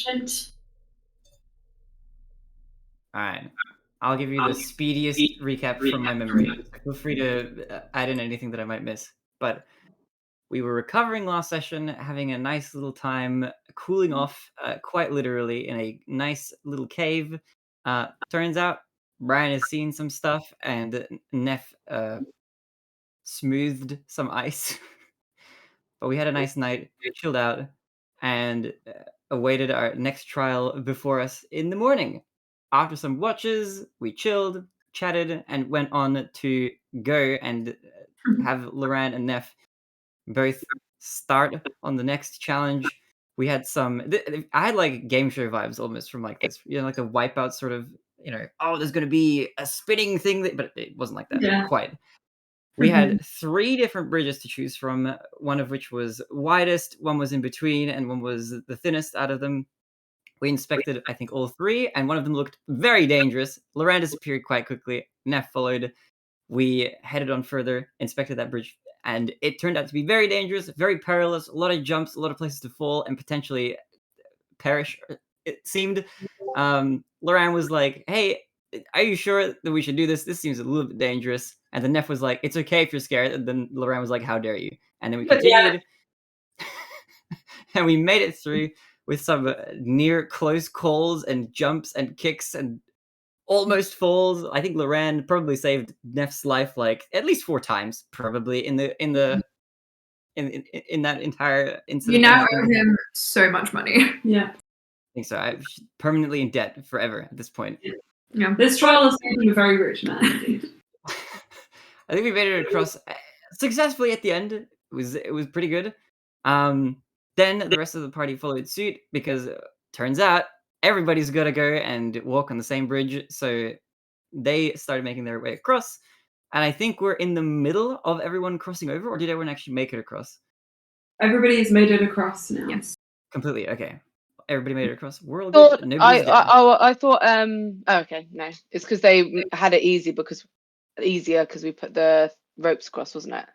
punishment. All right. I'll give you the speediest recap from my memory. Feel free to add in anything that I might miss. But we were recovering last session, having a nice little time cooling off, quite literally, in a nice little cave. Turns out Brian has seen some stuff, and Neff smoothed some ice. But we had a nice night, chilled out, and awaited our next trial before us in the morning. After some watches, we chilled, chatted, and went on to go and have Luran and Neff both start on the next challenge. We had some. I had like game show vibes almost from like this, like a wipeout sort of. Oh, there's going to be a spinning thing, but it wasn't like that Yeah. quite. We had 3 different bridges to choose from, one of which was widest, one was in between, and one was the thinnest out of them. We inspected, I think, all 3, and one of them looked very dangerous. Loran disappeared quite quickly. Neff followed. We headed on further, inspected that bridge, and it turned out to be very dangerous, very perilous, a lot of jumps, a lot of places to fall, and potentially perish, it seemed. Loran was like, hey, are you sure that we should do this? This seems a little bit dangerous. And then Neff was like, it's okay if you're scared. And then Loran was like, how dare you? And then we But yeah, continued. And we made it through with some near close calls and jumps and kicks and almost falls. I think Loran probably saved Neff's life like at least 4 times, probably in that entire You incident that now happened. owe him so much money. yeah. I think so. I'm permanently in debt forever at this point. Yeah. This trial has made him a very rich man. I think we made it across successfully at the end. It was pretty good. Then the rest of the party followed suit because turns out everybody's got to go and walk on the same bridge. So they started making their way across. And I think we're in the middle of everyone crossing over, or did everyone actually make it across? Everybody has made it across now. Yes. Completely. Okay. Everybody made it across. We're all Thought, good. Nobody's dead. I thought. Okay, no, it's because they had it easier because we put the ropes across, wasn't it?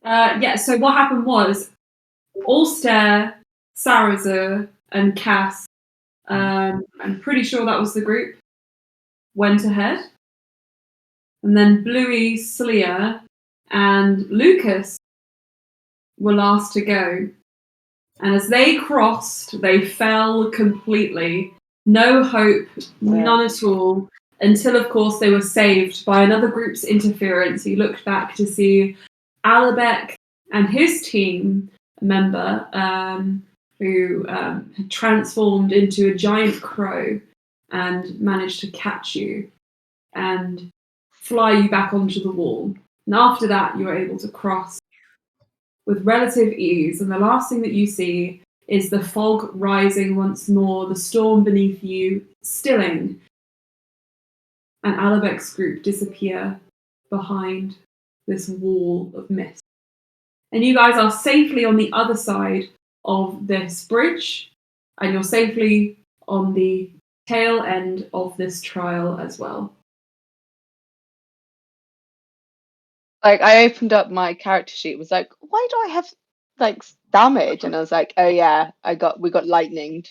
Yeah, so what happened was Ulster, Sarazer, and Cass, I'm pretty sure that was the group, went ahead. And then Bluey, Slia, and Lucas were last to go. And as they crossed, they fell completely. No hope, none at all. Until, of course, they were saved by another group's interference. He looked back to see Alabek and his team member, who had transformed into a giant crow and managed to catch you and fly you back onto the wall. And after that, you were able to cross with relative ease. And the last thing that you see is the fog rising once more, the storm beneath you stilling, and Alabek's group disappear behind this wall of mist. And you guys are safely on the other side of this bridge, and you're safely on the tail end of this trial as well. Like, I opened up my character sheet, was like, why do I have like damage? And I was like, oh yeah, we got lightninged.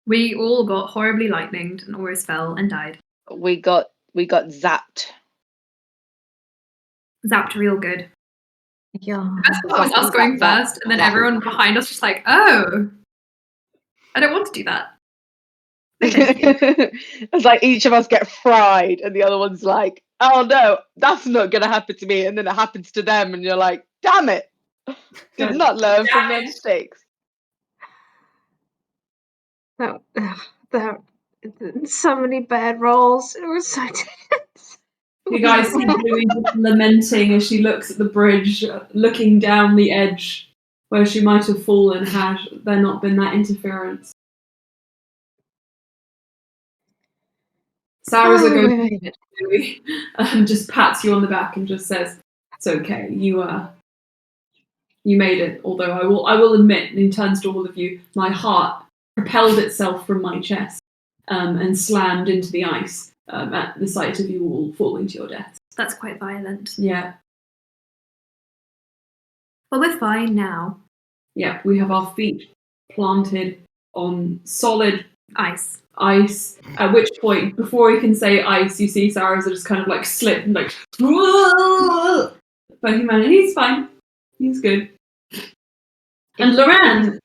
We all got horribly lightninged and almost fell and died. We got zapped. Zapped real good. Yeah. That's what was us going first, and then everyone behind us was like, oh, I don't want to do that. It's like each of us get fried, and the other one's like, oh no, that's not gonna happen to me, and then it happens to them, and you're like, damn it, did not learn from their mistakes. So many bad rolls. It was so tense. You guys see Bluey just lamenting as she looks at the bridge, looking down the edge where she might have fallen had there not been that interference. Sarah's goes to Bluey and just pats you on the back and just says, "It's okay. You made it. Although I will admit," and he turns to all of you, "my heart propelled itself from my chest and slammed into the ice at the sight of you all falling to your deaths." That's quite violent. Yeah. But we're fine now. Yeah, we have our feet planted on solid Ice. ice. At which point, before he can say ice, you see Sarah's just kind of like slip and like. But he's fine. He's good. And Luran is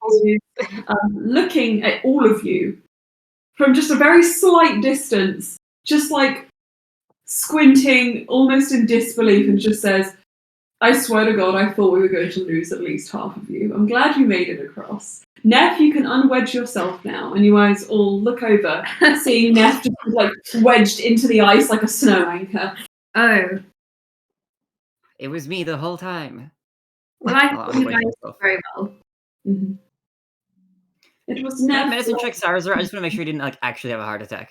looking at all of you from just a very slight distance, just like squinting, almost in disbelief, and just says, I swear to God, I thought we were going to lose at least half of you. I'm glad you made it across. Neff, you can unwedge yourself now. And you guys all look over, seeing Neff just like wedged into the ice like a snow anchor. Oh. It was me the whole time. Well, I I'll think you unwedge guys myself. very well. Mm-hmm. It was Can I Neff. medicine check Sarazar? I just want to make sure he didn't like actually have a heart attack.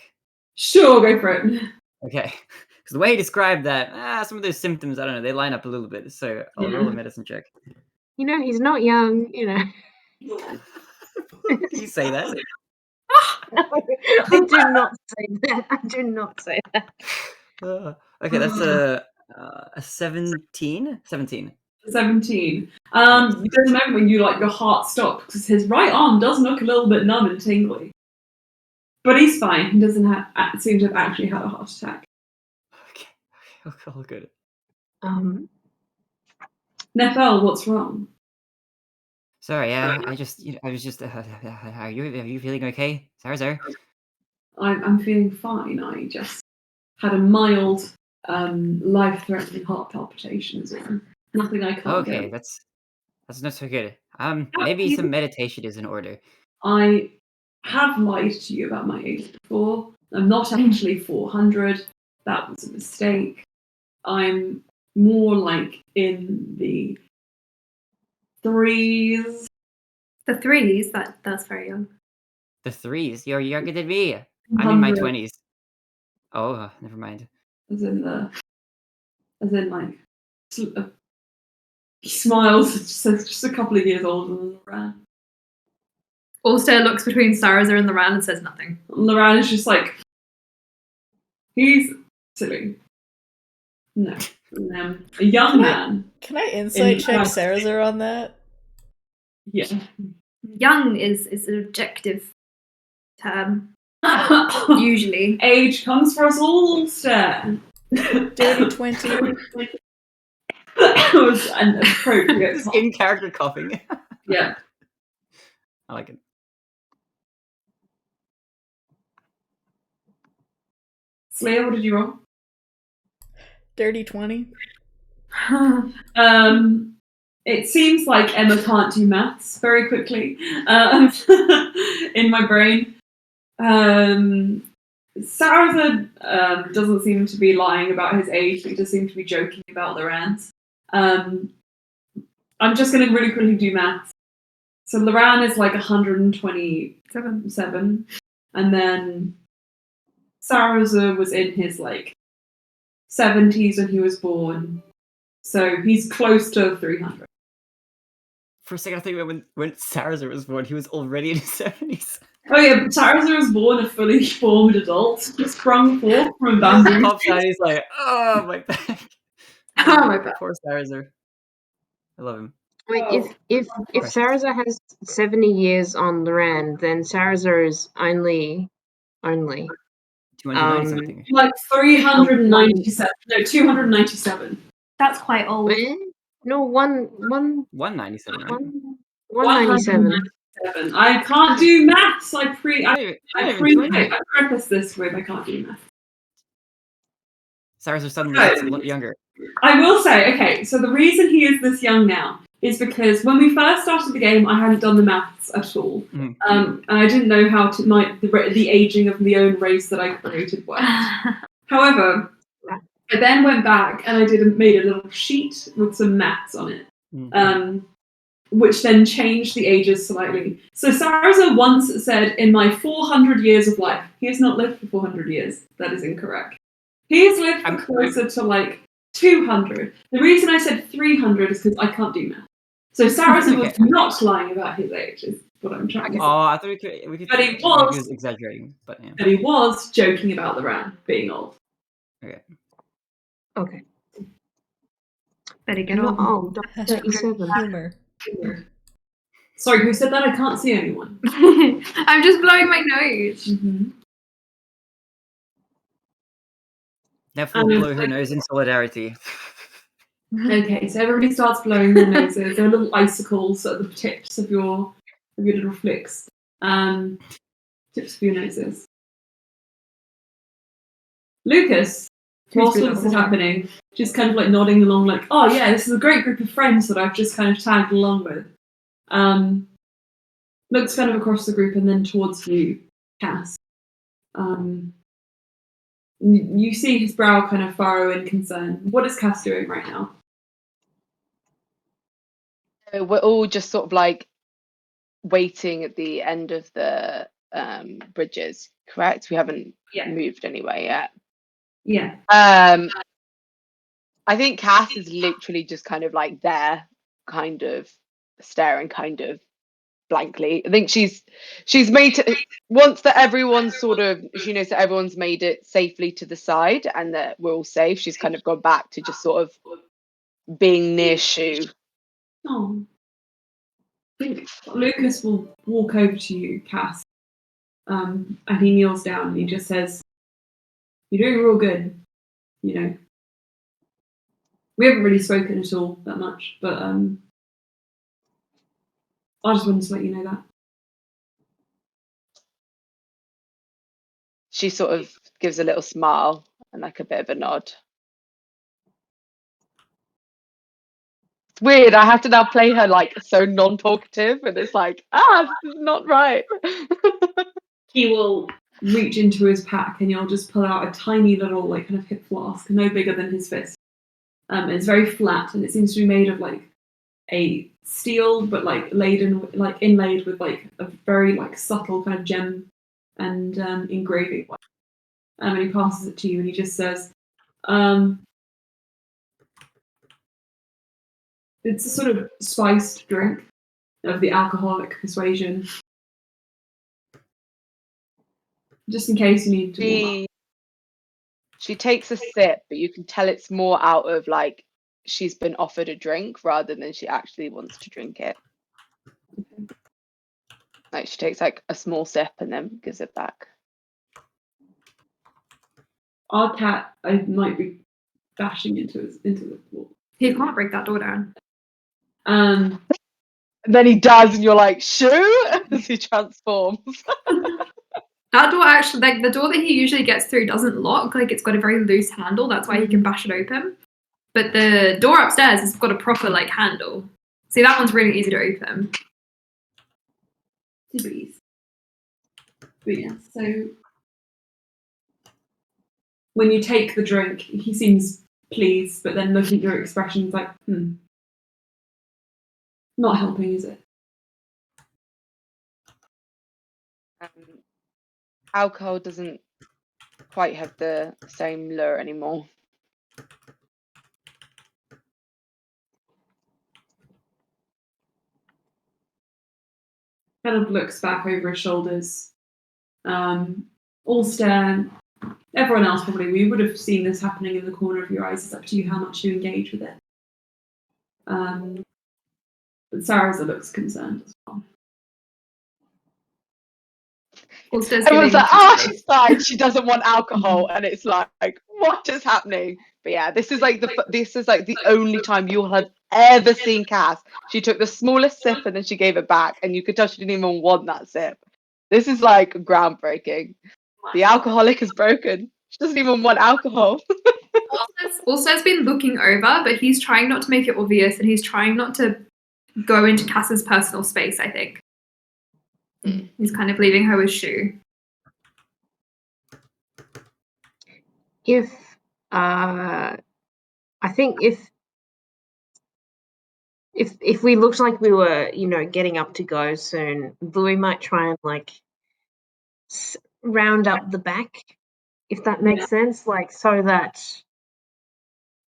Sure, go for it. Okay. Because the way he described that, some of those symptoms, I don't know, they line up a little bit. So I'll roll a medicine check. You know, he's not young, you know. You say that. I do not say that. I do not say that. Okay, that's a 17? 17. 17. There's a moment when you like your heart stops because his right arm does look a little bit numb and tingly. But he's fine. He doesn't seem to have actually had a heart attack. Okay, all good. Nefel, what's wrong? Sorry, I was just. Are you feeling okay, Sarazar? I'm feeling fine. I just had a mild, life-threatening heart palpitations. Nothing I can't Okay, get. that's not so good. Maybe some meditation is in order. I have lied to you about my age before. I'm not actually 400. That was a mistake. I'm more like in the 3s. The 3s, that's very young. The 3s? You're younger than me. I'm in my 20s. Oh, never mind. As in like, he smiles. It says just a couple of years older than Luran. Ulster looks between Sarazar and Luran and says nothing. Luran is just like, he's silly. No. A young man. Can I insight check Sarazar on that? Yeah. Young is an objective term. Usually. Age comes for us all, Ulster. Dirty 20. That was an appropriate Just in character coughing. Yeah. I like it. Slayer, what did you roll? Dirty 20. It seems like Emma can't do maths very quickly in my brain. Sarazar doesn't seem to be lying about his age, but he does seem to be joking about Luran's. I'm just going to really quickly do maths. So Luran is like 127, and then Sarazar was in his like 70s when he was born, so he's close to 300. For a second, I think when Sarazar was born, he was already in his 70s. Oh yeah, but Sarazar was born a fully formed adult, just sprung forth from a bamboo. Pops out, he's like, oh, my back. Oh my back. Poor Sarazar. I love him. Wait, if Sarazar has 70 years on Luran, then Sarazar is only 290 something. Like 397. No, 297. That's quite old. No, 197, right? 197. I can't do maths. I preface this with I can't do maths. Sarazar suddenly looks a lot younger. I will say, okay, so the reason he is this young now is because when we first started the game, I hadn't done the maths at all. Mm. And I didn't know how to the aging of the own race that I created worked. However, I then went back and I made a little sheet with some maths on it, which then changed the ages slightly. So Sarazar once said, in my 400 years of life, he has not lived for 400 years. That is incorrect. He has lived for closer to like 200. The reason I said 300 is because I can't do math. So Sarazar was not lying about his age, is what I'm trying to say. Oh, I thought we could. But he was exaggerating, but yeah. But he was joking about Luran being old. Okay. Better get Not on. old. 37. Humor. Sorry, who said that? I can't see anyone. I'm just blowing my nose. Mm-hmm. Neff will blow her nose in solidarity. Okay, so everybody starts blowing their noses. There are little icicles at the tips of your little flicks. Tips of your noses. Lucas, whilst all this is happening, just kind of like nodding along, like, oh yeah, this is a great group of friends that I've just kind of tagged along with. Looks kind of across the group and then towards you, Cass. You see his brow kind of furrow in concern. What is Cass doing right now? We're all just sort of like waiting at the end of the bridges, correct? We haven't moved anywhere yet. Yeah. I think Cass is literally just kind of like there, kind of staring kind of blankly. I think she's made to, once that everyone's sort of, she knows that everyone's made it safely to the side and that we're all safe, she's kind of gone back to just sort of being near Shu. Oh. I think Lucas will walk over to you, Cass, and he kneels down and he just says, "You're doing real good, you know. We haven't really spoken at all that much, but I just wanted to let you know that." She sort of gives a little smile and like a bit of a nod. It's weird. I have to now play her like so non-talkative, and it's like, this is not right. He will reach into his pack and you'll just pull out a tiny little like kind of hip flask, no bigger than his fist. It's very flat and it seems to be made of like a steel, but like inlaid with like a very like subtle kind of gem and engraving. And he passes it to you and he just says, it's a sort of spiced drink of the alcoholic persuasion. Just in case you need to warm up. She takes a sip, but you can tell it's more out of like she's been offered a drink rather than she actually wants to drink it. Like she takes like a small sip and then gives it back. Our cat, I might be bashing into the wall. He can't break that door down. And then he does, and you're like, "Shoo!" as he transforms. That door actually, like the door that he usually gets through doesn't lock. Like it's got a very loose handle. That's why he can bash it open. But the door upstairs has got a proper like handle. See, that one's really easy to open. Super easy. But yeah, so when you take the drink, he seems pleased, but then looking at your expressions like, not helping, is it? Alcohol doesn't quite have the same lure anymore. Kind of looks back over his shoulders. Ulster, everyone else probably, we would have seen this happening in the corner of your eyes. It's up to you how much you engage with it. But Sarah's looks concerned as well. Everyone's like, she's fine. She doesn't want alcohol, and it's like, what is happening? But yeah, this is like the only time you'll have ever seen Cass. She took the smallest sip and then she gave it back, and you could tell she didn't even want that sip. This is like groundbreaking. The alcoholic is broken. She doesn't even want alcohol. Ulster's been looking over, but he's trying not to make it obvious, and he's trying not to go into Cass's personal space, I think. He's kind of leaving her with Shu. I think if we looked like we were, getting up to go soon, Bluey might try and like round up the back, if that makes sense, like so that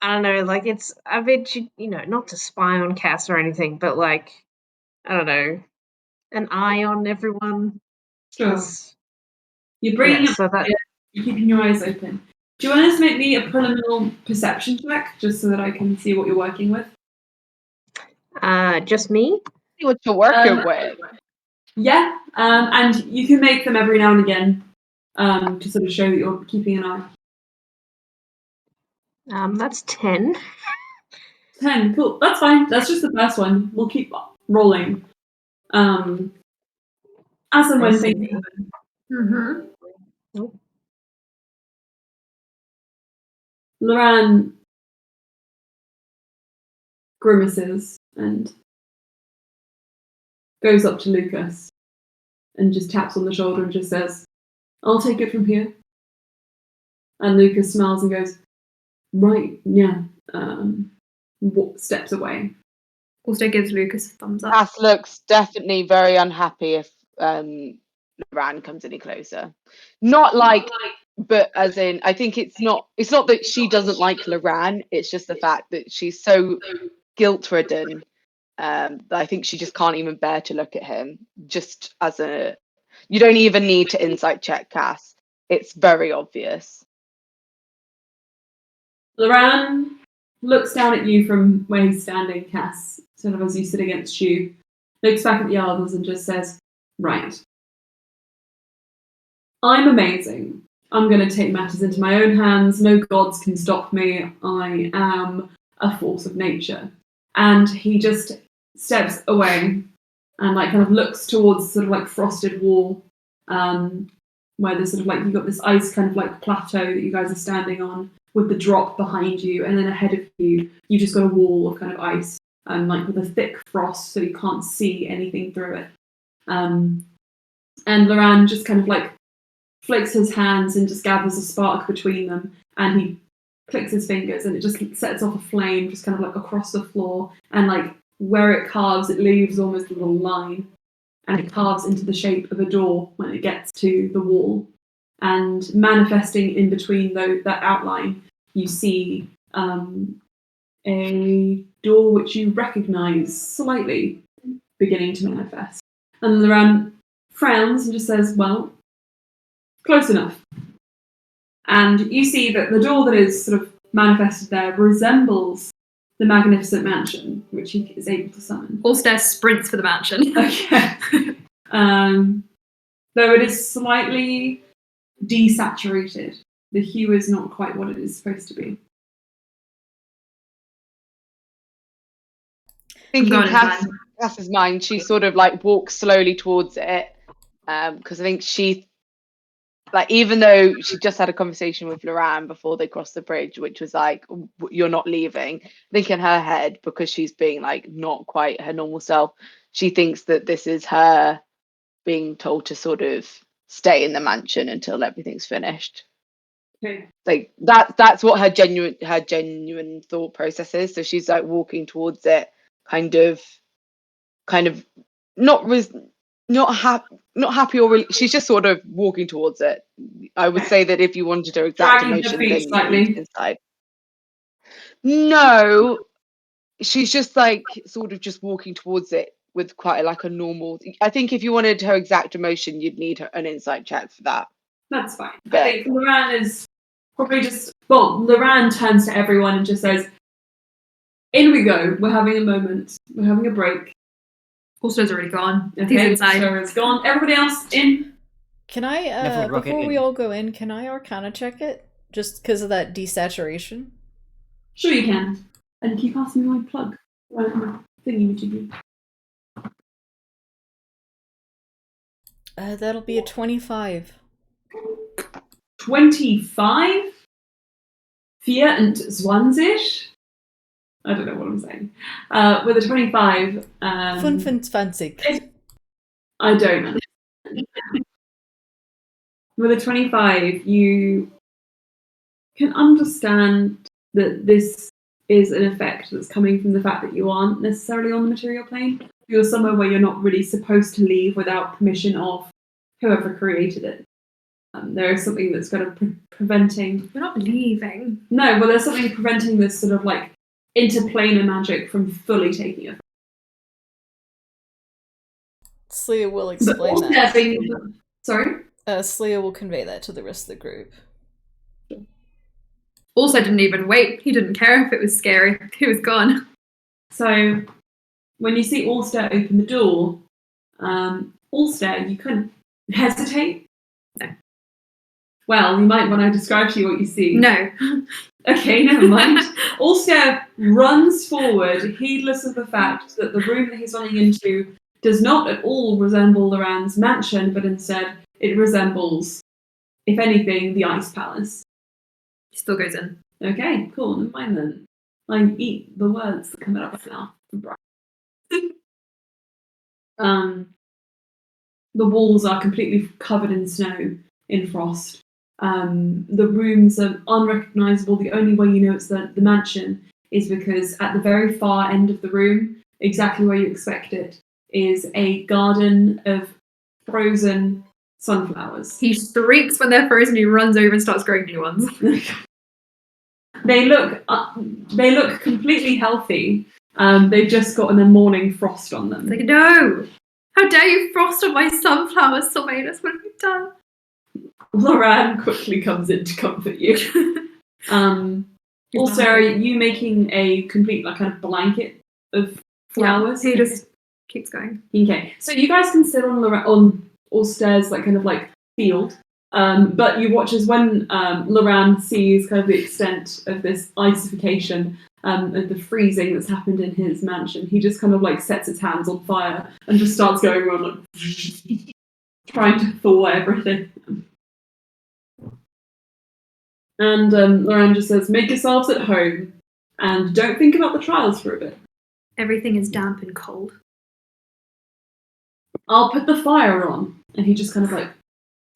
I don't know, like it's a bit, not to spy on Cass or anything, but like I don't know, an eye on everyone. Sure. You're bringing so that you're keeping your eyes open. Do you want us to make me a preliminary perception check, just so that I can see what you're working with? Just me? See what you're working with. Yeah, and you can make them every now and again to sort of show that you're keeping an eye. That's 10. 10, cool. That's fine. That's just the first one. We'll keep rolling. As and when things happen. Mm-hmm. Nope. Luran grimaces and goes up to Lucas and just taps on the shoulder and just says, I'll take it from here. And Lucas smiles and goes, right, yeah. Steps away. Also gives Lucas a thumbs up. Cass looks definitely very unhappy if Luran comes any closer. Not like, but as in, I think it's not that she doesn't like Luran, it's just the fact that she's so guilt-ridden that I think she just can't even bear to look at him. Just as you don't even need to insight check, Cass. It's very obvious. Luran looks down at you from where he's standing, Cass, sort of as you sit against you, looks back at the others and just says, right. I'm amazing. I'm going to take matters into my own hands. No gods can stop me. I am a force of nature. And he just steps away and kind of looks towards sort of frosted wall, where there's sort of you've got this ice kind of plateau that you guys are standing on with the drop behind you, and then ahead of you, you just got a wall of kind of ice, with a thick frost so you can't see anything through it. And Luran just kind of flicks his hands and just gathers a spark between them, and he clicks his fingers and it just sets off a flame just kind of across the floor, and where it carves, it leaves almost a little line, and it carves into the shape of a door when it gets to the wall. And manifesting in between that outline, you see a door which you recognise slightly beginning to manifest. And Luran frowns and just says, well, close enough. And you see that the door that is sort of manifested there resembles the magnificent mansion, which he is able to summon. Allstair sprints for the mansion. Okay. Though it is slightly desaturated. The hue is not quite what it is supposed to be. Thinking Cass's mind, she sort of walks slowly towards it, because I think she, even though she just had a conversation with Luran before they crossed the bridge, which was you're not leaving, I think in her head, because she's being not quite her normal self, she thinks that this is her being told to sort of stay in the mansion until everything's finished. Okay. That's what her genuine thought process is. So she's walking towards it, kind of not happy or really, she's just sort of walking towards it. I would say that if you wanted her exact emotion, then slightly inside. No, she's just sort of just walking towards it with quite a normal. I think if you wanted her exact emotion, you'd need an insight check for that. That's fine. But I think Luran is probably Luran turns to everyone and just says, in we go. We're having a moment. We're having a break. Allstair's already gone. Okay, He's inside. Allstair's gone. Everybody else in? Can I, before we all go in, can I Arcana check it? Just because of that desaturation? Sure you can. And keep asking me my plug. Thingy. That'll be a 25. 25? 24? I don't know what I'm saying. With a 25... 25. I don't know. With a 25, you can understand that this is an effect that's coming from the fact that you aren't necessarily on the material plane. You're somewhere where you're not really supposed to leave without permission of whoever created it. There is something that's kind of preventing... We're not leaving. No, well, there's something preventing this sort of interplanar magic from fully taking effect. Slia will explain that. Sorry? Slia will convey that to the rest of the group. Also didn't even wait. He didn't care if it was scary. He was gone. So when you see Ulster open the door, Ulster, you couldn't hesitate. No. Well, you might want to describe to you what you see. No. Okay, never mind. Ulster runs forward, heedless of the fact that the room that he's running into does not at all resemble Luran's mansion, but instead it resembles, if anything, the Ice Palace. He still goes in. Okay, cool, never mind then. I eat the words that come out of my mouth. The walls are completely covered in snow, in frost. The rooms are unrecognisable. The only way you know it's the mansion is because at the very far end of the room, exactly where you expect it, is a garden of frozen sunflowers. He shrieks when they're frozen. He runs over and starts growing new ones. They look completely healthy. They've just gotten a morning frost on them. It's like, no! How dare you frost on my sunflowers, Sylvanus? What have you done? Luran quickly comes in to comfort you. Also, are you making a complete kind of blanket of flowers? Yeah, he just keeps going. Okay, so you guys can sit on Ulster's kind of field, but you watch as when Luran sees kind of the extent of this icification and the freezing that's happened in his mansion, he just kind of sets his hands on fire and just starts going around trying to thaw everything. And Luran just says, make yourselves at home and don't think about the trials for a bit. Everything is damp and cold. I'll put the fire on. And he just kind of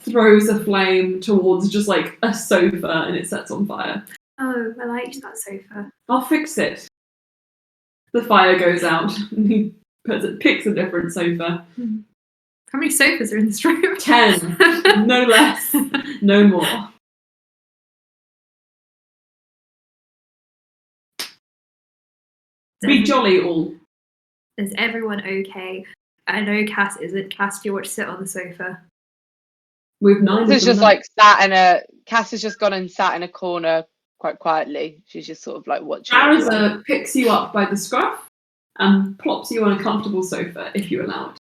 throws a flame towards just a sofa and it sets on fire. Oh, I liked that sofa. I'll fix it. The fire goes out and he picks a different sofa. How many sofas are in this room? 10. No less. No more. Be jolly all. Is everyone okay? I know Cass isn't. Cass, do you want to sit on the sofa? With 9 of them. Cass is just sat in a. Cass has just gone and sat in a corner quite quietly. She's just sort of watching. Sarah picks you up by the scruff and plops you on a comfortable sofa if you allow it.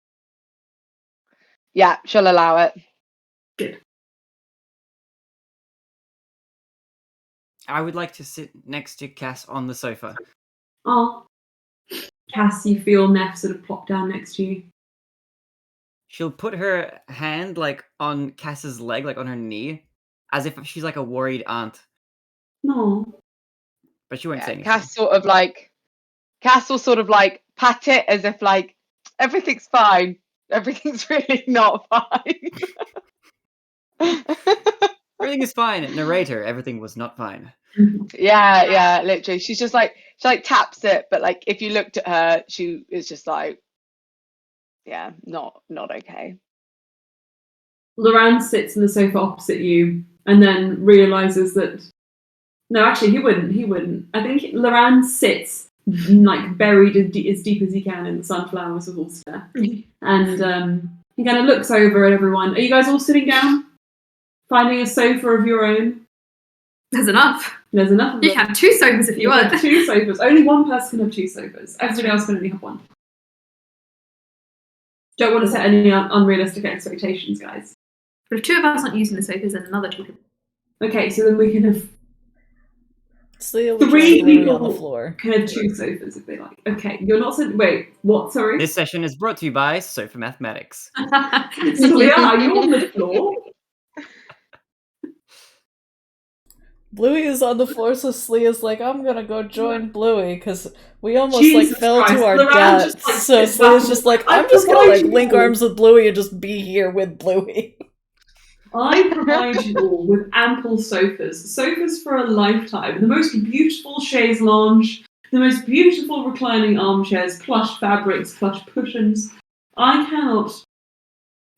Yeah, she'll allow it. Good. I would like to sit next to Cass on the sofa. Oh. Cass, you feel Neff sort of plop down next to you. She'll put her hand on Cass's leg, on her knee, as if she's a worried aunt. No. But she won't say anything. Cass Cass will sort of pat it as if everything's fine. Everything's really not fine. Everything is fine. Narrator, everything was not fine. Yeah, literally. She's just she taps it, but if you looked at her, she is just yeah, not okay. Luran sits on the sofa opposite you and then realizes that no, actually he wouldn't. I think Luran sits buried as deep as he can in the sunflowers of Ulster. And he kind of looks over at everyone. Are you guys all sitting down? Finding a sofa of your own? There's enough. There's enough of them. You can have 2 sofas if you want. 2 sofas. Only one person can have 2 sofas. Everybody else can only have 1. Don't want to set any unrealistic expectations, guys. But if 2 of us aren't using the sofas, then another 2 people. Okay, so then we can have Sleia 3 people on the floor. can have 2 sofas if they like. Okay, you're not saying. Wait, what? Sorry. This session is brought to you by Sofa Mathematics. Sleia, are you on the floor? Bluey is on the floor, so Slea's I'm gonna go join Bluey, because we almost Jesus fell Christ, to our Luran deaths. just, So Slea's just I'm just gonna provide you link all. arms with Bluey and just be here with Bluey. I provide you all with ample sofas for a lifetime. The most beautiful chaise lounge, the most beautiful reclining armchairs, plush fabrics, plush cushions. I cannot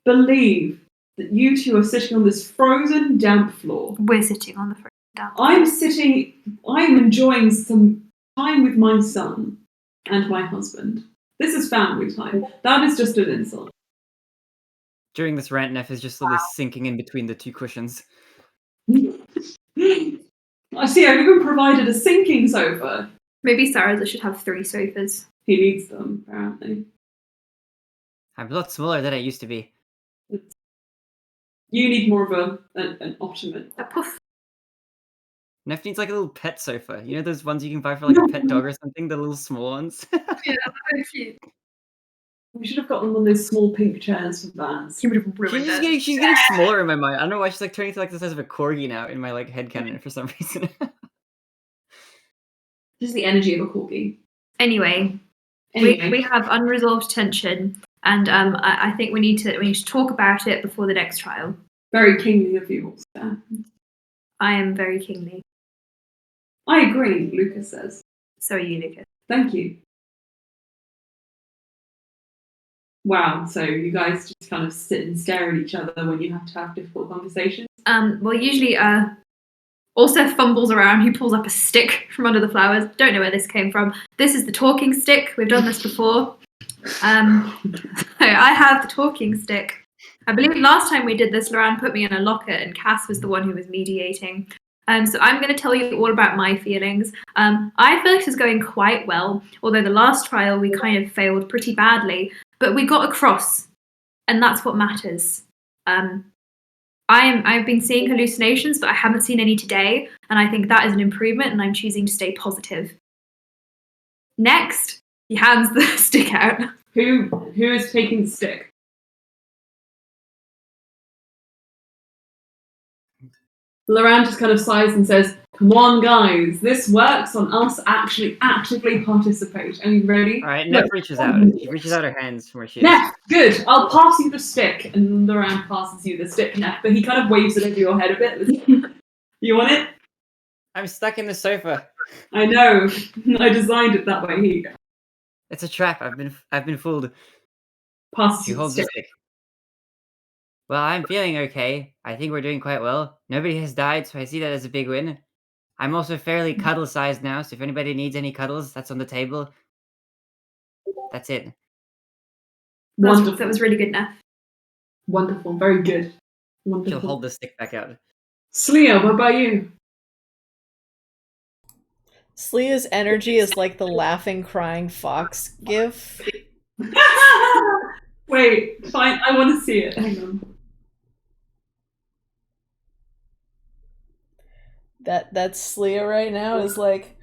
believe that you 2 are sitting on this frozen, damp floor. We're sitting on the frozen damp. I'm enjoying some time with my son and my husband. This is family time. That is just an insult. During this rant, Neff is just slowly sinking in between the 2 cushions. I see, I've even provided a sinking sofa. Maybe Sarah should have 3 sofas. He needs them, apparently. I'm a lot smaller than I used to be. You need more of an ottoman. A puff. Neff needs like a little pet sofa. You know those ones you can buy for like a pet dog or something? The little small ones? Yeah, very cute. We should have gotten one of those small pink chairs for Vans. He would have ruined it. She's getting smaller in my mind. I don't know why she's like turning to like the size of a corgi now in my like headcanon for some reason. Just the energy of a corgi. Anyway, we have unresolved tension, and I think we need to talk about it before the next trial. Very kingly of you, Ulster. I am very kingly. I agree, Lucas says. So are you, Lucas. Thank you. Wow, so you guys just kind of sit and stare at each other when you have to have difficult conversations? Well, usually, also fumbles around. He pulls up a stick from under the flowers. Don't know where this came from. This is the talking stick. We've done this before. I have the talking stick. I believe last time we did this, Luran put me in a locker and Cass was the one who was mediating. So I'm going to tell you all about my feelings. I feel like this is going quite well, although the last trial we kind of failed pretty badly, but we got across, and that's what matters. I've been seeing hallucinations, but I haven't seen any today, and I think that is an improvement, and I'm choosing to stay positive. Next, he hands the stick out. Who is taking the stick? Luran just kind of sighs and says, "Come on, guys, this works on us actually actively participate. Are you ready?" All right, Neff reaches out. She reaches out her hands from where she is. Neff, good. I'll pass you the stick. And Luran passes you the stick, Neff, but he kind of waves it over your head a bit. You want it? I'm stuck in the sofa. I know. I designed it that way. Here you go. It's a trap. I've been fooled. Passes She you the holds the stick. stick. Well, I'm feeling okay. I think we're doing quite well. Nobody has died, so I see that as a big win. I'm also fairly cuddle-sized now, so if anybody needs any cuddles, that's on the table. That's it. Wonderful. That was really good, Neff. Wonderful. Very good. She'll Wonderful. hold the stick back out. Slia, what about you? Slea's energy is like the laughing, crying fox gif. Wait, fine. I want to see it. Hang on. That's Slia right now is like,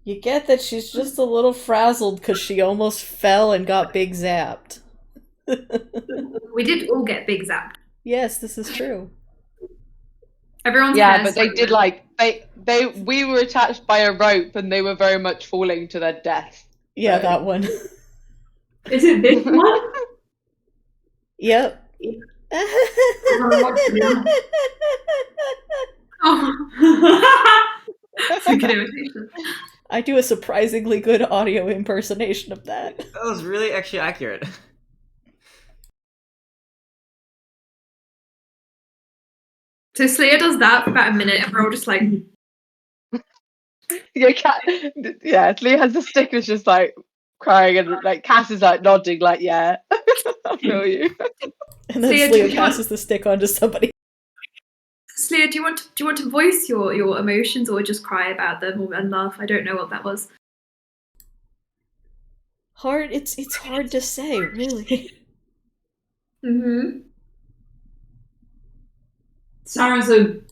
you get that she's just a little frazzled because she almost fell and got big zapped. We did all get big zapped. Yes, this is true. Everyone's Yeah, but they did like we were attached by a rope and they were very much falling to their death. Yeah, So- that one. Is it this one? Yep. Oh, that's a good imitation. I do a surprisingly good audio impersonation of that. That was really actually accurate. So Slayer does that for about a minute, and we're all just like, Yeah, Lee has the stick and is just like crying, and like Cass is like nodding, like yeah, I feel you. And then Slia, Slia do you passes the stick on to somebody. Slayer, do you want to voice your emotions or just cry about them and laugh? I don't know what that was. Hard. It's hard to say, really. Mm-hmm. Sarazen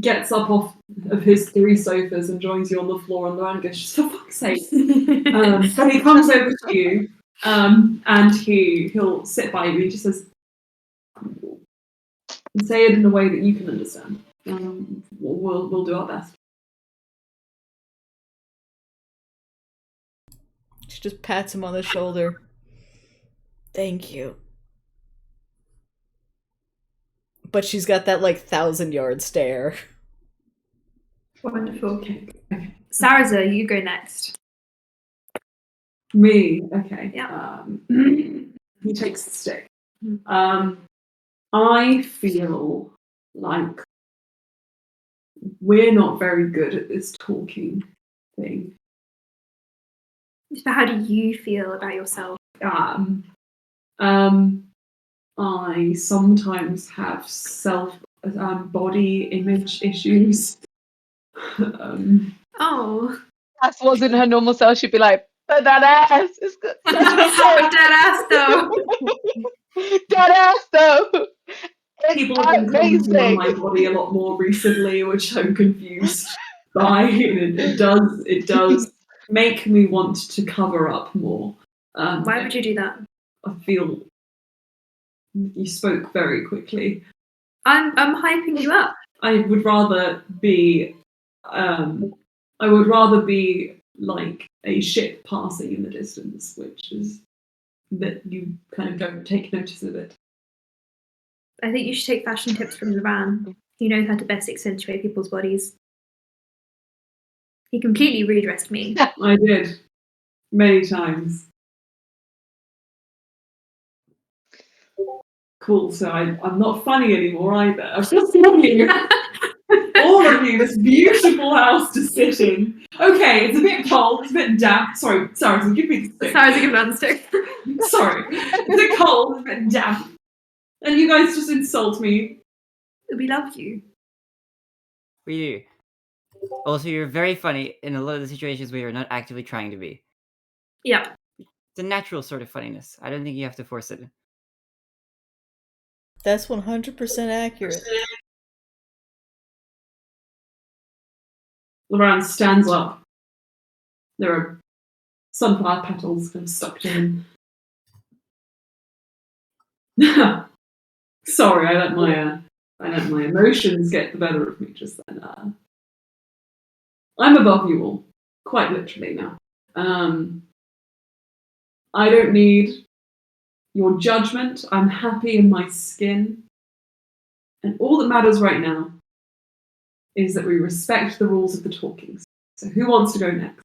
gets up off of his 3 sofas and joins you on the floor, and Luran goes, "Just for fuck's sake." So he comes over to you, and he'll sit by you. He just says, and say it in a way that you can understand. We'll do our best. She just pats him on the shoulder. Thank you. But she's got that like 1,000-yard stare. Wonderful. Okay. Saraza, you go next. Me. Okay. Yeah. He takes the stick. I feel like we're not very good at this talking thing. So how do you feel about yourself? I sometimes have body image issues. Oh, Cass wasn't her normal self. She'd be like, But that ass is good. Dead ass though. Dead ass though. It's People have been commenting on amazing. my body a lot more recently, which I'm confused by. And it does make me want to cover up more. Why would you do that? I feel you spoke very quickly. I'm hyping you up. I would rather be like a ship passing in the distance, which is that you kind of don't take notice of it. I think you should take fashion tips from Luran. He knows how to best accentuate people's bodies. He completely redressed me. I did many times. Cool, so I'm not funny anymore either. I was just looking at all of you, this beautiful house to sit in. Okay, it's a bit cold, it's a bit damp. Sorry, so give me the stick. Sorry, give me the stick. Sorry. It's a bit cold, it's a bit damp. And you guys just insult me. We love you. We do. Also, you're very funny in a lot of the situations where you're not actively trying to be. Yeah. It's a natural sort of funniness. I don't think you have to force it. That's 100% accurate. Luran stands up. There are sunflower petals kind of stuck to him. Sorry, I let my emotions get the better of me just then. I'm above you all, quite literally now. I don't need your judgment. I'm happy in my skin. And all that matters right now is that we respect the rules of the talking. So who wants to go next?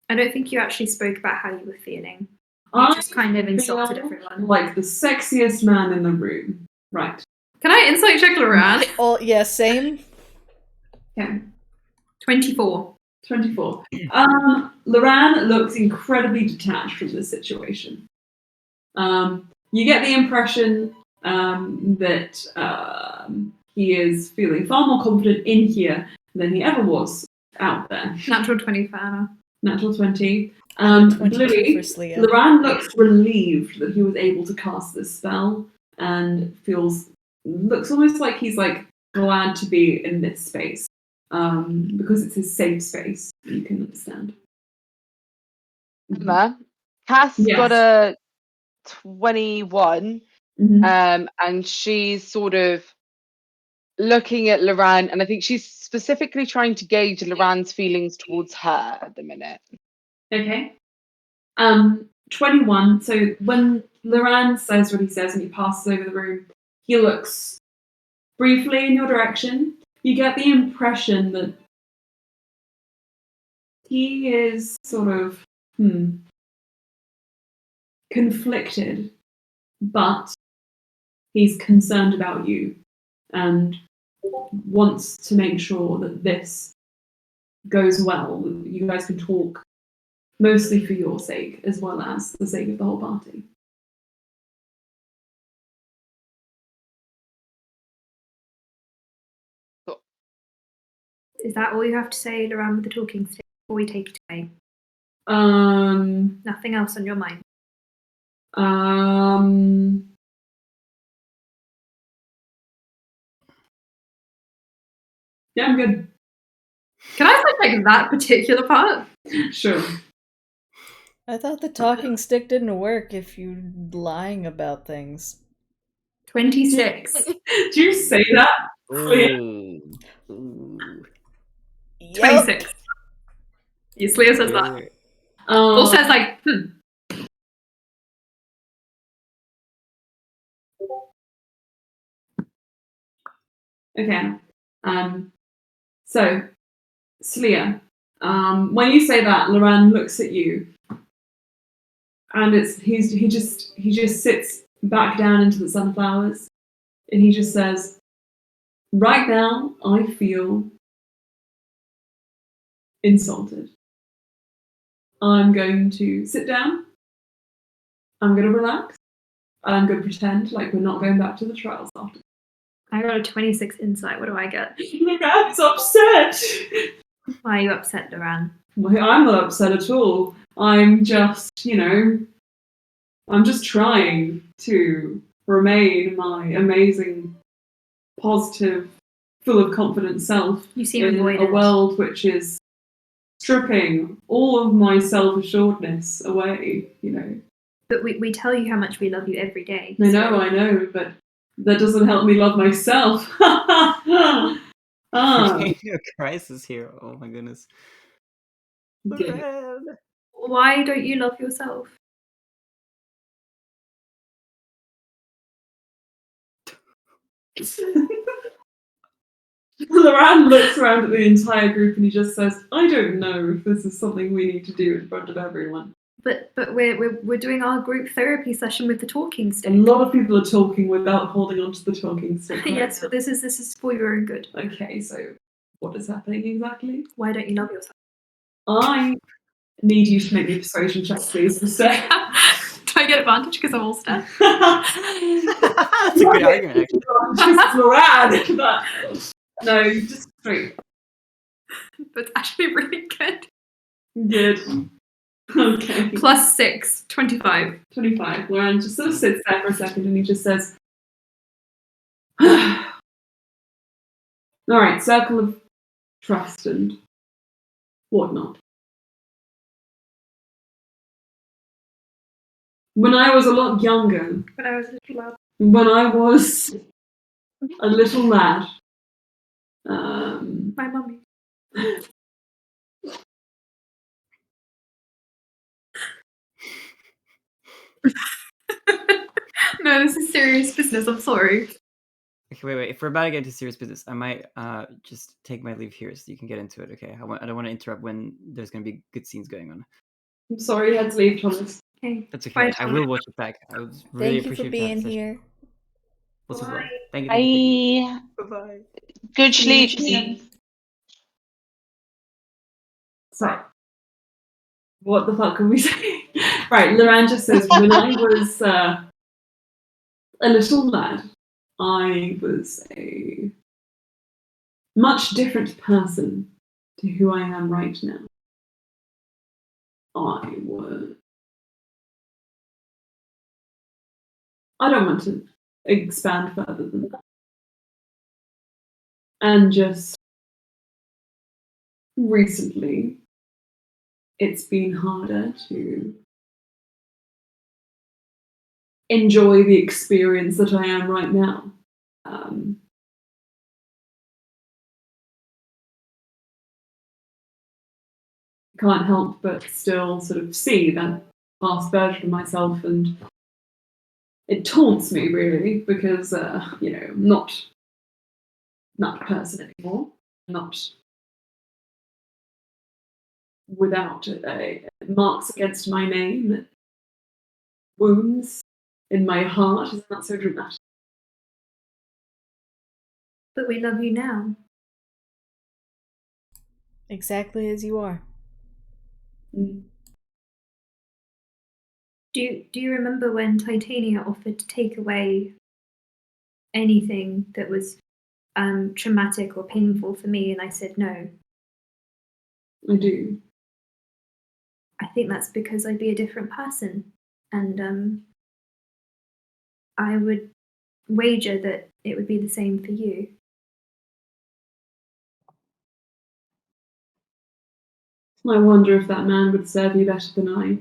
I don't think you actually spoke about how you were feeling. You I just kind of insulted feel everyone. like the sexiest man in the room. Right. Can I insight check Luran? Oh, yeah, same. Okay. 24. 24. Luran looks incredibly detached from the situation. You get the impression that he is feeling far more confident in here than he ever was out there. Natural 20 for Anna. Natural 20. 22 Bluey, for Slia. Luran looks relieved that he was able to cast this spell and looks almost like he's like glad to be in this space. Because it's his safe space, you can understand. Emma, Cass Yes. got a 21, Mhm. and she's sort of looking at Luran, and I think she's specifically trying to gauge Luran's feelings towards her at the minute. Okay. 21. So when Luran says what he says and he passes over the room, he looks briefly in your direction. You get the impression that he is sort of conflicted, but he's concerned about you and wants to make sure that this goes well. You guys can talk mostly for your sake as well as the sake of the whole party. Is that all you have to say, Luran, with the talking stick before we take it away? Nothing else on your mind? Yeah, I'm good. Can I take that particular part? Sure. I thought the talking stick didn't work if you're lying about things. 26. Did you say that? Ooh. Ooh. 26. Yes, Leah says that. Paul says like, Okay. So, Slia, when you say that, Luran looks at you, and he just sits back down into the sunflowers, and he just says, "Right now, I feel insulted. I'm going to sit down. I'm going to relax. And I'm going to pretend like we're not going back to the trials after." I got a 26 insight. What do I get? Luran's upset. Why are you upset, Luran? Well, I'm not upset at all. I'm just, I'm just trying to remain my amazing, positive, full of confidence self You seem in a avoidant. world which is stripping all of my self-assuredness away, But we tell you how much we love you every day. I know, but that doesn't help me love myself. A crisis here. Oh my goodness. Okay. Luran. Why don't you love yourself? Luran looks around at the entire group and he just says, I don't know if this is something we need to do in front of everyone. But we're doing our group therapy session with the talking stick. A lot of people are talking without holding onto the talking stick. Right Yes, now. but this is for your own good. Okay, so what is happening exactly? Why don't you love yourself? I need you to make me a persuasion check, please. Do I get advantage because I'm all star? That's a good argument, actually. Just Luran. No, just 3. That's actually really good. Good. Okay. Plus 6, 25. 25. Luran just sort of sits there for a second and he just says, all right, circle of trust and whatnot. When I was a lot younger, When I was a little lad. when I was a little lad, My mummy. No, this is serious business. I'm sorry. Okay, wait. If we're about to get into serious business, I might just take my leave here so you can get into it. Okay, I don't want to interrupt when there's going to be good scenes going on. I'm sorry you had to leave, Thomas. Okay. That's okay. Bye, I will watch it back. I would really Thank you for appreciate being that. here. What's love? Thank you. Bye. Bye-bye. Good sleep. Sorry. What the fuck can we say? Right, Luran just says, when I was a little lad, I was a much different person to who I am right now. I don't want to expand further than that. And just recently, it's been harder to enjoy the experience that I am right now. Can't help but still sort of see that past version of myself, and it taunts me really because I'm not that person anymore. Not without marks against my name, wounds in my heart. Isn't that so dramatic? But we love you now. Exactly as you are. Mm. Do you remember when Titania offered to take away anything that was traumatic or painful for me, and I said no? I do. I think that's because I'd be a different person, and I would wager that it would be the same for you. I wonder if that man would serve you better than I.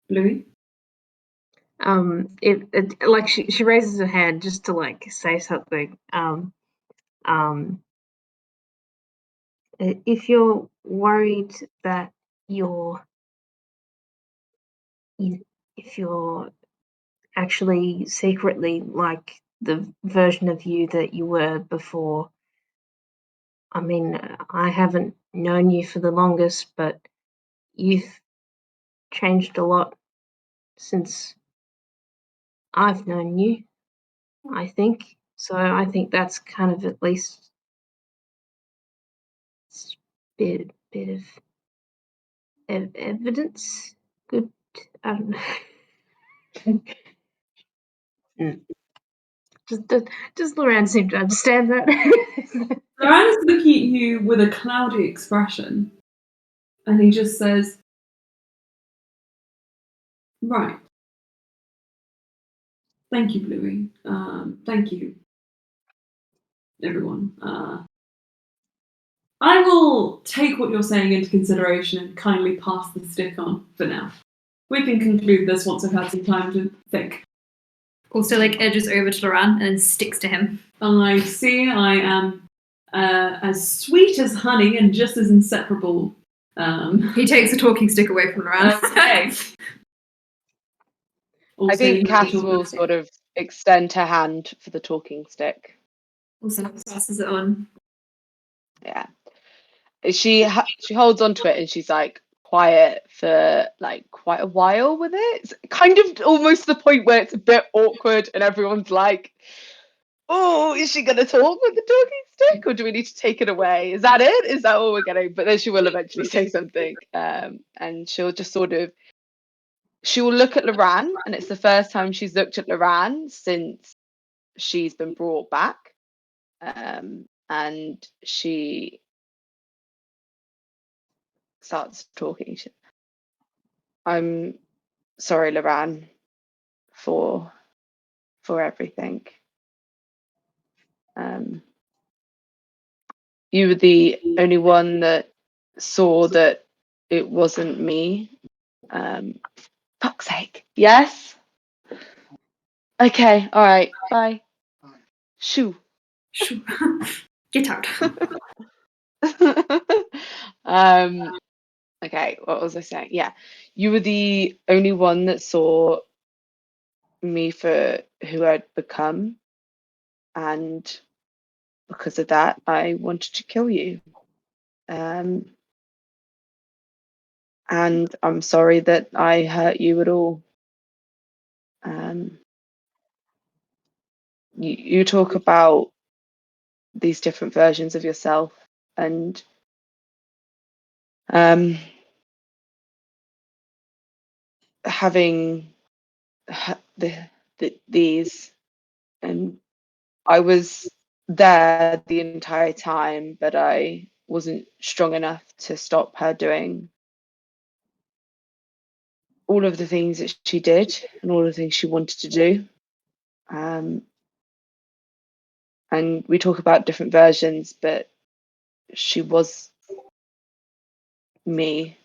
Louis? Like she raises her hand just to like say something. If you're worried that if you're actually secretly like the version of you that you were before, I mean, I haven't known you for the longest, but you've changed a lot since I've known you, I think. So I think that's kind of at least bit of evidence. Good. I don't know. Does Luran seem to understand that? Luran is looking at you with a cloudy expression, and he just says, Right. Thank you, Bluey. Thank you, everyone. I will take what you're saying into consideration and kindly pass the stick on for now. We can conclude this once I've had some time to think. Also, like, edges over to Luran and then sticks to him. I see I am as sweet as honey and just as inseparable. He takes the talking stick away from Luran. Okay. I think Cass will sort of extend her hand for the talking stick. Also passes it on. Yeah. She holds onto it and she's like quiet for like quite a while with it. It's kind of almost the point where it's a bit awkward and everyone's like, oh, is she going to talk with the talking stick or do we need to take it away? Is that it? Is that all we're getting? But then she will eventually say something, and she'll just sort of, she will look at Luran, and it's the first time she's looked at Luran since she's been brought back, and she starts talking. I'm sorry, Luran, for everything. You were the only one that saw that it wasn't me. Fuck's sake. Yes? Okay, all right, bye. Shoo. Get out. Okay, what was I saying? Yeah, you were the only one that saw me for who I'd become, and because of that, I wanted to kill you. And I'm sorry that I hurt you at all. You talk about these different versions of yourself, and having these, and I was there the entire time, but I wasn't strong enough to stop her doing all of the things that she did and all the things she wanted to do. And we talk about different versions, but she was me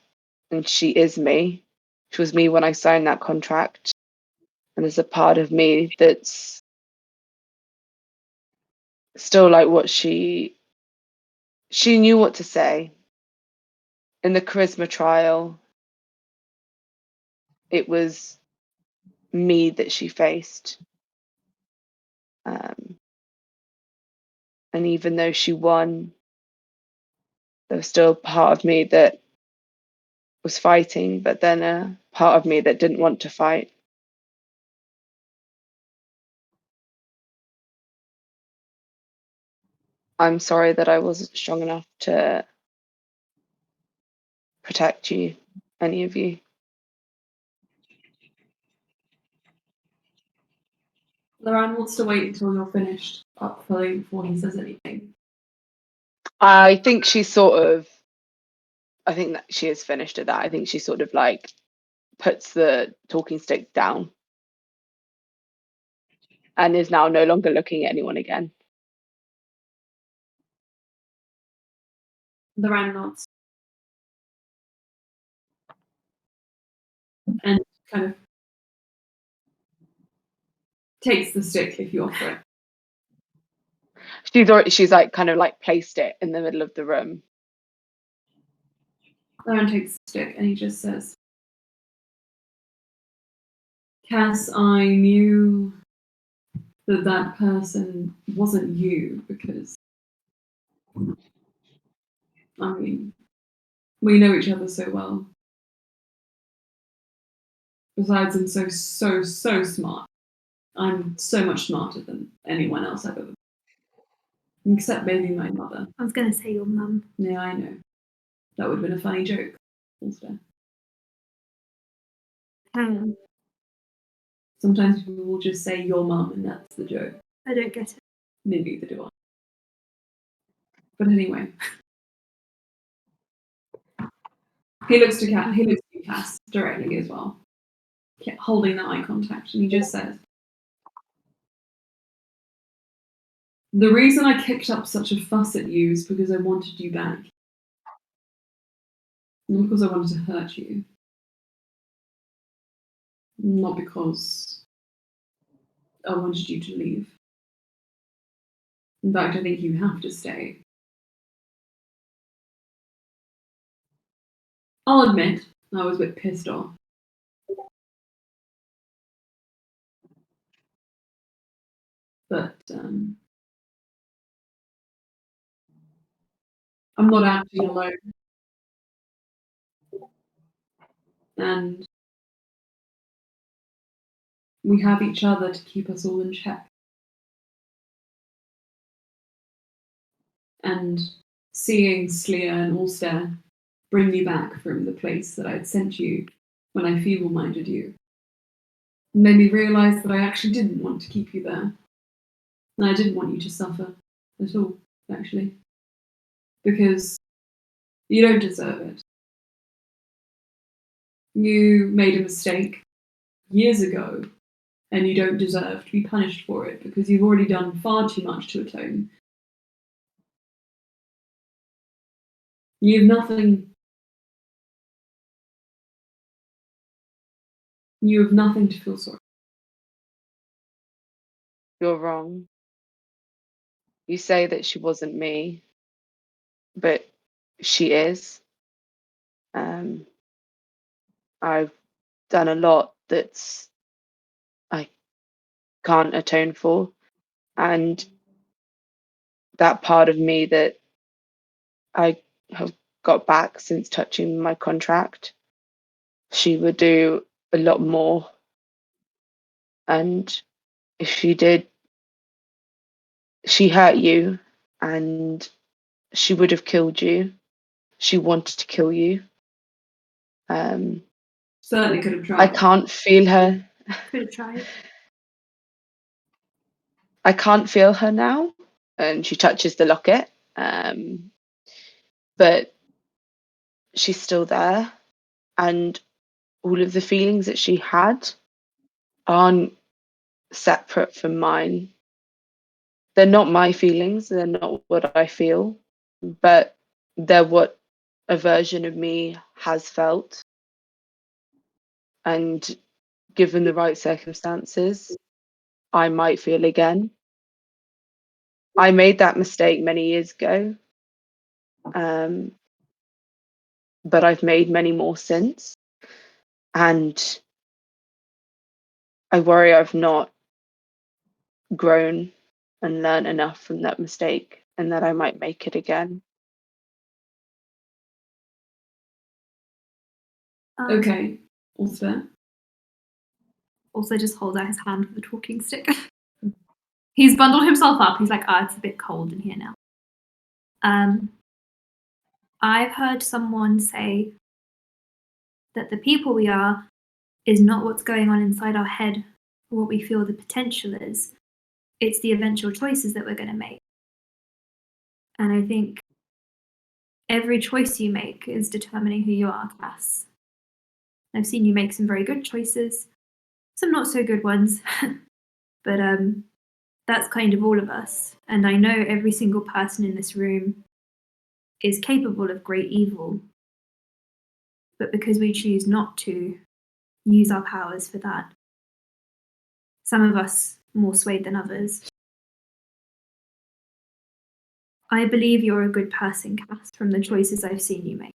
and she is me. She was me when I signed that contract. And there's a part of me that's still like what she knew what to say. In the charisma trial, it was me that she faced. And even though she won, there was still a part of me that was fighting, but then a part of me that didn't want to fight. I'm sorry that I wasn't strong enough to protect you, any of you. Luran wants to wait until you're finished up fully before he says anything. I think that she is finished at that. I think she sort of like puts the talking stick down and is now no longer looking at anyone again. Luran nods. And kind of takes the stick if you offer it. She's like kind of like placed it in the middle of the room. Luran takes the stick and he just says, Cass, I knew that person wasn't you because, I mean, we know each other so well. Besides, I'm so smart. I'm so much smarter than anyone else I've ever been. Except maybe my mother. I was going to say your mum. Yeah, I know. That would have been a funny joke. Also. Sometimes people will just say your mum and that's the joke. I don't get it. Neither do I. But anyway. He looks to Cass directly as well. holding that eye contact, and he just says, "The reason I kicked up such a fuss at you is because I wanted you back. Not because I wanted to hurt you. Not because I wanted you to leave. In fact, I think you have to stay. I'll admit, I was a bit pissed off. But I'm not acting alone. And we have each other to keep us all in check. And seeing Sleer and Ulster bring you back from the place that I'd sent you when I feeble-minded you made me realise that I actually didn't want to keep you there. And I didn't want you to suffer at all, actually. Because you don't deserve it. You made a mistake years ago, and you don't deserve to be punished for it because you've already done far too much to atone. You have nothing. You have nothing to feel sorry. You're wrong. You say that she wasn't me, but she is. I've done a lot that's I can't atone for, and that part of me that I have got back since touching my contract, she would do a lot more. And if she did, she hurt you, and she would have killed you. She wanted to kill you. Certainly could have I tried. can't feel her. Could have tried. I can't feel her now. And she touches the locket. But she's still there. And all of the feelings that she had aren't separate from mine. They're not my feelings. They're not what I feel. But they're what a version of me has felt. And given the right circumstances, I might feel again. I made that mistake many years ago, but I've made many more since. And I worry I've not grown and learned enough from that mistake, and that I might make it again. Okay, Ulster. Also just holds out his hand for the talking stick. He's bundled himself up. He's like, it's a bit cold in here now. I've heard someone say that the people we are is not what's going on inside our head or what we feel the potential is. It's the eventual choices that we're going to make. And I think every choice you make is determining who you are, Cass. I've seen you make some very good choices, some not so good ones, but that's kind of all of us. And I know every single person in this room is capable of great evil, but because we choose not to use our powers for that, some of us more swayed than others. I believe you're a good person, Cass, from the choices I've seen you make.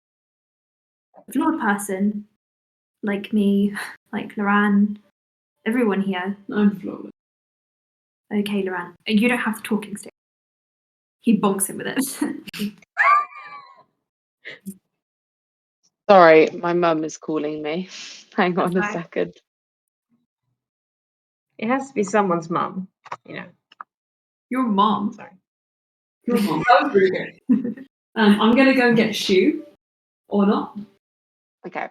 A flawed person, like me, like Luran, everyone here. I'm flawless. Okay, Luran, you don't have the talking stick. He bonks him with it. Sorry, my mum is calling me. Hang on a fine. second. It has to be someone's mum, you know. Your mom. Sorry. Your mom. That was really good. I'm going to go and get a shoe, or not. Okay.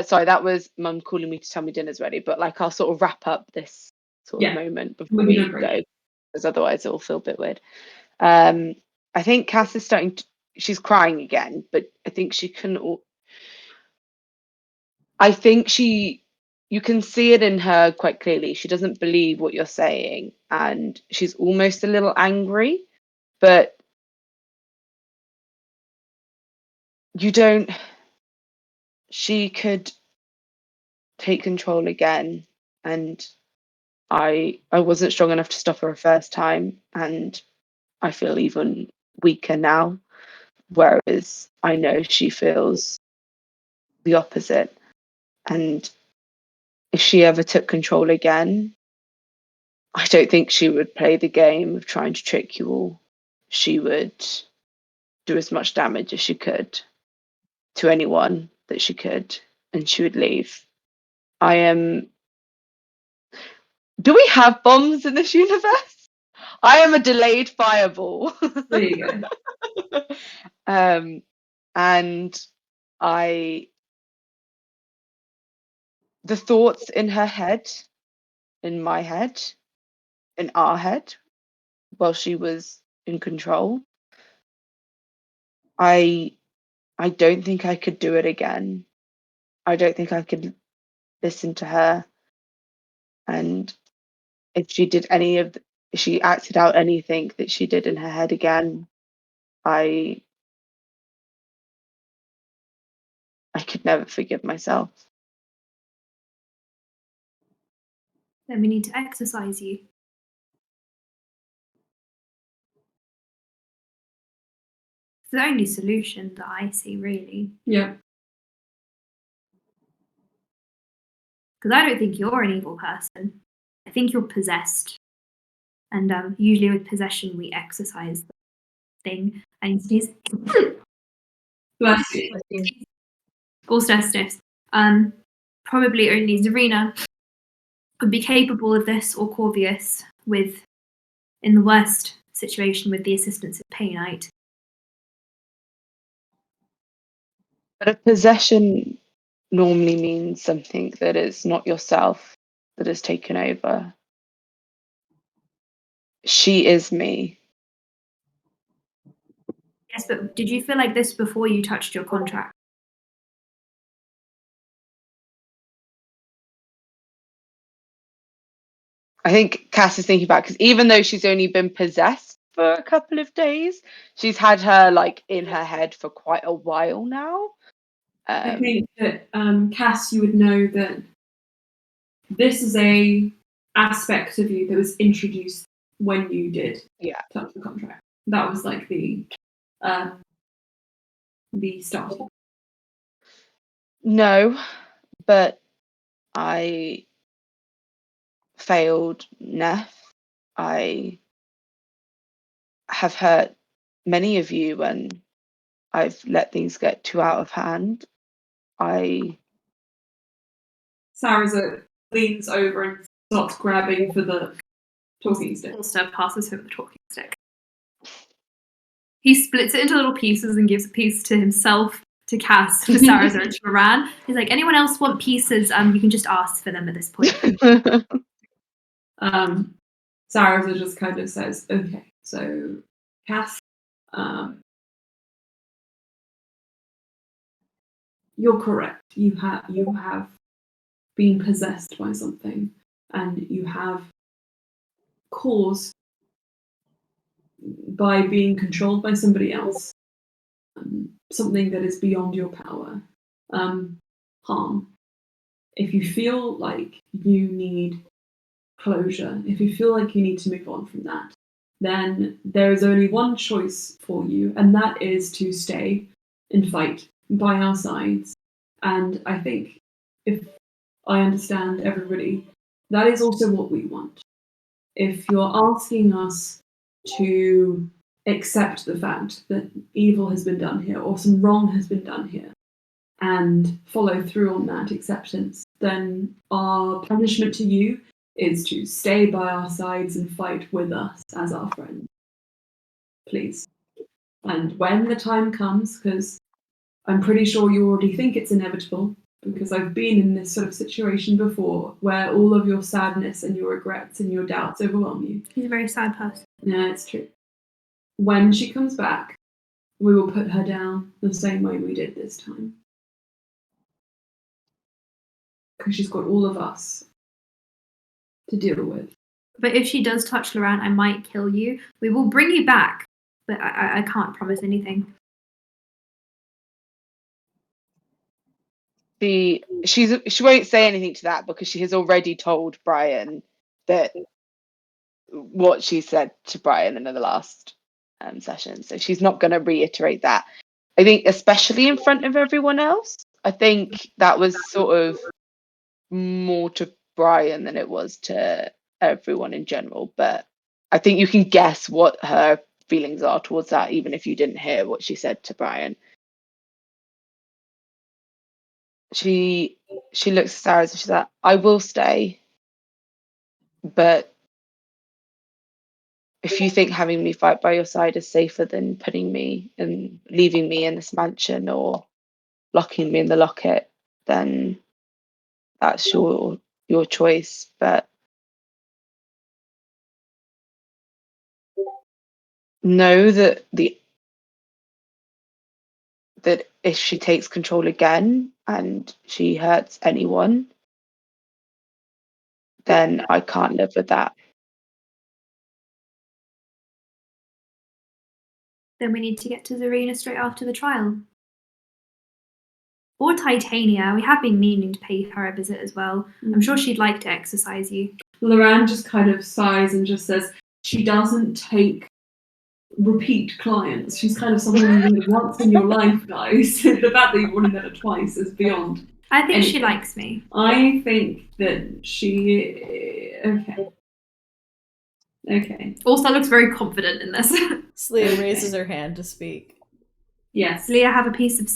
Sorry, that was mum calling me to tell me dinner's ready, but like I'll sort of wrap up this sort of moment before We'll we be go, done. because otherwise it'll feel a bit weird. I think Cass is starting to, she's crying again, but I think she can, I think she, you can see it in her quite clearly. She doesn't believe what you're saying, and she's almost a little angry, but you don't. She could take control again, and I wasn't strong enough to stop her a first time, and I feel even weaker now, whereas I know she feels the opposite. And if she ever took control again, I don't think she would play the game of trying to trick you all. She would do as much damage as she could to anyone that she could, and she would leave. I am. Do we have bombs in this universe? I am a delayed fireball. There you go. And the thoughts in her head, in my head, in our head, while she was in control, I don't think I could do it again. I don't think I could listen to her. And if she did if she acted out anything that she did in her head again, I could never forgive myself. Then we need to exercise you. It's the only solution that I see, really. Yeah. Because I don't think you're an evil person. I think you're possessed. And usually with possession, we exercise the thing. And sneeze. Bless you. Also sniffs. Probably only Zarina would be capable of this, or Corvius, in the worst situation, with the assistance of Painite. But a possession normally means something that is not yourself, that is taken over. She is me. Yes, but did you feel like this before you touched your contract? I think Cass is thinking about, because even though she's only been possessed for a couple of days, she's had her in her head for quite a while now. I think that Cass, you would know that this is a aspect of you that was introduced when you did touch the contract. That was like the start. No, but I failed Neff. I have hurt many of you when I've let things get too out of hand. Saraza leans over and starts grabbing for the talking stick. Ulster passes him the talking stick. He splits it into little pieces and gives a piece to himself, to Cass, to Saraza, and to Luran. He's like, anyone else want pieces? You can just ask for them at this point. Saraza just kind of says, okay, so Cass, you're correct. You have been possessed by something, and you have caused, by being controlled by somebody else, something that is beyond your power, harm. If you feel like you need closure, if you feel like you need to move on from that, then there is only one choice for you, and that is to stay and fight by our sides. And I think, if I understand everybody, that is also what we want. If you're asking us to accept the fact that evil has been done here, or some wrong has been done here, and follow through on that acceptance, then our punishment to you is to stay by our sides and fight with us as our friends. Please. And when the time comes, because I'm pretty sure you already think it's inevitable, because I've been in this sort of situation before, where all of your sadness and your regrets and your doubts overwhelm you. He's a very sad person. Yeah, it's true. When she comes back, we will put her down the same way we did this time. because she's got all of us to deal with. But if she does touch Luran, I might kill you. We will bring you back, but I can't promise anything. She won't say anything to that because she has already told Brian that what she said to Brian in the last session. So she's not going to reiterate that. I think, especially in front of everyone else, I think that was sort of more to Brian than it was to everyone in general. But I think you can guess what her feelings are towards that, even if you didn't hear what she said to Brian. She looks at Sarah and she's like, I will stay, but if you think having me fight by your side is safer than putting me and leaving me in this mansion or locking me in the locket, then that's your choice. But know that that if she takes control again and she hurts anyone, then I can't live with that. Then we need to get to Zarina straight after the trial. Or Titania. We have been meaning to pay her a visit as well. I'm sure she'd like to exercise you. Luran just kind of sighs and just says she doesn't take repeat clients. She's kind of someone you meet once in your life, guys. The fact that you've already met her twice is beyond. I think anything. she likes me. I think that she... Okay. Also looks very confident in this. Slia raises her hand to speak. Yes. Leah, have a piece of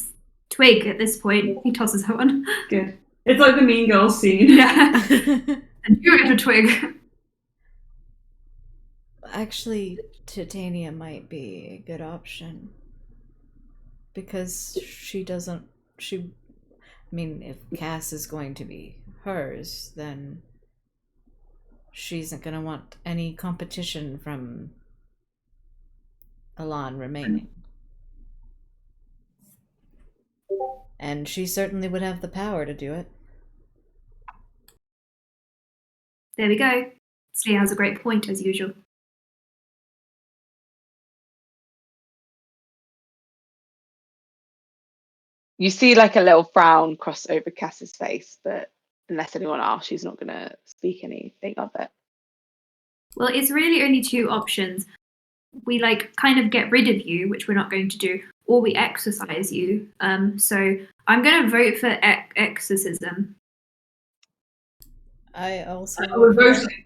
twig at this point. He tosses her one. Good. It's like the Mean Girls scene. Yeah. And you have a twig. Actually, Titania might be a good option. Because I mean, if Cass is going to be hers, then she isn't going to want any competition from Elan remaining. And she certainly would have the power to do it. There we go. Slia has a great point, as usual. You see like a little frown cross over Cass's face, but unless anyone asks, she's not going to speak anything of it. Well, it's really only two options. We kind of get rid of you, which we're not going to do, or we exorcise you. So I'm going to vote for exorcism. I also We're voting.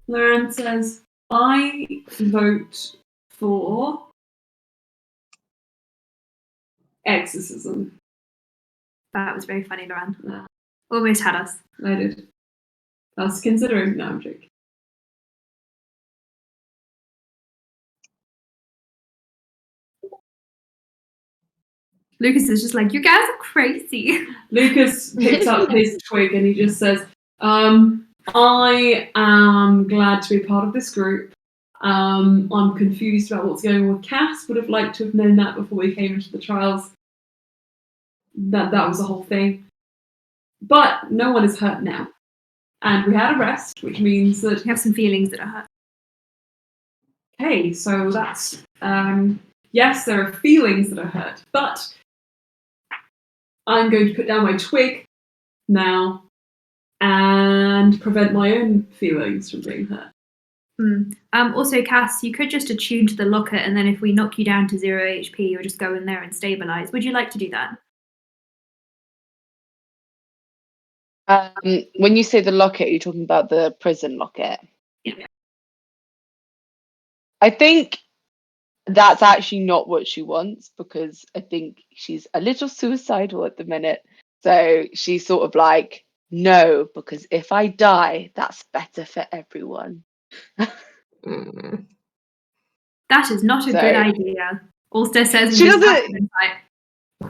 Luran says, I vote for exorcism. That was very funny, Luran. Yeah. Almost had us. I did. I was considering. No, I'm joking. Lucas is just like, you guys are crazy. Lucas picks up his twig and he just says, I am glad to be part of this group. I'm confused about what's going on with Cass. Would have liked to have known that before we came into the trials. That was the whole thing. But no one is hurt now. And we had a rest, which means that... We have some feelings that are hurt. Okay, so that's... yes, there are feelings that are hurt, but I'm going to put down my twig now and prevent my own feelings from being hurt. Also, Cass, you could just attune to the locket, and then if we knock you down to 0 HP, you'll just go in there and stabilize. Would you like to do that? When you say the locket, you're talking about the prison locket. Yeah. I think that's actually not what she wants, because I think she's a little suicidal at the minute. So she's sort of like, no, because if I die, that's better for everyone. That is not a good idea. Ulster says she doesn't.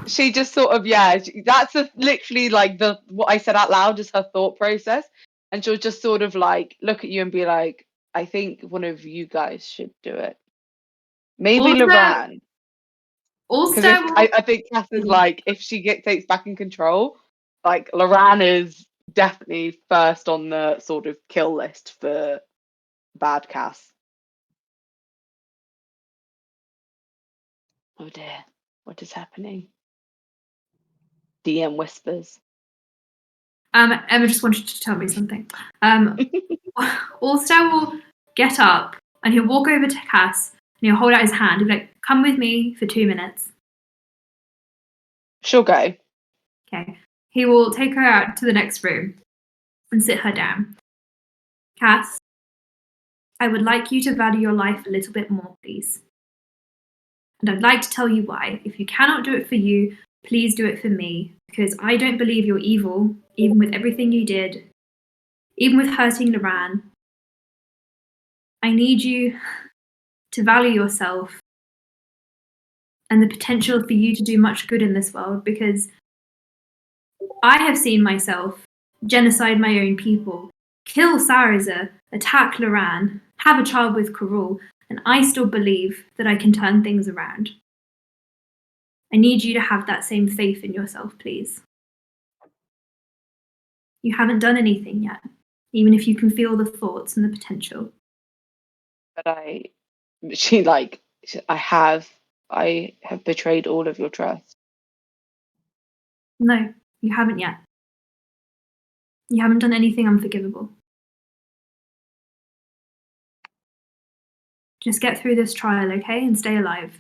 She just sort of that's literally like what I said out loud is her thought process, and she'll just sort of like look at you and be like, I think one of you guys should do it. Maybe Luran. Ulster, I think Cass is like, if she takes back in control, Like Luran is definitely first on the sort of kill list for bad Cass. Oh dear, what is happening? DM whispers. Emma just wanted to tell me something. Allstar will get up and he'll walk over to Cass and he'll hold out his hand. He'll be like, "Come with me for 2 minutes." She'll go. Okay. He will take her out to the next room and sit her down. "Cass, I would like you to value your life a little bit more, please. And I'd like to tell you why. If you cannot do it for you, please do it for me, because I don't believe you're evil, even with everything you did, even with hurting Luran. I need you to value yourself and the potential for you to do much good in this world, because I have seen myself genocide my own people, kill Saraza, attack Luran, have a child with Karul, and I still believe that I can turn things around. I need you to have that same faith in yourself, please. You haven't done anything yet, even if you can feel the thoughts and the potential." But I have betrayed all of your trust. "No, you haven't yet. You haven't done anything unforgivable. Just get through this trial, okay, and stay alive."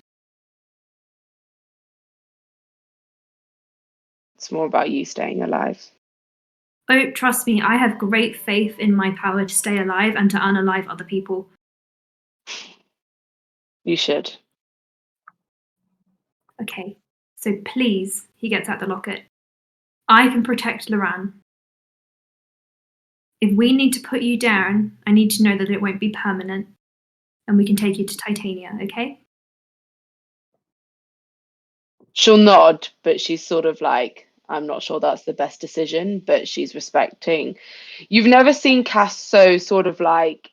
It's more about you staying alive. Oh, trust me, I have great faith in my power to stay alive and to unalive other people. You should. Okay, so please, he gets out the locket. I can protect Luran. If we need to put you down, I need to know that it won't be permanent, and we can take you to Titania, okay? She'll nod, but she's sort of like, I'm not sure that's the best decision, but she's respecting. You've never seen Cass so sort of like,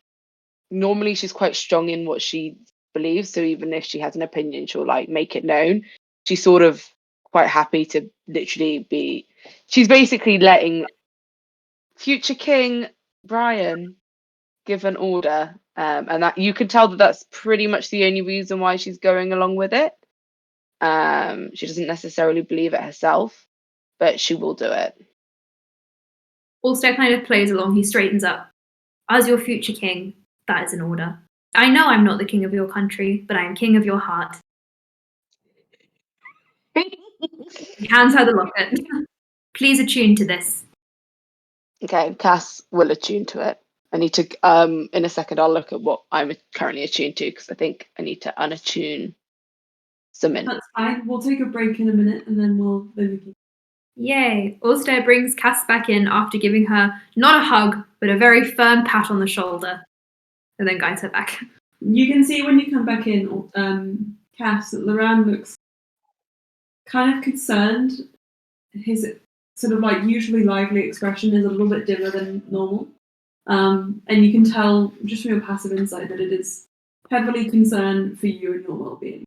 normally she's quite strong in what she believes, so even if she has an opinion, she'll like make it known. She's sort of quite happy to literally be, she's basically letting future King Brian give an order, and that you can tell that that's pretty much the only reason why she's going along with it. She doesn't necessarily believe it herself, but she will do it. Allstar kind of plays along, he straightens up. "As your future king, that is an order. I know I'm not the king of your country, but I am king of your heart." He hands her the locket. "Please attune to this." Okay, Cass will attune to it. I need to, in a second, I'll look at what I'm currently attuned to, because I think I need to unattune something. That's fine. We'll take a break in a minute and then we can. Yay! Allstar brings Cass back in after giving her not a hug, but a very firm pat on the shoulder, and then guides her back. You can see when you come back in, Cass, that Luran looks kind of concerned. His sort of like usually lively expression is a little bit dimmer than normal. And you can tell just from your passive insight that it is heavily concerned for you and your well-being.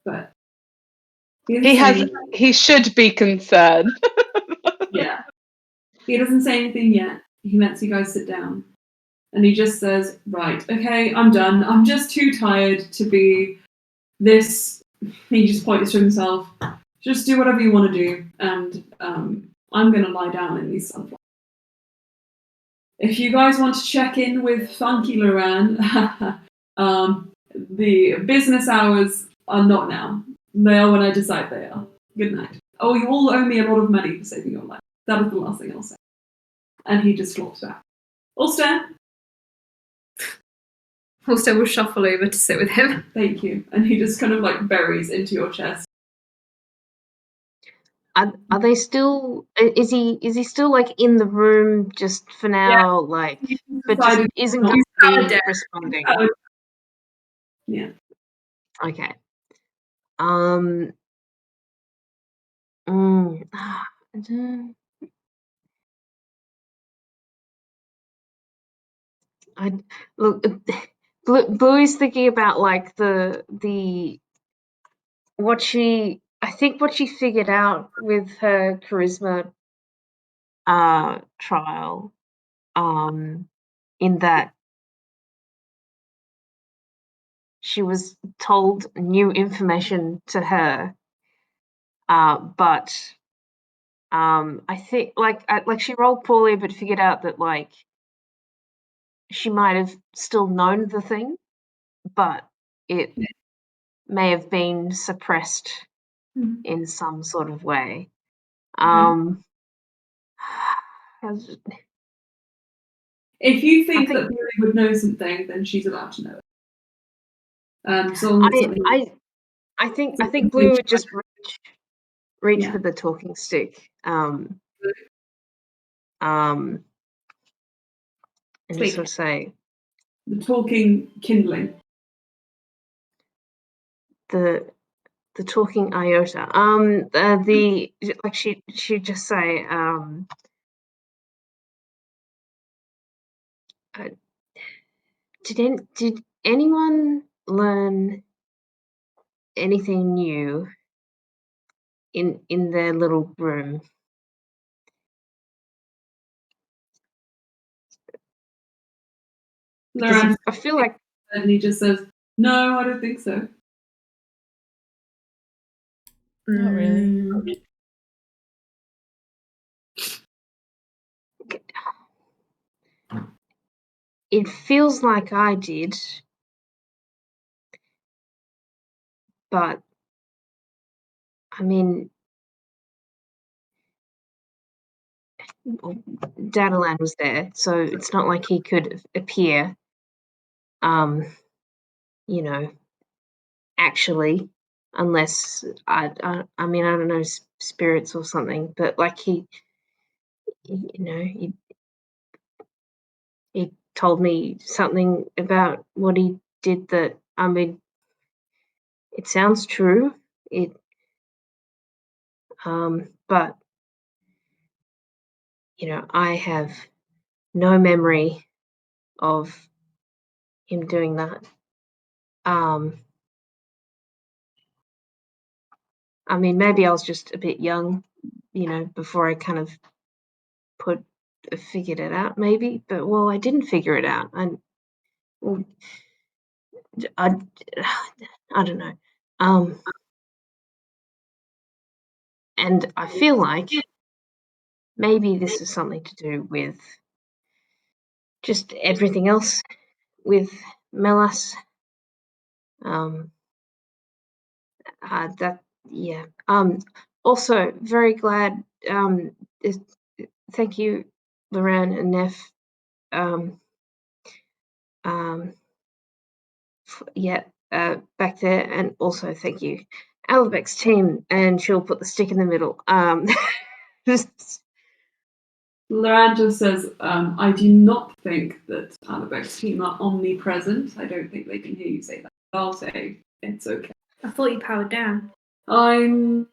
But he should be concerned. Yeah. He doesn't say anything yet. He lets you guys sit down. And he just says, "Right, okay, I'm done. I'm just too tired to be this." He just points to himself. "Just do whatever you want to do, and I'm going to lie down in these sunflowers. If you guys want to check in with Funky Luran, the business hours are not now. They are when I decide they are. Good night. Oh, you all owe me a lot of money for saving your life. That is the last thing I'll say." And he just flops back. "Allstar, Allstar will shuffle over to sit with him. thank you." And he just kind of like buries into your chest. Are they still? Is he still like in the room just for now? Like, but just isn't going to be responding. Yeah. Okay. I look. Bluey's thinking about like the what she. I think what she figured out with her charisma trial, in that she was told new information to her, but I think like she rolled poorly, but figured out that like she might have still known the thing, but it may have been suppressed Mhm. in some sort of way. If you think I think- that Billy would know something, then she's allowed to know it. So long as something. I think something Blue which- would just reach Yeah. for the talking stick. And just Click. sort of say The talking kindling. the talking iota. The like she'd just say, did anyone learn anything new in their little room? Because Luran, I feel like and he just says, "No, I don't think so." Not really. it feels like I did, but I mean, Dadalan was there, so it's not like he could appear, you know, actually, unless I mean, I don't know, spirits or something, but like he told me something about what he did that, I mean, it sounds true. But I have no memory of him doing that. I mean, maybe I was just a bit young, before I kind of figured it out, maybe. But I didn't figure it out, and I don't know. And I feel like maybe this is something to do with just everything else with Melas. Yeah. Also, very glad. Thank you, Luran and Neff. Back there, and also thank you, Alabek's team, and she'll put the stick in the middle. Luran just says, "I do not think that Alabek's team are omnipresent. I don't think they can hear you say that. I'll say it's okay." I thought you powered down. I'm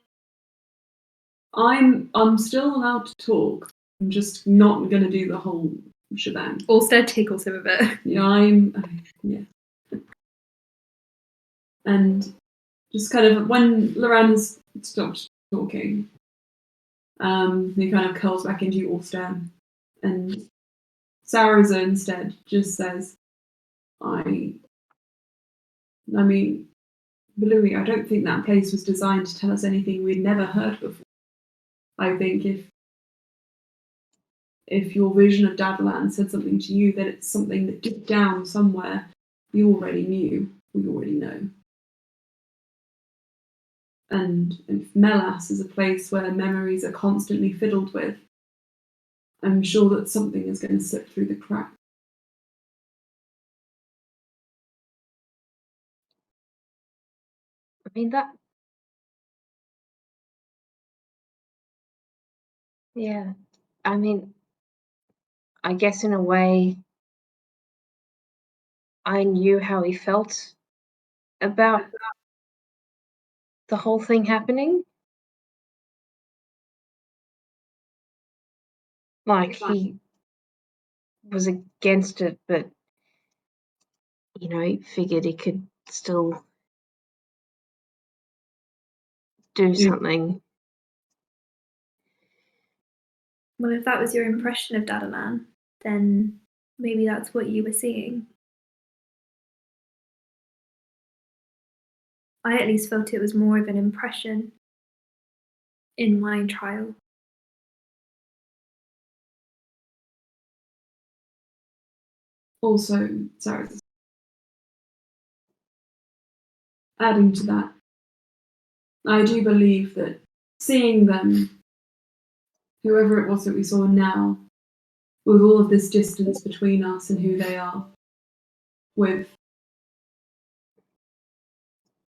still allowed to talk. I'm just not gonna do the whole shebang. Ulster tickles him a bit. Yeah, yeah. And just kind of when Luran has stopped talking, he kind of curls back into Ulster, and Saraza instead just says, I mean, Bluey, I don't think that place was designed to tell us anything we'd never heard before. I think if your vision of Dadalan said something to you, then it's something that deep down somewhere you already knew, or you already know. And if Melas is a place where memories are constantly fiddled with, I'm sure that something is going to slip through the cracks. I mean that. Yeah. I mean, I guess in a way, I knew how he felt about the whole thing happening. Like he was against it, but he figured he could still do something. Well, if that was your impression of Dadalan, then maybe that's what you were seeing. I at least felt it was more of an impression in my trial. Also, sorry, adding to that, I do believe that seeing them, whoever it was that we saw now, with all of this distance between us and who they are, with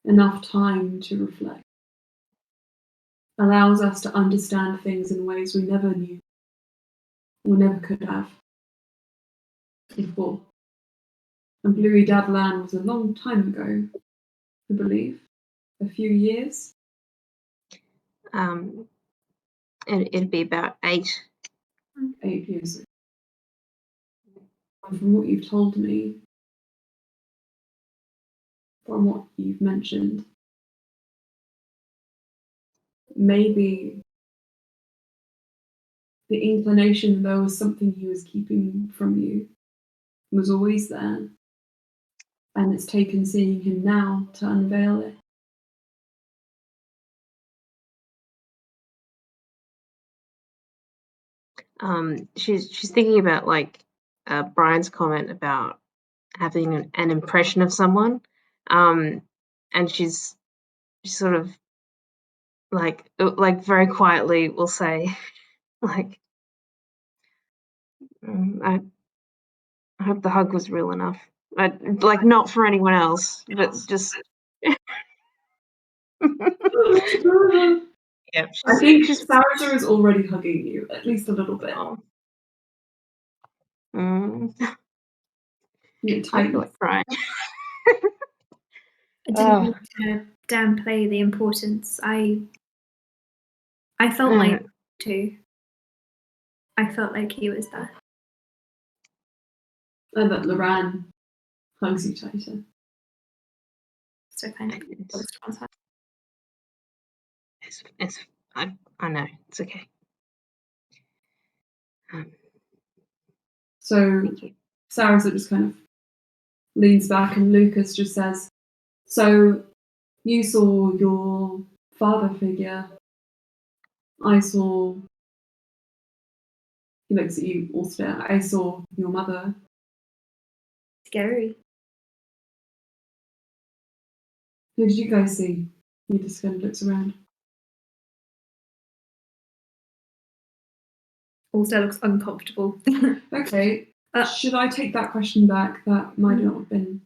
enough time to reflect, allows us to understand things in ways we never knew or never could have before. And Bluey Dadland was a long time ago, I believe. A few years. It'd be about 8. 8 years ago. And from what you've told me, from what you've mentioned, maybe the inclination there was something he was keeping from you was always there, and it's taken seeing him now to unveil it. She's thinking about like Brian's comment about having an impression of someone, and she's sort of like very quietly will say like, I hope the hug was real enough. Like not for anyone else, but just yeah. I think Sarah is already hugging you, at least a little bit. Oh. I feel like crying. I didn't want to downplay the importance. I felt my too. I felt like he was there. And that Luran hugs you tighter. So kind of I know, it's okay. So Sarah just kind of leans back and Lucas just says, so you saw your father figure. I saw, he looks at you all stare. I saw your mother. Scary. Who did you guys see? He just kind of looks around. Also looks uncomfortable. Okay. Should I take that question back? That might not have been.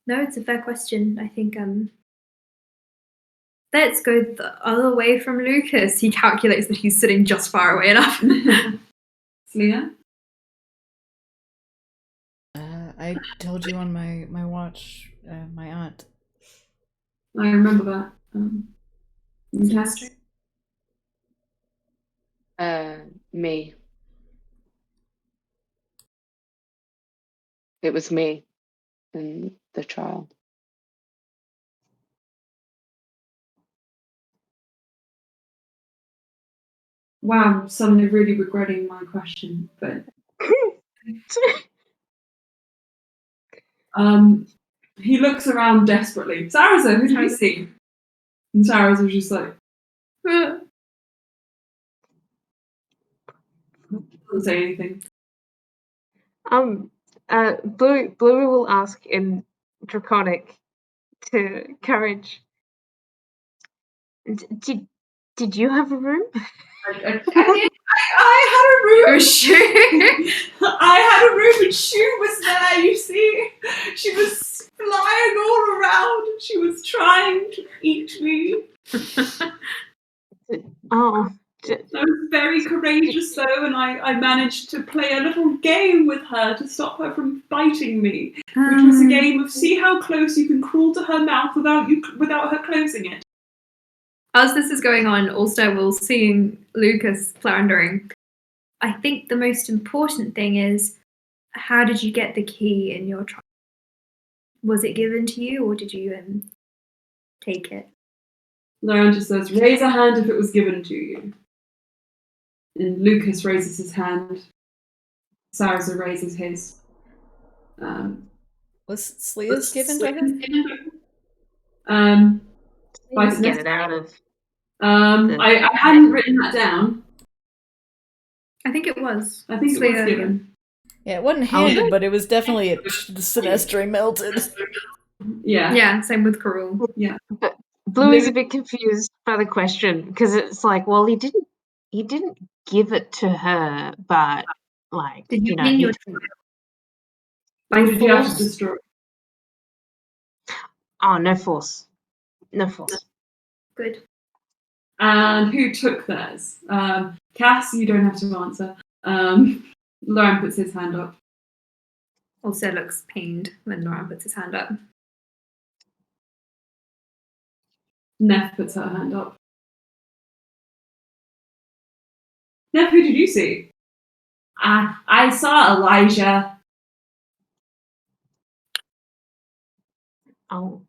No, it's a fair question. I think let's go the other way from Lucas. He calculates that he's sitting just far away enough. Selena? I told you on my watch, my aunt. I remember that. Yes. Me. It was me in the trial. Wow, I'm suddenly really regretting my question, but he looks around desperately. Saraza, who do you see? And Saraza was just like, doesn't say anything. Blue will ask in Draconic to Courage. Did you have a room? I had a room. I had a room, and Shu was there. You see, she was flying all around. She was trying to eat me. Oh. I was very courageous though, and I managed to play a little game with her to stop her from biting me, which was a game of see how close you can crawl to her mouth without her closing it. As this is going on, Ulster will seeing Lucas floundering. I think the most important thing is, how did you get the key in your trial? Was it given to you, or did you take it? Luran just says, raise a hand if it was given to you. And Lucas raises his hand. Sarza raises his. Was Slea's given to her? Vice Get it out of. I hadn't written that down. I think it was. I think it was given. Yeah, it wasn't handed, but it was definitely the Sinestri melted. Yeah. Yeah, same with Karul. Yeah. But Bluey's a bit confused by the question because it's like, well, he didn't give it to her, but like, Did you you know, mean he, your Or did you have to force? destroy? Oh, no force. No force. Good. And who took theirs? Cass, you don't have to answer. Luran puts his hand up. Also looks pained when Luran puts his hand up. Neff puts her hand up. Neff, who did you see? I saw Elijah. Oh,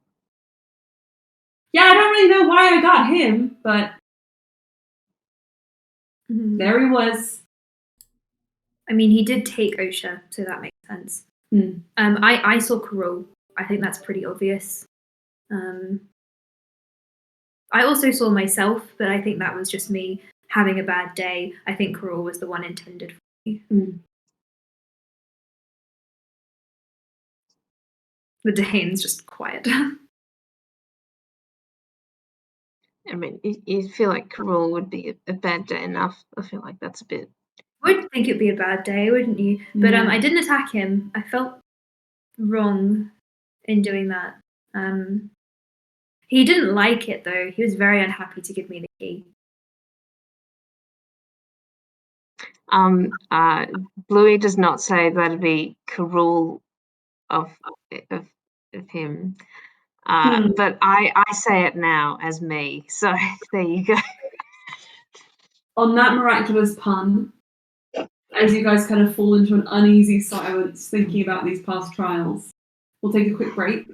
Yeah, I don't really know why I got him, but there he was. I mean, he did take Osha, so that makes sense. I saw Karul. I think that's pretty obvious. I also saw myself, but I think that was just me having a bad day. I think Karul was the one intended for me. The Dahane's just quiet. I mean, you feel like Karul would be a bad day enough. I feel like that's a bit. I would think it'd be a bad day, wouldn't you? But I didn't attack him. I felt wrong in doing that. He didn't like it though. He was very unhappy to give me the key. Bluey does not say that'd be Karul of him. But I say it now as me. So there you go. On that miraculous pun, as you guys kind of fall into an uneasy silence thinking about these past trials, we'll take a quick break.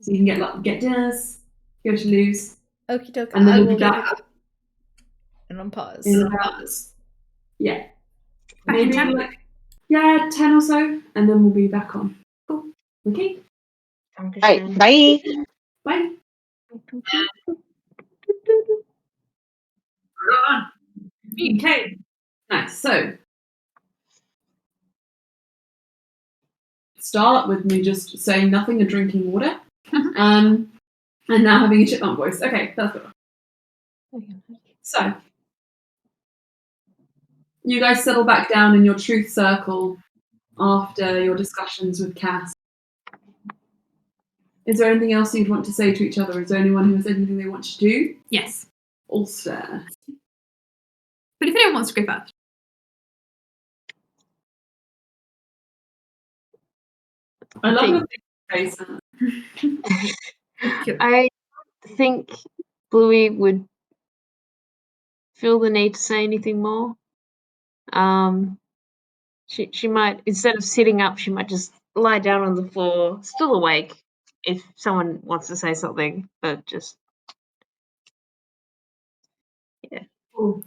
So you can get dinners, go to Lou's, Okie dokie. and then I we'll will be back and on pause. in about, yeah, Back in maybe 10? like, 10 or so, and then we'll be back on. Cool. Okay. Right, bye. Bye. Okay. Nice. So, start with me just saying nothing and drinking water, and now having a chipmunk voice. Okay, that's good. So, you guys settle back down in your truth circle after your discussions with Cass. Is there anything else you'd want to say to each other? Is there anyone who has anything they want to do? Yes. Ulster. But if anyone wants to go first. I love your face. I think Bluey would feel the need to say anything more. She might, instead of sitting up, she might just lie down on the floor, still awake, if someone wants to say something, but just Cool.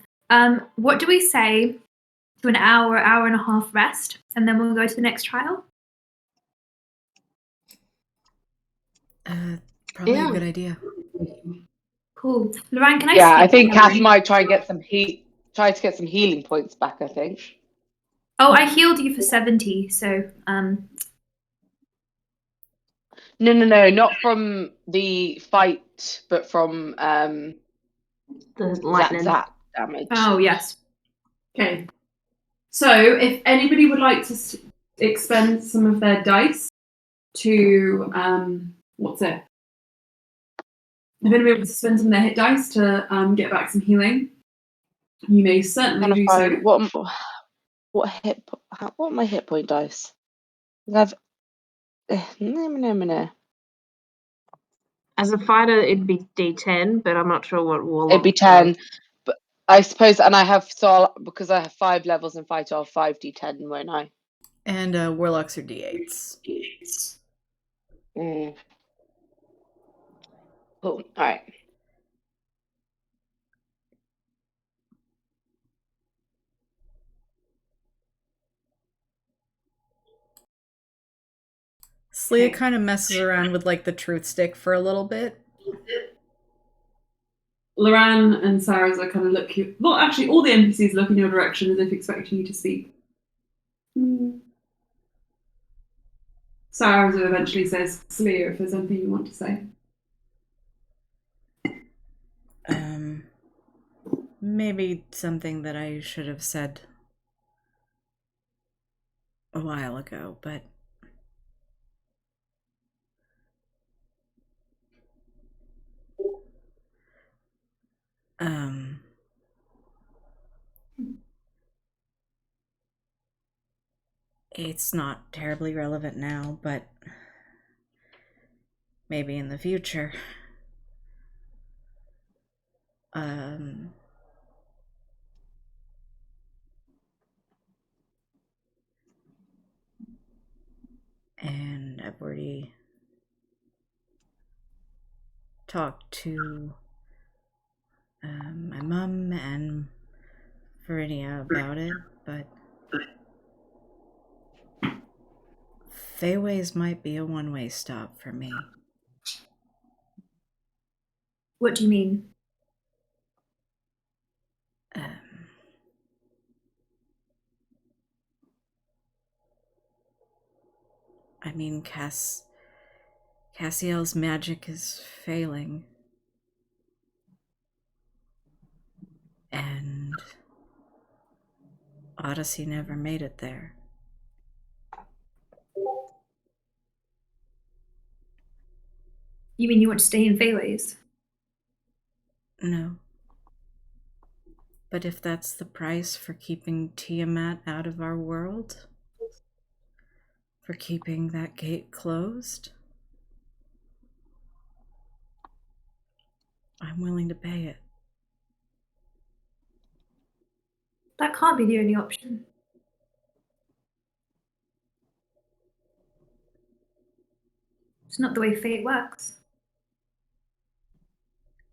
What do we say to an hour and a half rest, and then we'll go to the next trial? Probably Yeah. a good idea. Cool. Luran, can I Yeah, I sleep think in Cass the might try to get some healing points back, I think. Oh, I healed you for 70, so No, not from the fight, but from the lightning. that damage. oh yes. Okay. So, if anybody would like to expend some of their dice to, what's it? If anybody wants to spend some of their hit dice to get back some healing, you may certainly do so. What are my hit point dice? I've no. As a fighter, it'd be D10, but I'm not sure what warlock. It'd be 10, but I suppose, and I have because I have 5 levels in fighter, I'll 5d10, won't I? And warlocks are d8s. Cool. All right. Slia Okay. kind of messes around with like the truth stick for a little bit. Luran and Sarah's are kind of look you. Well, actually, all the NPCs look in your direction as if expecting you to speak. Sarah's eventually says, "Slia, if there's anything you want to say." Maybe something that I should have said a while ago, but it's not terribly relevant now, but maybe in the future. And I've already talked to my mom and Verinia about it, but Feyways might be a one-way stop for me. What do you mean? I mean, Cassiel's magic is failing. And Odyssey never made it there. You mean you want to stay in Feyways? No. But if that's the price for keeping Tiamat out of our world, for keeping that gate closed, I'm willing to pay it. That can't be the only option. It's not the way fate works.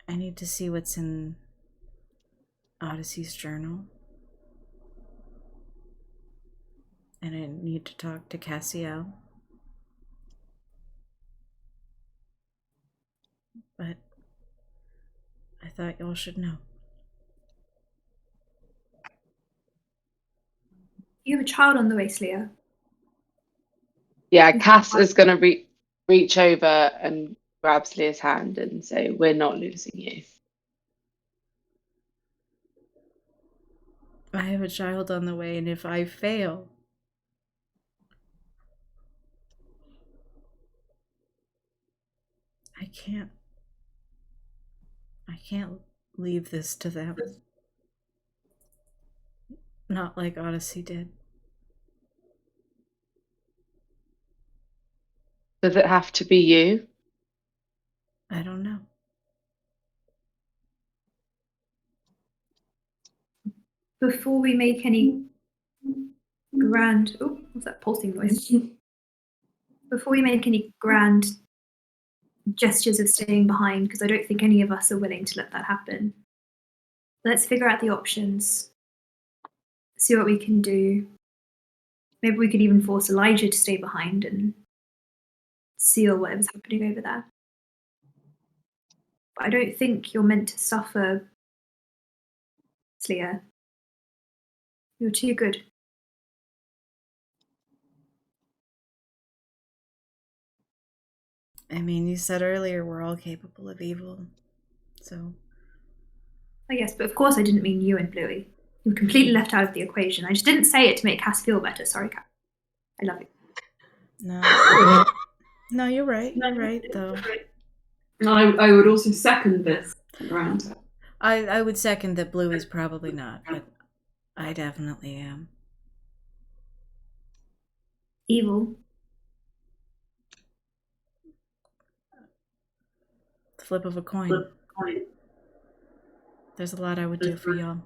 I need to see what's in Odyssey's journal. And I need to talk to Cassiel. But I thought y'all should know. You have a child on the way, Slia. Yeah, Cass is going to reach over and grab Slia's hand and say, "We're not losing you." I have a child on the way, and if I fail, I can't leave this to them. Not like Odyssey did. Does it have to be you? I don't know. Before we make any grand... Oh, what's that pulsing noise? Before we make any grand gestures of staying behind, because I don't think any of us are willing to let that happen, let's figure out the options. See what we can do. Maybe we could even force Elijah to stay behind and seal whatever's happening over there. But I don't think you're meant to suffer, Slia. You're too good. I mean, you said earlier we're all capable of evil, so... Oh yes, but of course I didn't mean you and Bluey. You were completely left out of the equation. I just didn't say it to make Cass feel better. Sorry, Cass. I love you. No. No, you're right. You're right, though. I would also second this round. I would second that Bluey's probably not, but I definitely am. Evil. The flip of a coin. There's a lot I would do for y'all.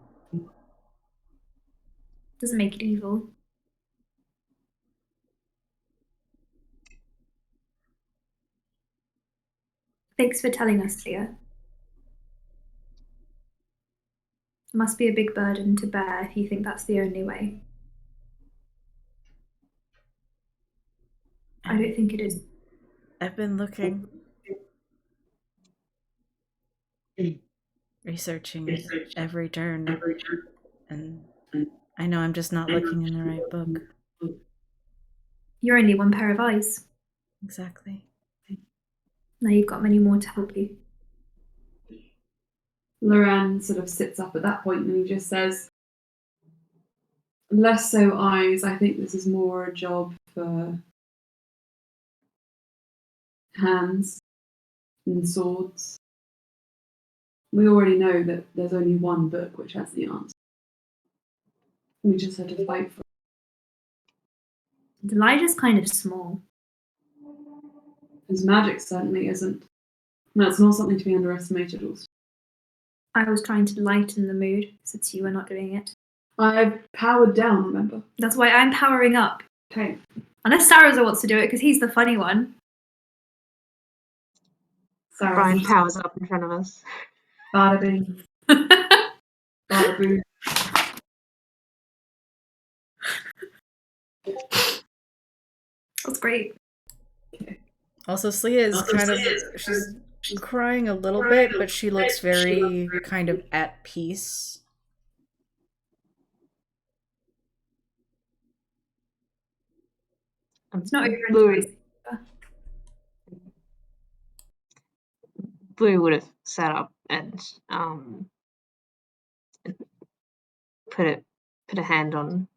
Doesn't make it evil. Thanks for telling us, Leah. It must be a big burden to bear if you think that's the only way. I don't think it is. I've been looking, researching every turn, and I know I'm just not looking in the right book. You're only one pair of eyes. Exactly. Now you've got many more to help you. Luran sort of sits up at that point and he just says, less so eyes, I think this is more a job for hands and swords. We already know that there's only one book which has the answer. We just had to fight for it. Elijah's kind of small. His magic certainly isn't. That's not something to be underestimated also. I was trying to lighten the mood since you were not doing it. I've powered down, remember? That's why I'm powering up. Okay. Unless Saraza wants to do it because he's the funny one. Brian powers up in front of us. Bada bing. Bada boo. That's great. Also, Slia is kind of, she's crying a little bit, but she looks very kind of at peace. It's not over Blue would have sat up and put a hand on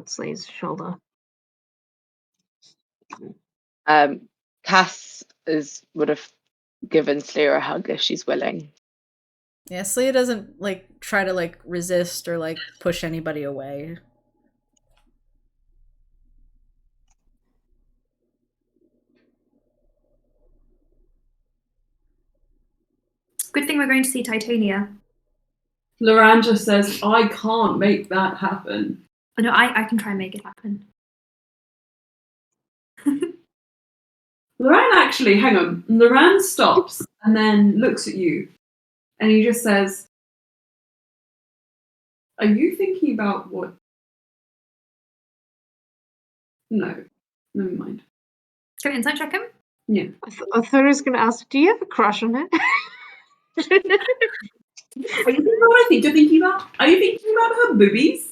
Slee's shoulder. Cass would have given Slayer a hug if she's willing. Yeah, Slia doesn't try to resist or push anybody away. Good thing we're going to see Titania. Luran just says, I can't make that happen. Oh, no, I can try and make it happen. Luran actually, hang on. Luran stops and then looks at you and he just says, are you thinking about what? No, never mind. Can we insight check him? Yeah. I thought I was going to ask, do you have a crush on her? Are you thinking about what I think you're thinking about? Are you thinking about her boobies?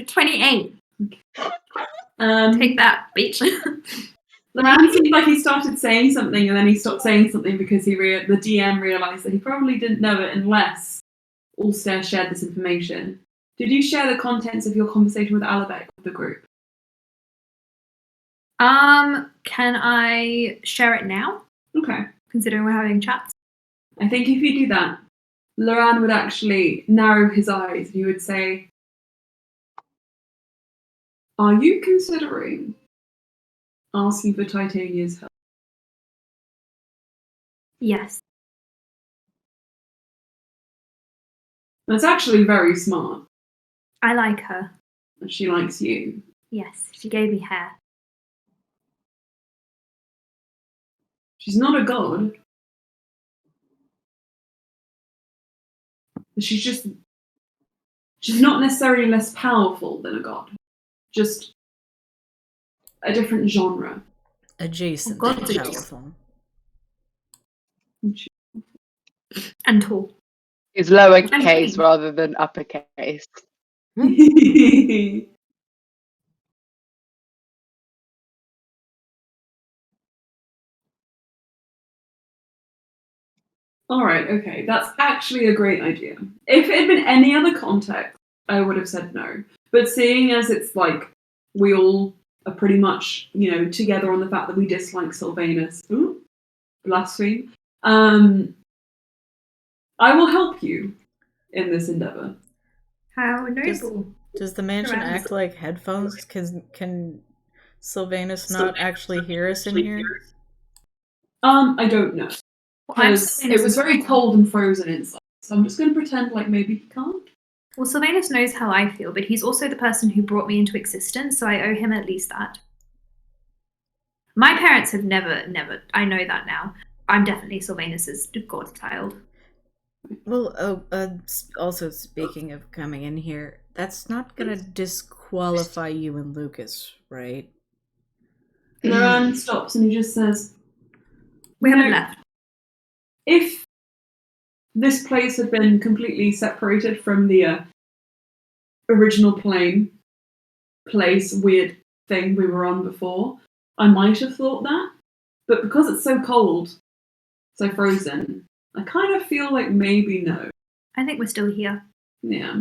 28. Take that, bitch. Luran seemed like he started saying something and then he stopped saying something because the DM realised that he probably didn't know it unless Ulster shared this information. Did you share the contents of your conversation with Alabek with the group? Can I share it now? Okay. Considering we're having chats. I think if you do that, Luran would actually narrow his eyes and he would say, are you considering asking for Titania's help? Yes. That's actually very smart. I like her. And she likes you. Yes, she gave me hair. She's not a god. She's not necessarily less powerful than a god. Just a different genre. Adjacent Oh, to powerful. And tall. Is lowercase rather than uppercase. Alright, okay. That's actually a great idea. If it had been any other context, I would have said no. But seeing as it's we all are pretty much, together on the fact that we dislike Sylvanus. Ooh, blaspheme. I will help you in this endeavor. How noble. Does the mansion act like headphones? Can Sylvanus not actually hear us in here? I don't know. Because it was very cold and frozen inside. So I'm just going to pretend like maybe he can't. Well, Sylvanus knows how I feel, but he's also the person who brought me into existence, so I owe him at least that. My parents have never, I know that now. I'm definitely Sylvanus's godchild. Well, also speaking of coming in here, that's not gonna disqualify disqualify you and Lucas, right? Luran stops and he just says, We haven't "No, left. if this place had been completely separated from the original place, weird thing we were on before, I might have thought that. But because it's so cold, so frozen, I kind of feel like maybe no. I think we're still here. Yeah.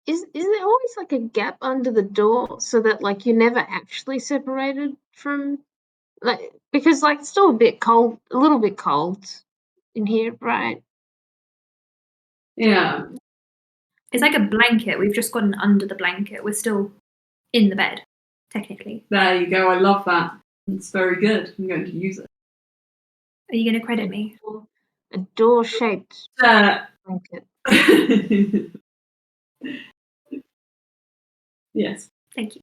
Is there always like a gap under the door so that like you're never actually separated from like because like it's still a bit cold, a little bit cold in here, right? Yeah. It's like a blanket. We've just gotten under the blanket. We're still in the bed, technically. There you go. I love that. It's very good. I'm going to use it. Are you going to credit me? A door-shaped Uh, blanket. yes. Thank you.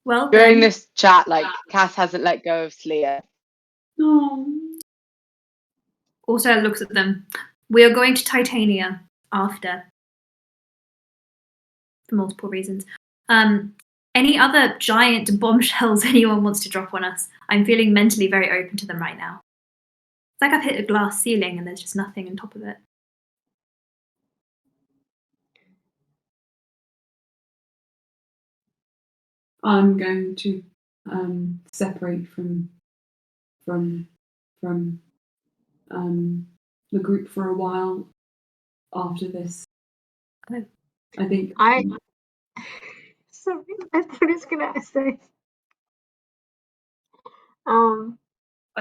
Well, During then, this chat, like Cass hasn't let go of Slia. Oh. also looks at them. We are going to Titania after, for multiple reasons. Any other giant bombshells anyone wants to drop on us? I'm feeling mentally very open to them right now. It's like I've hit a glass ceiling and there's just nothing on top of it. I'm going to separate from the group for a while after this. Oh. I think Sorry, I thought I was gonna say.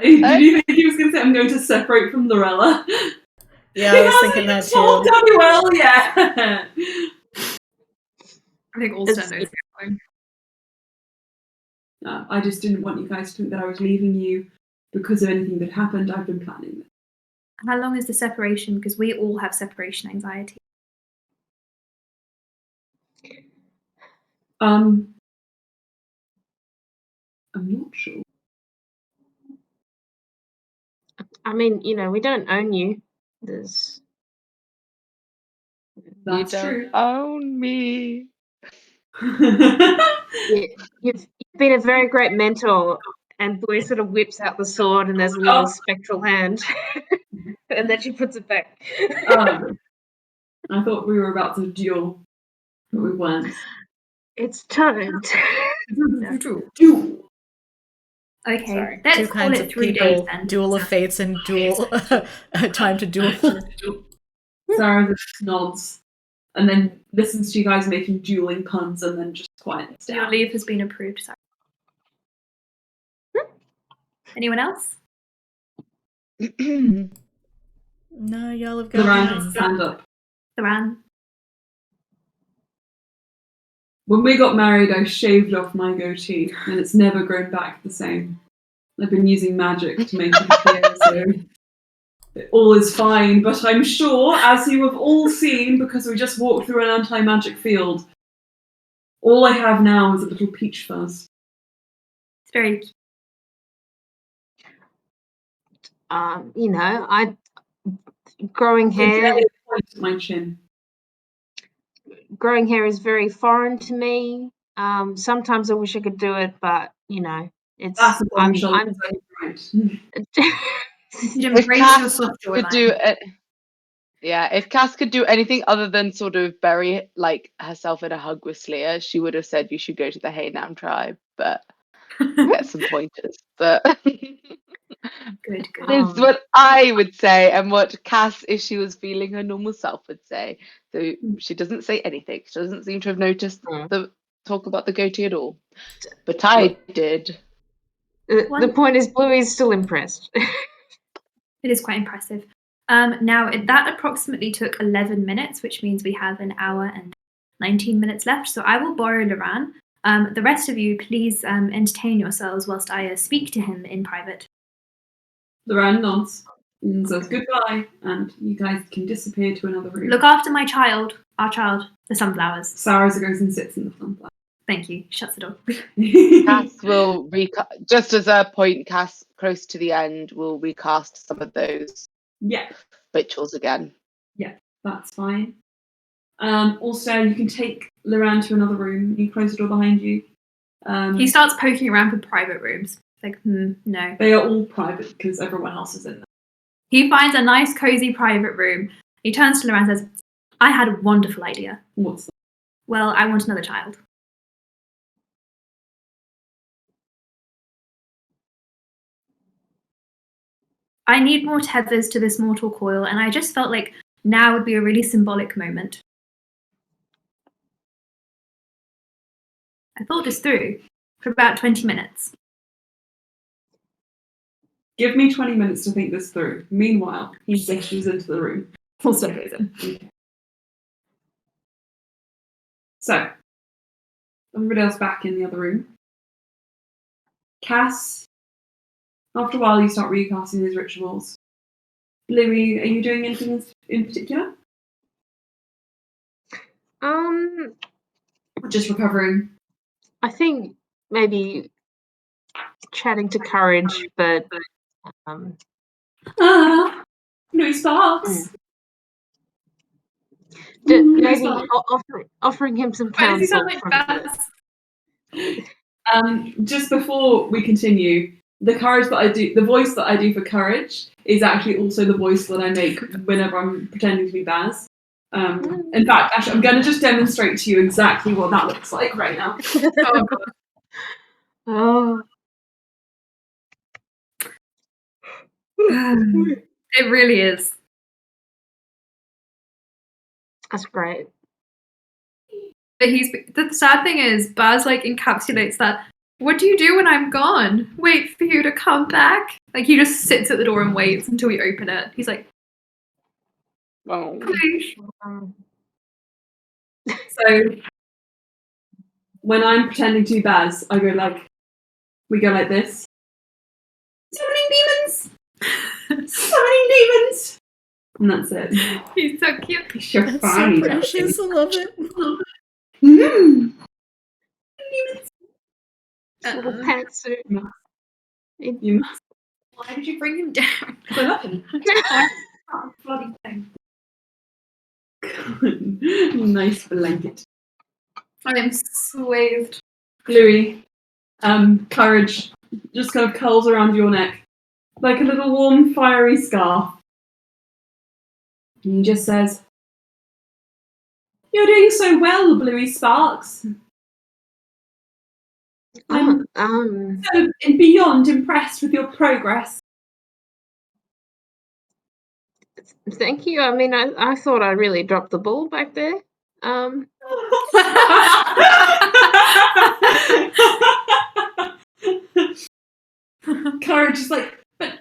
Did you think he was going to say I'm going to separate from Lorella? Yeah, I was thinking that told too. Daddy well, yeah. I think Ulster knows where we're going. I just didn't want you guys to think that I was leaving you because of anything that happened. I've been planning this. How long is the separation? Because we all have separation anxiety. I'm not sure. I mean, you know, we don't own you. There's That's You don't true. own me. you've been a very great mentor. And Blue sort of whips out the sword, and there's a little spectral hand, and then she puts it back. I thought we were about to duel, but we weren't. It's time. Duel. Okay, Sorry. let's Two call kinds it of 3 people, days then. duel of fates and duel time to duel. Sarah just nods and then listens to you guys making dueling puns and then just quiets down. Your leave has been approved. Sorry. Anyone else? No, y'all have got Luran, mine. stand up. Luran? When we got married, I shaved off my goatee, and it's never grown back the same. I've been using magic to make it appear so all is fine, but I'm sure, as you have all seen, because we just walked through an anti-magic field, all I have now is a little peach fuzz. It's very cute. You know, growing hair. It's a point at my chin. Growing hair is very foreign to me. Sometimes I wish I could do it, but you know, it's. That's a bombshell. I'm Right. You If embrace your Cass soft could jawline. do it, yeah, if Cass could do anything other than sort of bury like herself in a hug with Slia, she would have said you should go to the Haynam tribe, but get some pointers. But Good. this is what I would say, and what Cass, if she was feeling her normal self, would say. So she doesn't say anything. She doesn't seem to have noticed the talk about the goatee at all. But I did. The point is, Blue is still impressed. It is quite impressive. Now, that approximately took 11 minutes, which means we have an hour and 19 minutes left. So I will borrow Luran. The rest of you, please entertain yourselves whilst I speak to him in private. Luran nods and says goodbye, and you guys can disappear to another room. Look after my child, our child, the sunflowers. Sarah goes and sits in the sunflower. Thank you. Shuts the door. Cass will just as a point, Cass close to the end will recast some of those Yeah. rituals again. Yeah, that's fine. Also, you can take Luran to another room. You close the door behind you. He starts poking around for private rooms. Like, no. They are all private because everyone else is in there. He finds a nice, cozy private room. He turns to Luran and says, I had a wonderful idea. What's that? Well, I want another child. I need more tethers to this mortal coil, and I just felt like now would be a really symbolic moment. I thought this through for about 20 minutes. Give me 20 minutes to think this through. Meanwhile, he gestures into the room. Also goes in. Okay. So, everybody else back in the other room. Cass, after a while you start recasting these rituals. Louis, are you doing anything in particular? Just recovering. I think maybe chatting to Courage, but Louis Sparks. maybe offering him some Why does he counsel. sound like Baz? Just before we continue, the voice that I do for Courage is actually also the voice that I make whenever I'm pretending to be Baz. In fact, actually, I'm going to just demonstrate to you exactly what that looks like right now. Oh, God. Oh. It really is. That's great. But the sad thing is, Baz like encapsulates that. What do you do when I'm gone? Wait for you to come back? Like he just sits at the door and waits until we open it. He's like, Oh. please. So when I'm pretending to be Baz, we go like this. Summoning demons! Summoning demons! And that's it. He's so cute. You're That's fine. so precious. I love it. Demons! Little pantsuit. You must. Why did you bring him down? I love him. Bloody thing. Nice blanket. I am swathed. Louis, Courage just kind of curls around your neck like a little warm, fiery scarf. And he just says, "You're doing so well, Bluey Sparks. I'm so beyond impressed with your progress." Thank you. I mean, I thought I really dropped the ball back there. Courage is like, but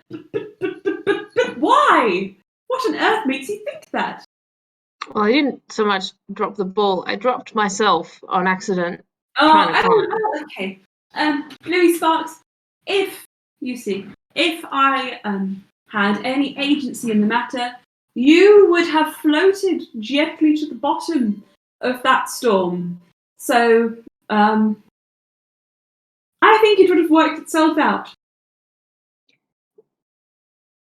why? What on earth makes you think that? Well, I didn't so much drop the ball. I dropped myself on accident. Okay. Louis Sparks, if I had any agency in the matter, you would have floated gently to the bottom of that storm. So, I think it would have worked itself out.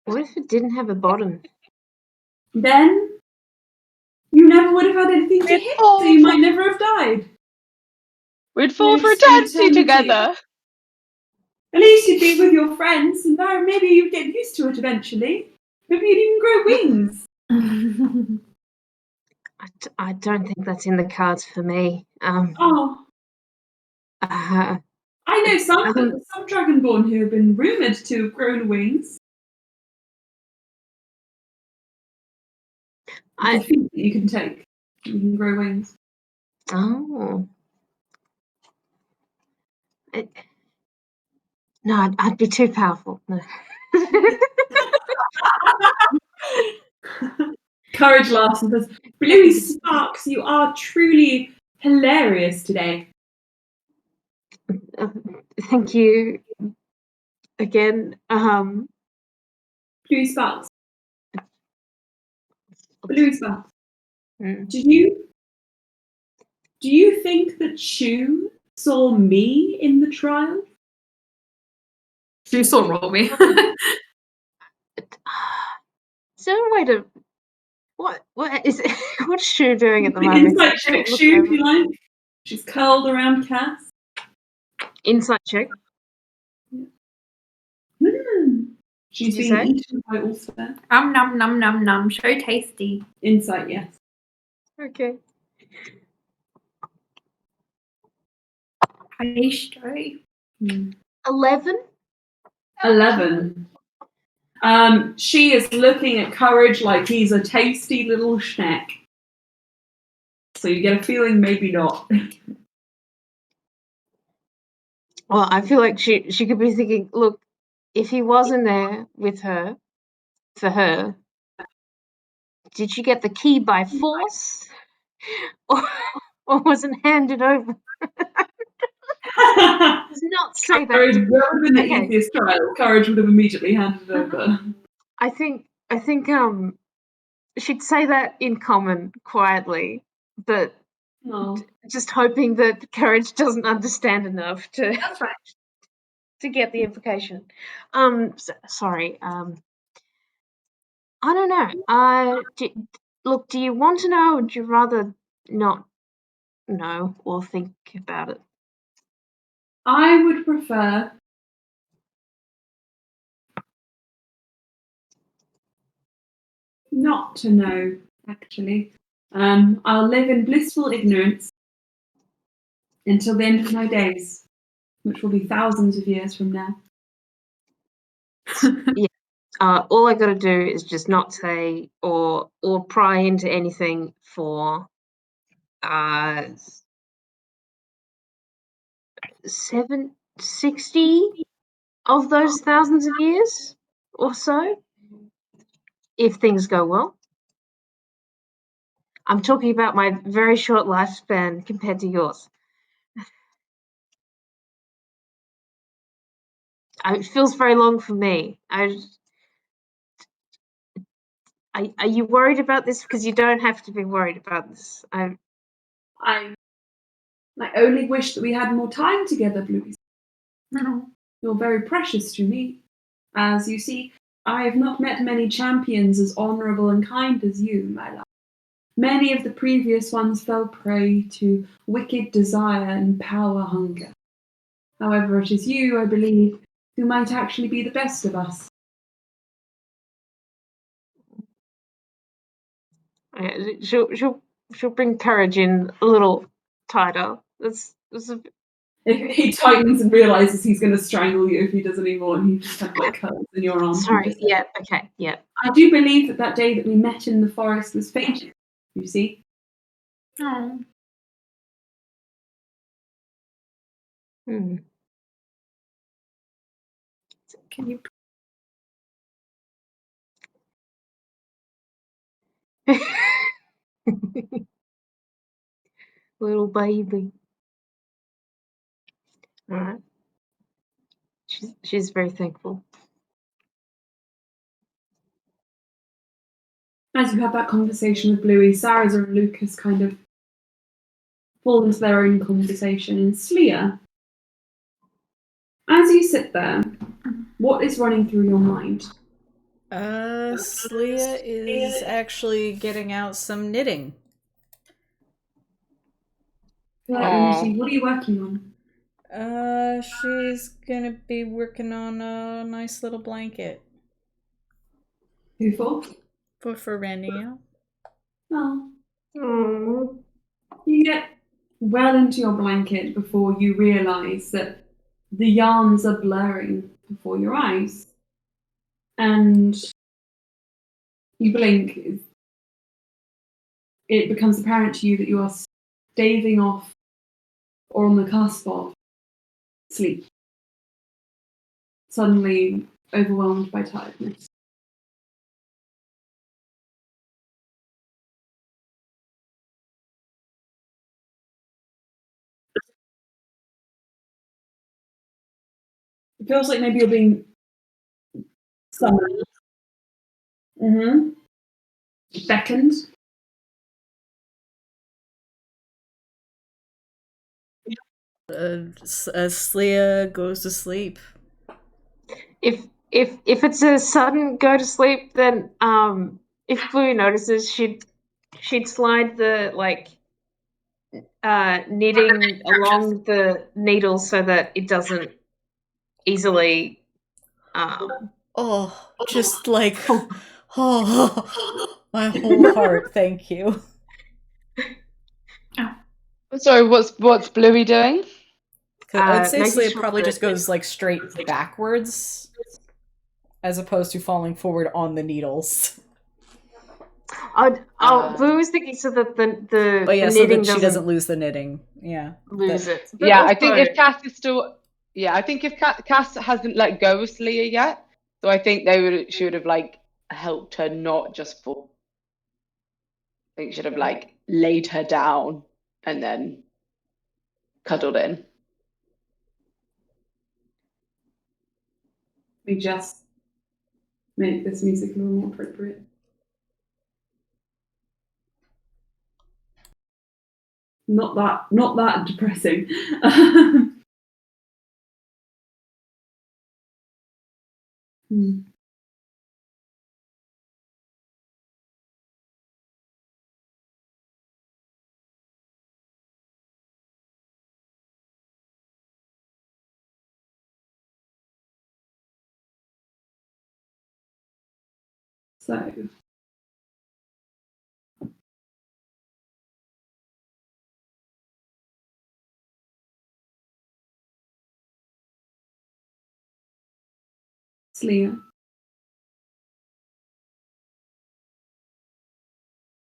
What if it didn't have a bottom? Then you never would have had anything to hit, so you might never have died. We'd fall for Lives eternity eternity. together. At least you'd be with your friends, and maybe you'd get used to it eventually. Maybe you'd even grow wings. I don't think that's in the cards for me. I know some Dragonborn who have been rumoured to have grown wings. I think that you can take. You can grow wings. Oh. No, I'd be too powerful. No. Courage laughs and says, "Bluey Sparks, you are truly hilarious today." Thank you again. Bluey Sparks. Bluey Sparks. Mm. Do you think that Shu saw me in the trial? You saw roll me. Is there a way to What is what's Shu doing at the The moment? insight check, Look Shu, if over. you like. She's curled around Cass. Insight check. She's Did you being say? eaten by Ulster. Nom nom nom nom nom. So tasty. Insight, yes. Okay. Pastry. 11. 11. She is looking at Courage like he's a tasty little snack. So you get a feeling maybe not. Well, I feel like she could be thinking, look, if he wasn't there with her, for her, did she get the key by force, or wasn't handed over? Does not say that. Courage would have been the Okay. easiest trial. Courage would have immediately handed it over. I think she'd say that in common quietly, but Oh. just hoping that Courage doesn't understand enough to That's right. to get the implication. Sorry. I don't know. Look, do you want to know, or would you rather not know or think about it? I would prefer not to know, actually. I'll live in blissful ignorance until the end of my days, which will be thousands of years from now. All I got to do is just not say or pry into anything for 60 of those thousands of years or so, if things go well. I'm talking about my very short lifespan compared to yours. It feels very long for me. Are you worried about this? Because you don't have to be worried about this. I only wish that we had more time together, Bluey. No. You're very precious to me. As you see, I have not met many champions as honourable and kind as you, my love. Many of the previous ones fell prey to wicked desire and power hunger. However, it is you, I believe, who might actually be the best of us. She'll bring Courage in a little tighter. That's If he tightens and realises he's going to strangle you if he does any more, and he just kind of like curls in your arms. sorry. Yeah. Okay. Yeah. I do believe that day that we met in the forest was fated, you see. Oh. Hmm. Can you? Little baby. All right. She's very thankful. As you have that conversation with Bluey, Sarah and Lucas kind of fall into their own conversation. And Slia, as you sit there, what is running through your mind? Slia is actually getting out some knitting. What are you working on? She's gonna be working on a nice little blanket. Who for? For Randy, yeah. Oh. Mm. You get well into your blanket before you realise that the yarns are blurring before your eyes. And you blink. It becomes apparent to you that you are staving off or on the cusp of sleep. Suddenly overwhelmed by tiredness. It feels like maybe you're being summoned. Beckoned. Slia goes to sleep. If it's a sudden go to sleep, then if Blue notices, she'd slide the knitting along the needle so that it doesn't easily. Oh, just like oh, my whole heart. Thank you. Sorry, what's Bluey doing? I'd say making it sure probably that- just goes like straight backwards, as opposed to falling forward on the needles. Blue was thinking so that the But yeah, the so knitting that she doesn't lose the knitting. Yeah. lose it. But Yeah, also, I think if Cass is still, I think if Cass hasn't let go of Celia yet, so I think she would have like helped her not just fall. I think should have like laid her down and then cuddled in. We just make this music a little more appropriate. Not that depressing. So Celia,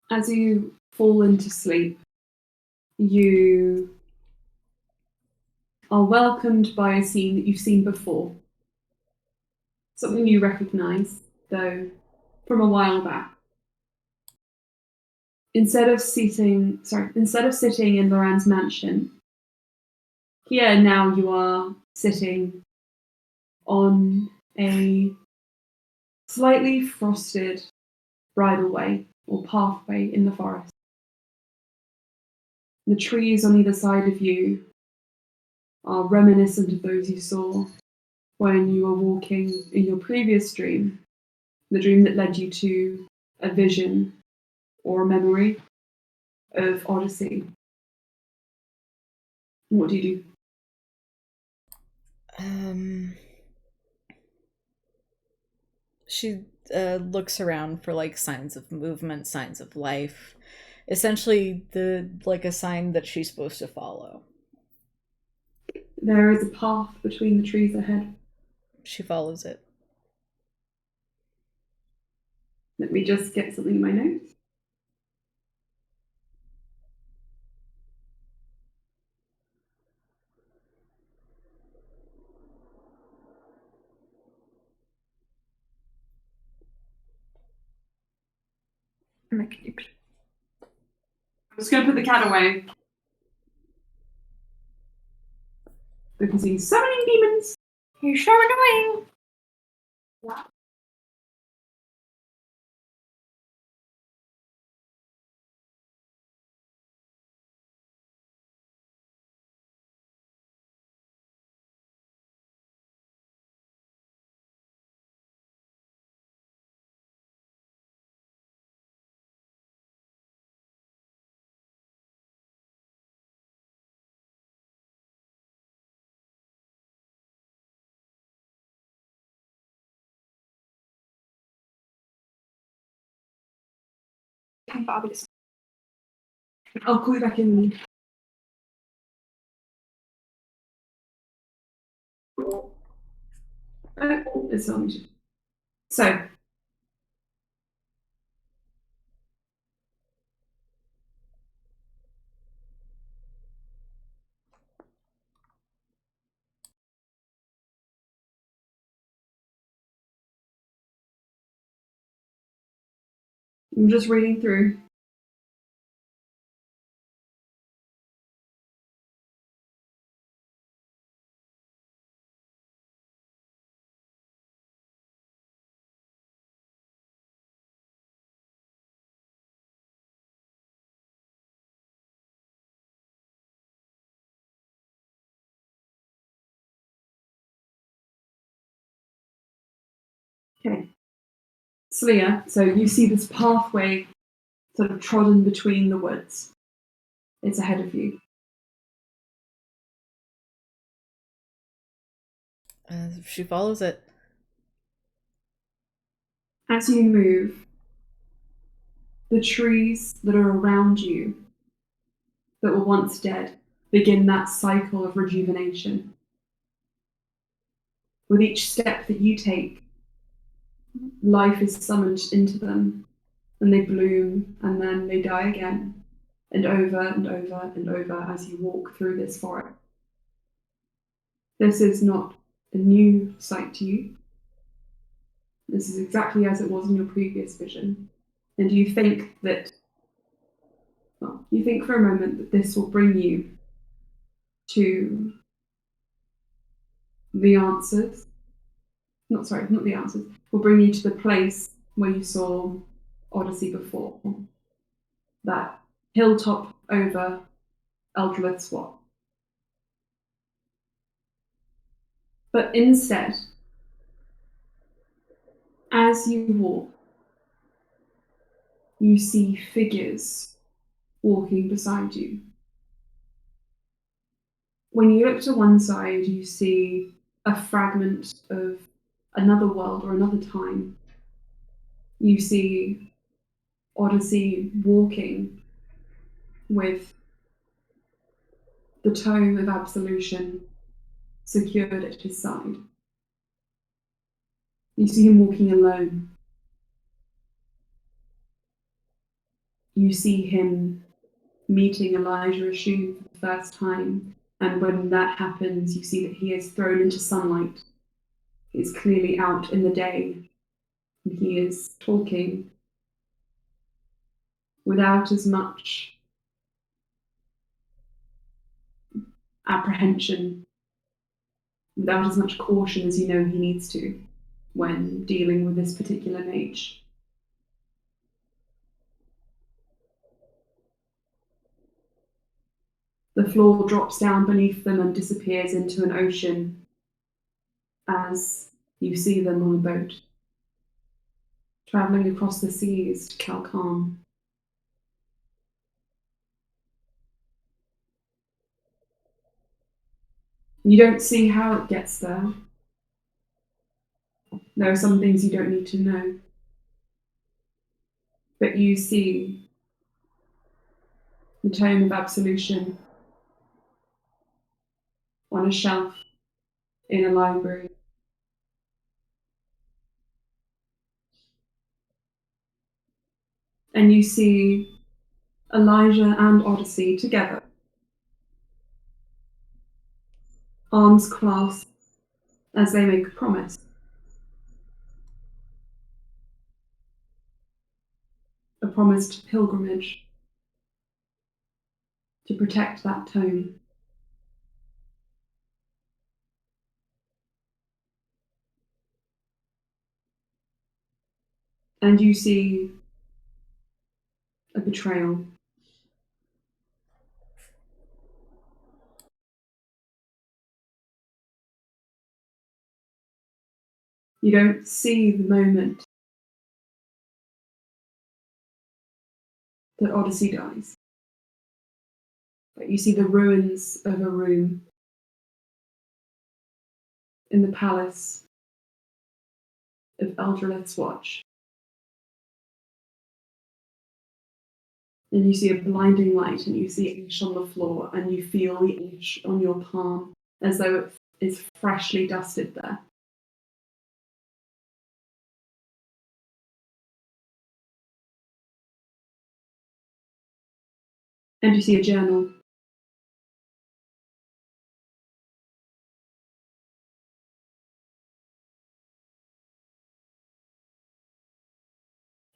as you fall into sleep, you are welcomed by a scene that you've seen before. Something you recognise, though, from a while back. Instead of sitting in Luran's mansion, here now you are sitting on a slightly frosted bridleway or pathway in the forest. The trees on either side of you are reminiscent of those you saw when you were walking in your previous dream, the dream that led you to a vision or a memory of Odyssey. What do you do? She looks around for like signs of movement, signs of life. Essentially, a sign that she's supposed to follow. There is a path between the trees ahead. She follows it. Let me just get something in my notes. I'm just going to put the cat away. Because he's summoning demons. He's so annoying. I'll call you back in. It's on. So, I'm just reading through. Okay. Slia, so you see this pathway sort of trodden between the woods. It's ahead of you. She follows it. As you move, the trees that are around you that were once dead begin that cycle of rejuvenation. With each step that you take, life is summoned into them, and they bloom, and then they die again, and over and over and over as you walk through this forest. This is not a new sight to you. This is exactly as it was in your previous vision. And you think that, well, you think for a moment that this will bring you to the answers. Not the answers. Will bring you to the place where you saw Odyssey before. That hilltop over Eldrith Swat. But instead, as you walk, you see figures walking beside you. When you look to one side, you see a fragment of another world or another time. You see Odyssey walking with the tome of absolution secured at his side. You see him walking alone. You see him meeting Elijah Ashu for the first time, and when that happens, you see that he is thrown into sunlight. He is clearly out in the day, and he is talking without as much apprehension, without as much caution as you know he needs to when dealing with this particular mage. The floor drops down beneath them and disappears into an ocean as you see them on a boat, travelling across the seas to Kalkan. You don't see how it gets there. There are some things you don't need to know. But you see the tome of absolution on a shelf in a library. And you see Elijah and Odyssey together, arms clasped as they make a promise. A promised pilgrimage to protect that tome. And you see a betrayal. You don't see the moment that Odyssey dies, but you see the ruins of a room in the palace of Eldrelith's Watch. And you see a blinding light, and you see ash on the floor, and you feel the ash on your palm as though it is freshly dusted there. And you see a journal.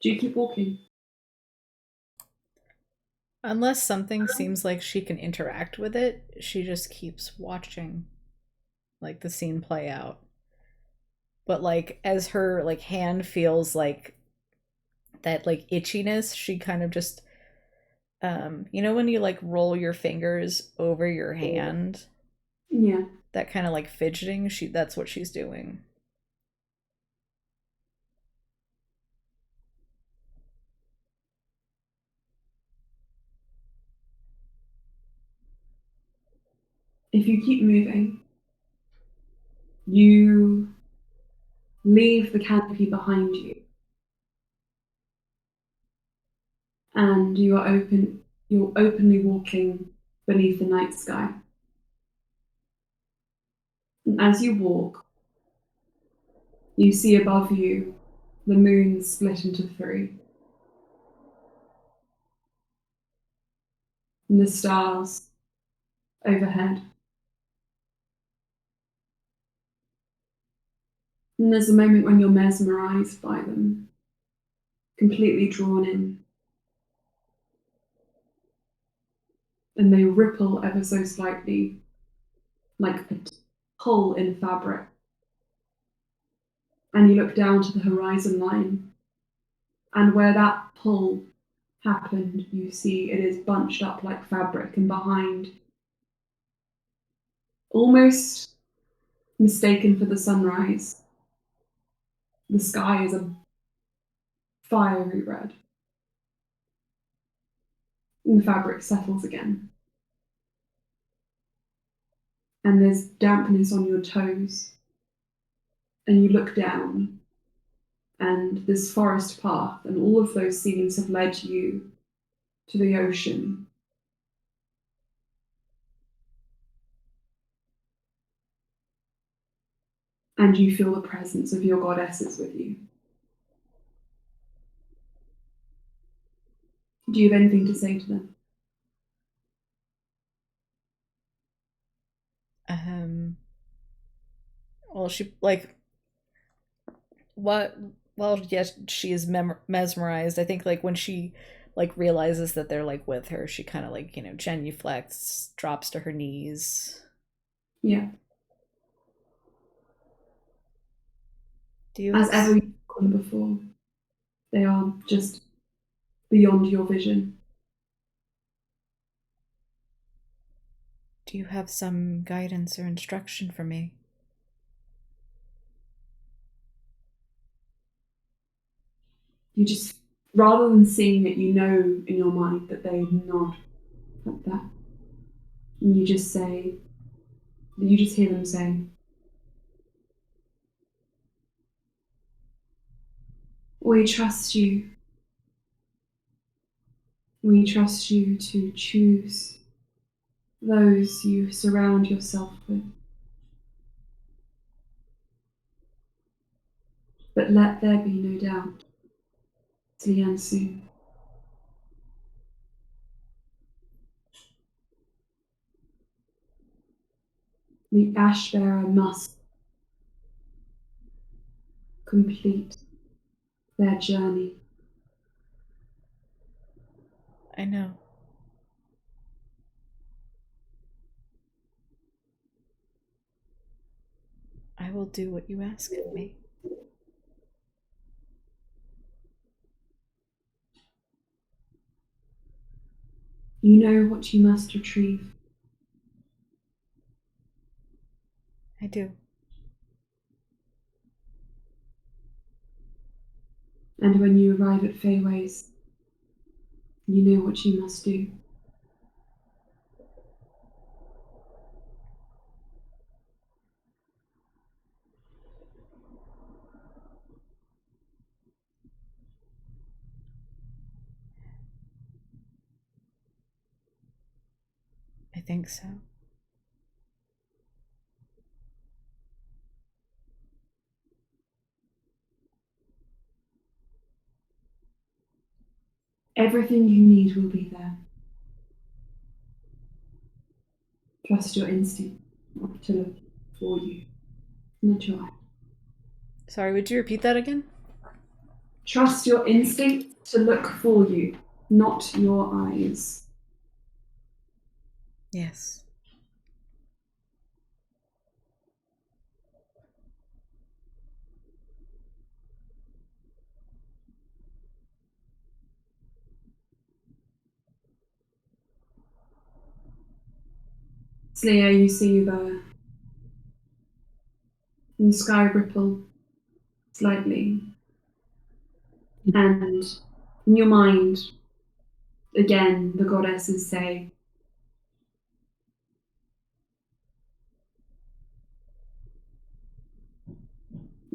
Do you keep walking? Unless something seems like she can interact with it, she just keeps watching, like, the scene play out. But, like, as her, like, hand feels like that, like, itchiness, she kind of just, you know when you, like, roll your fingers over your hand? Yeah. That kind of, like, fidgeting, that's what she's doing. If you keep moving, you leave the canopy behind you, and you're openly walking beneath the night sky. And as you walk, you see above you the moon split into 3. And the stars overhead. And there's a moment when you're mesmerized by them, completely drawn in. And they ripple ever so slightly, like a pull in fabric. And you look down to the horizon line, and where that pull happened, you see it is bunched up like fabric, and behind, almost mistaken for the sunrise, the sky is a fiery red. And the fabric settles again. And there's dampness on your toes. And you look down, and this forest path and all of those scenes have led you to the ocean. And you feel the presence of your goddesses with you. Do you have anything to say to them? Well, she like what? Well, yes, she is mesmerized. I think like when she like realizes that they're like with her, she kind of like genuflects, drops to her knees. Yeah. Do you As have ever you've gone before, they are just beyond your vision. Do you have some guidance or instruction for me? You just, rather than seeing it, you know in your mind that they nod like that. And you just hear them say, "We trust you. We trust you to choose those you surround yourself with. But let there be no doubt. Liansu. The ash bearer must complete their journey." I know. I will do what you ask of me. You know what you must retrieve. I do. And when you arrive at Feyways, you know what you must do. I think so. Everything you need will be there. Trust your instinct to look for you, not your eye. Sorry, would you repeat that again? Trust your instinct to look for you, not your eyes. Yes. Slayer, you see the sky ripple slightly. And in your mind, again, the goddesses say,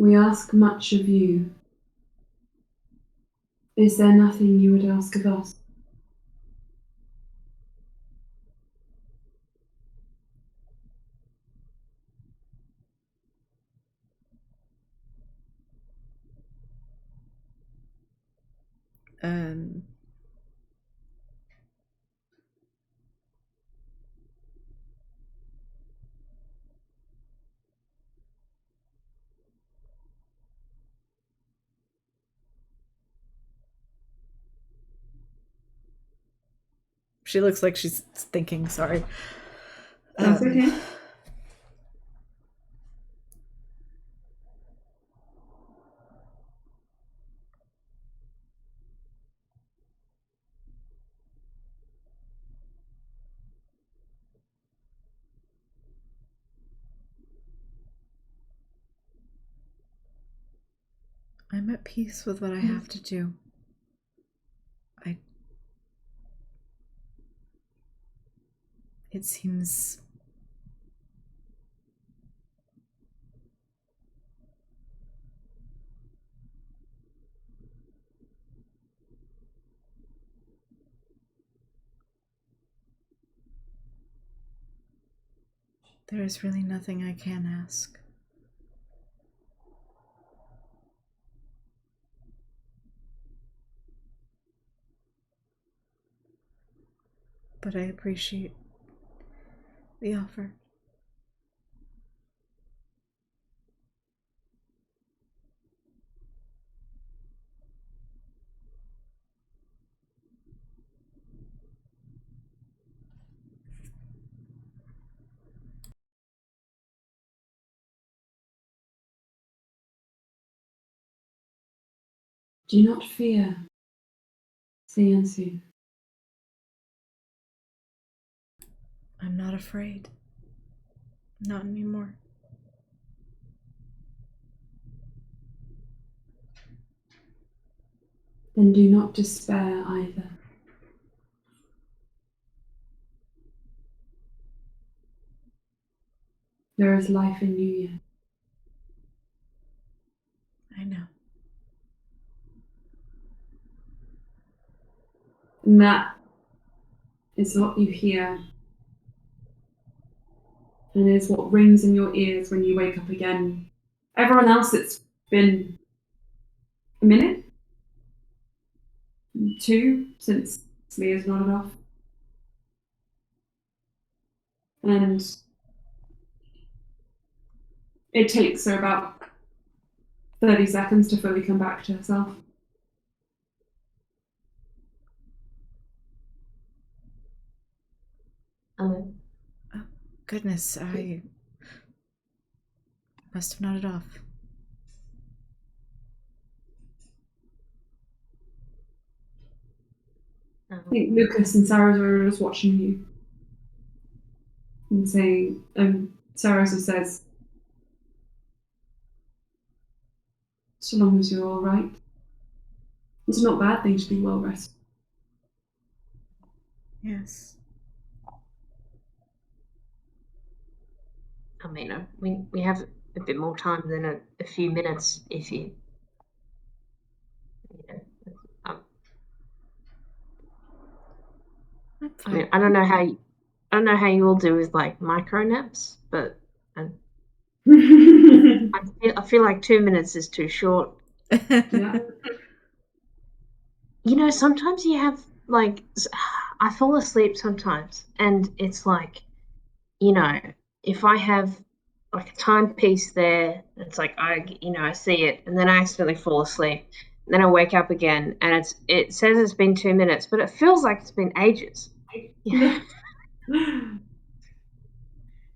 We ask much of you. Is there nothing you would ask of us? She looks like she's thinking, sorry. That's okay. I'm at peace with what I have to do. It seems there is really nothing I can ask. But I appreciate the offer. Do not fear, Siansu. I'm not afraid. Not anymore. Then do not despair either. There is life in you yet. I know. And that is what you hear. And is what rings in your ears when you wake up again. Everyone else, it's been a minute? 2 since Leah's nodded off. And it takes her about 30 seconds to fully come back to herself. Hello. Oh, goodness, I must have nodded off. I think Lucas and Sarah are just watching you and saying, Sarah says, so long as you're all right. It's not a bad thing to be well rested. Yes. I mean, we have a bit more time than a few minutes if you know. I'm I fine. mean, I don't know how you all do with like micro naps, but I feel like 2 minutes is too short. Yeah. You know, sometimes you have like I fall asleep sometimes, and it's like, you know, if I have like a timepiece there, it's like I see it, and then I accidentally fall asleep, and then I wake up again, and it says it's been 2 minutes, but it feels like it's been ages. Yeah.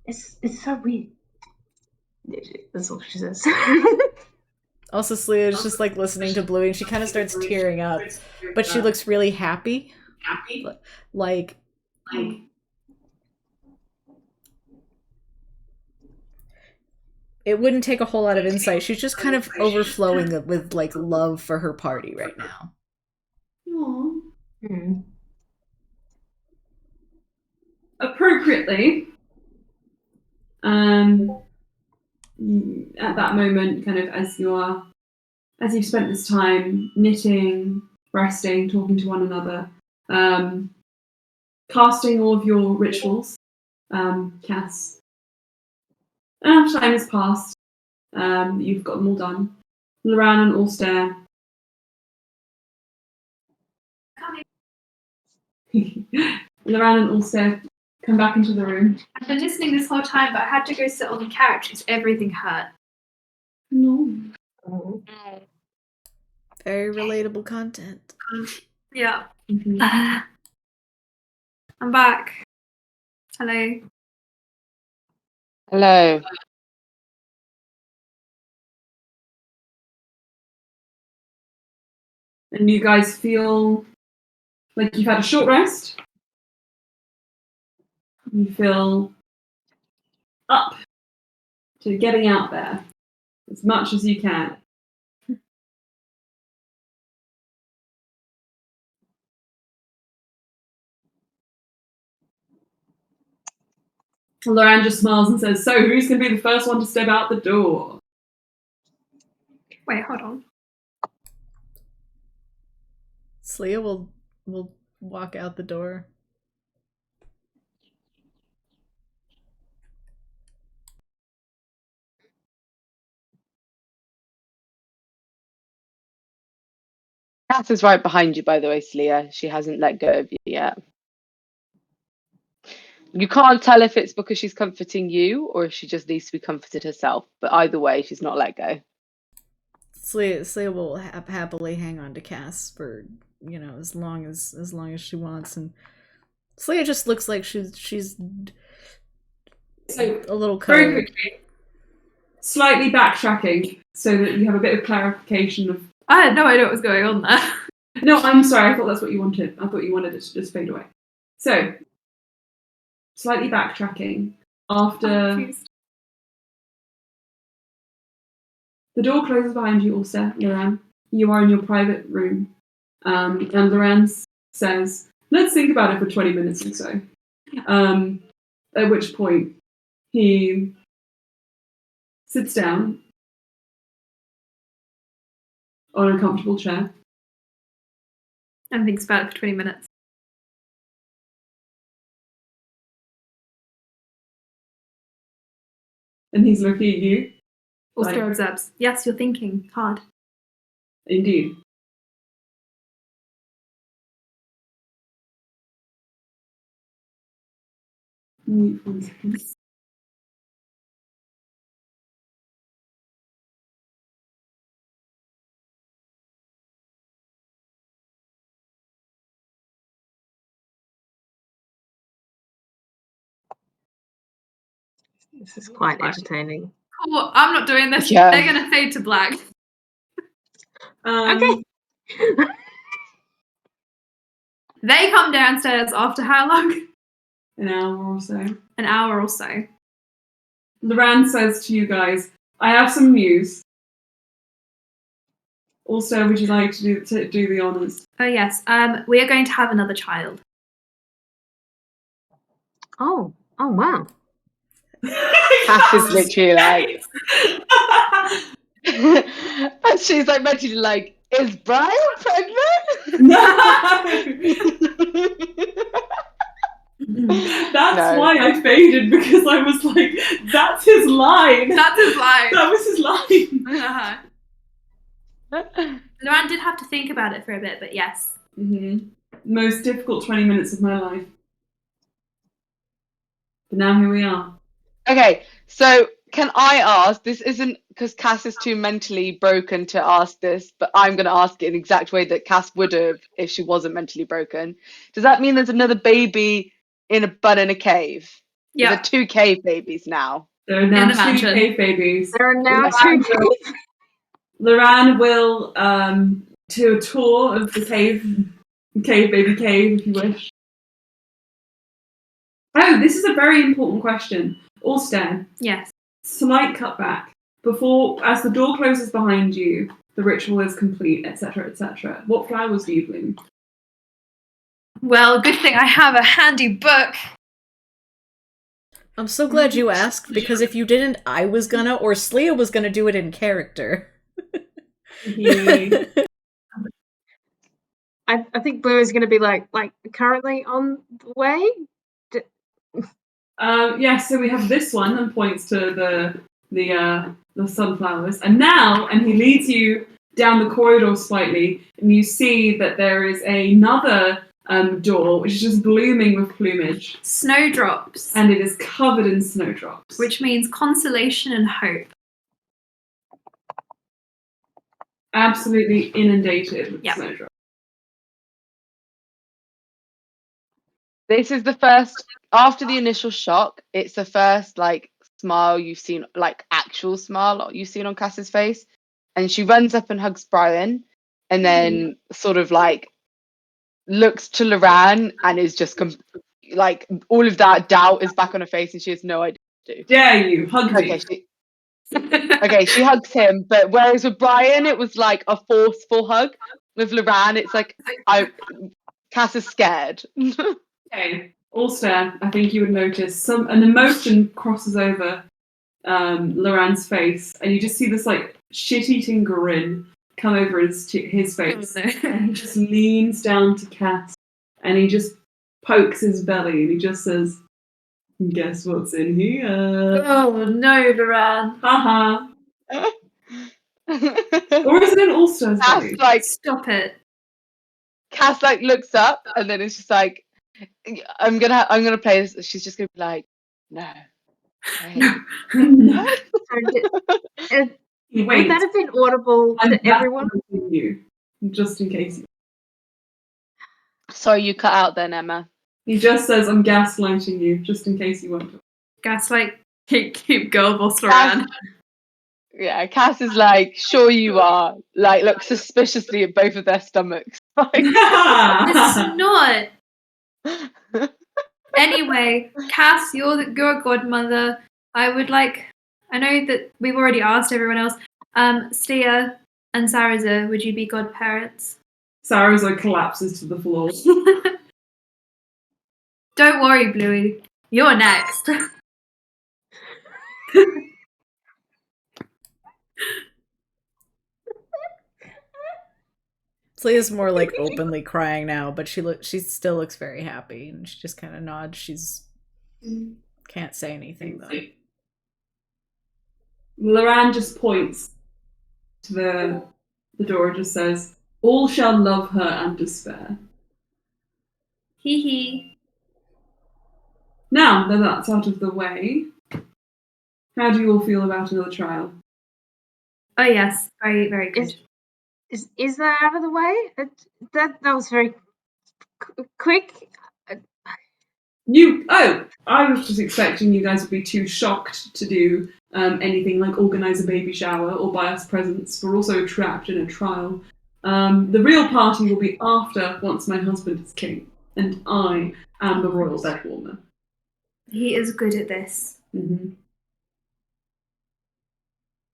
It's so weird. That's all she says. Also, Celia is just like listening to Bluey, and she kind of starts tearing up, but she looks really happy. Like, it wouldn't take a whole lot of insight. She's just kind of overflowing with like love for her party right now. Aww. Hmm. Appropriately, at that moment, kind of as you've spent this time knitting, resting, talking to one another, casting all of your rituals, Cass. Enough time has passed. You've got them all done. Luran and Ulster. Luran and Ulster come back into the room. I've been listening this whole time, but I had to go sit on the couch because everything hurt. No. Very relatable content. Yeah. Mm-hmm. I'm back. Hello. Hello. And you guys feel like you've had a short rest. You feel up to getting out there as much as you can. Luran just smiles and says, "So, who's going to be the first one to step out the door?" Wait, hold on. Slia will walk out the door. Cass is right behind you, by the way, Slia. She hasn't let go of you yet. You can't tell if it's because she's comforting you or if she just needs to be comforted herself. But either way, she's not let go. Slia will happily hang on to Cass for as long as she wants, and Slia just looks like she's So, a little very cuddly. quickly, slightly backtracking so that you have a bit of clarification of. I had no idea what was going on there. No, I'm sorry. I thought that's what you wanted. I thought you wanted it to just fade away. So, slightly backtracking after the door closes behind you, also, Luran. You are in your private room, and Luran says, "Let's think about it for 20 minutes or so." At which point he sits down on a comfortable chair. And thinks about it for 20 minutes. And he's looking at you. Also Like- observes. Yes, you're thinking hard. Indeed. Mute for 1 second. This is quite entertaining. Cool, I'm not doing this. Yeah. They're going to fade to black. Okay. They come downstairs after how long? An hour or so. An hour or so. Luran says to you guys, "I have some news. Also, would you like to do the honours?" Oh, yes. We are going to have another child. Oh wow. Cass is literally like, and she's like mentally like, "Is Brian pregnant?" That's No. why I faded, because I was like, "That's his line." That's his line. That was his line. Luran did have to think about it for a bit, but yes. Most difficult 20 minutes of my life. But now here we are. Okay, so can I ask? This isn't because Cass is too mentally broken to ask this, but I'm going to ask it in the exact way that Cass would have if she wasn't mentally broken. Does that mean there's another baby in a cave? Yeah. There are 2 cave babies now. There are now In the 2 mansion. cave babies. There are now Luran two. will- Luran will do a tour of the cave baby cave, if you wish. Oh, this is a very important question. Ulster, Yes. slight cutback. Before, as the door closes behind you, the ritual is complete, etc., etc. What flowers do you bloom? Well, good thing I have a handy book. I'm so glad you asked, because if you didn't, I was gonna, or Slia was gonna do it in character. I think Blue is going to be like currently on the way. Yeah, so we have this one and points to the sunflowers, and he leads you down the corridor slightly, and you see that there is another door which is just blooming with plumage, Snowdrops, and it is covered in snowdrops, which means consolation and hope. absolutely inundated with Yep. snowdrops. This is the first, after the initial shock, it's the first like smile you've seen, like actual smile you've seen on Cass's face. And she runs up and hugs Brian, and then sort of like looks to Luran and is just like all of that doubt is back on her face, and she has no idea what to do. Dare you hug me? Okay, she hugs him, but whereas with Brian it was like a forceful hug. With Luran, it's like Cass is scared. Okay, Ulster, I think you would notice an emotion crosses over Luran's face, and you just see this like shit-eating grin come over his face, Oh, no. and he just leans down to Cass, and he just pokes his belly, and he just says, "Guess what's in here?" Oh no, Luran. Haha. Or is it in Ulster's Cass belly? like Stop it. Cass like looks up, and then it's just like, I'm gonna play this. She's just gonna be like, no. No. He Would waits. that have been audible I'm to everyone? gaslighting you, just in case. Sorry, you cut out then, Emma. He just says, "I'm gaslighting you," just in case you want to. Gaslight, keep girl boss Luran. Yeah, Cass is like, sure you are. Like, look suspiciously at both of their stomachs. Like, It's not. Anyway, Cass, you're a godmother. I know that we've already asked everyone else. Stia and Saraza, would you be godparents? Saraza collapses to the floor. Don't worry, Bluey. You're next. Slia's more like openly crying now, but she still looks very happy, and she just kind of nods. She's can't say anything though. Luran just points to the door and just says, "All shall love her and despair." Hee hee. Now that that's out of the way, how do you all feel about another trial? Oh yes, very very good. Is that out of the way? That was very quick. I was just expecting you guys would be too shocked to do anything like organise a baby shower or buy us presents. We're also trapped in a trial. The real party will be after, once my husband is king, and I am the royal bed warmer. He is good at this. Mm-hmm.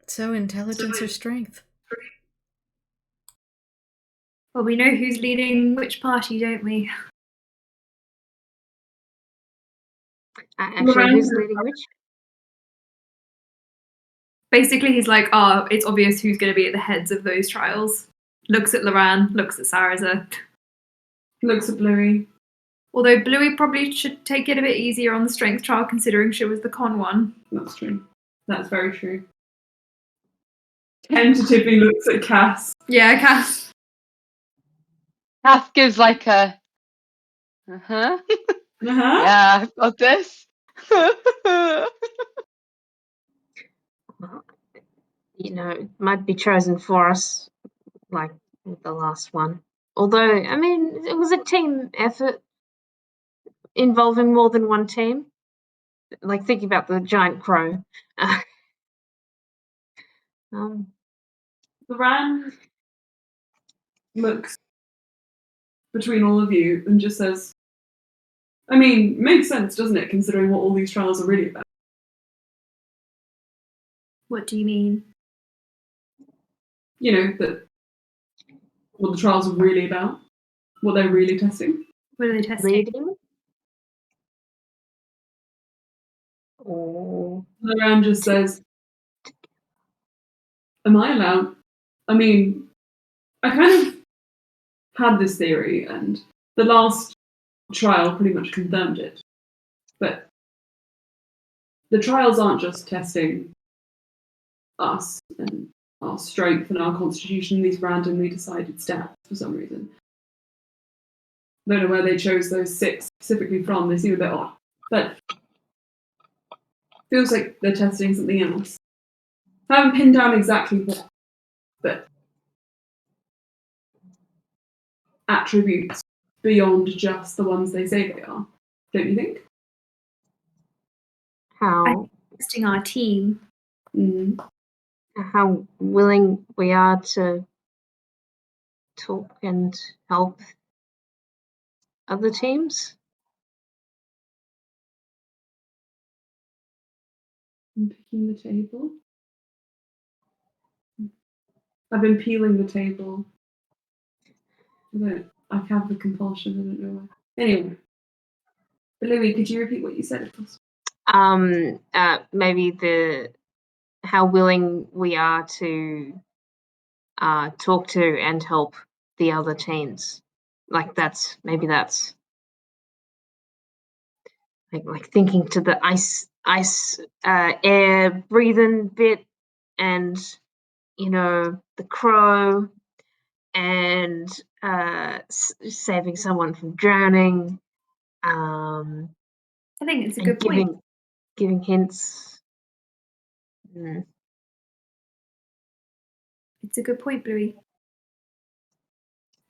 So intelligence or strength? Well, we know who's leading which party, don't we? Actually, who's leading which? Basically, he's like, oh, it's obvious who's going to be at the heads of those trials. Looks at Luran, looks at Saraza. Looks at Bluey. Although Bluey probably should take it a bit easier on the strength trial, considering she was the con one. That's true. That's very true. Tentatively looks at Cass. Yeah, Cass. Cass gives like a, uh-huh. Yeah, I've got this. Well, it might be chosen for us, like with the last one. Although, I mean, it was a team effort involving more than one team. Like, think about the giant crow. Luran looks between all of you and just says, I mean, makes sense, doesn't it, considering what all these trials are really about? What do you mean? That what the trials are really about, what they're really testing. What are they testing? Leading? Oh. Luran just says, am I allowed? I mean, I kind of had this theory, and the last trial pretty much confirmed it. But the trials aren't just testing us and our strength and our constitution, these randomly decided stats for some reason. I don't know where they chose those 6 specifically from, they seem a bit odd. But feels like they're testing something else. I haven't pinned down exactly what, but attributes beyond just the ones they say they are. Don't you think? How Testing our team. Mm. how willing we are to talk and help other teams. I'm picking the table. I've been peeling the table. I have the compulsion, I don't know why. Anyway. But Louis, could you repeat what you said, if possible? Maybe how willing we are to talk to and help the other teams. Like that's like thinking to the ice air breathing bit, and the crow, and saving someone from drowning. I think it's a and good point. giving hints. Mm. It's a good point, Bluey.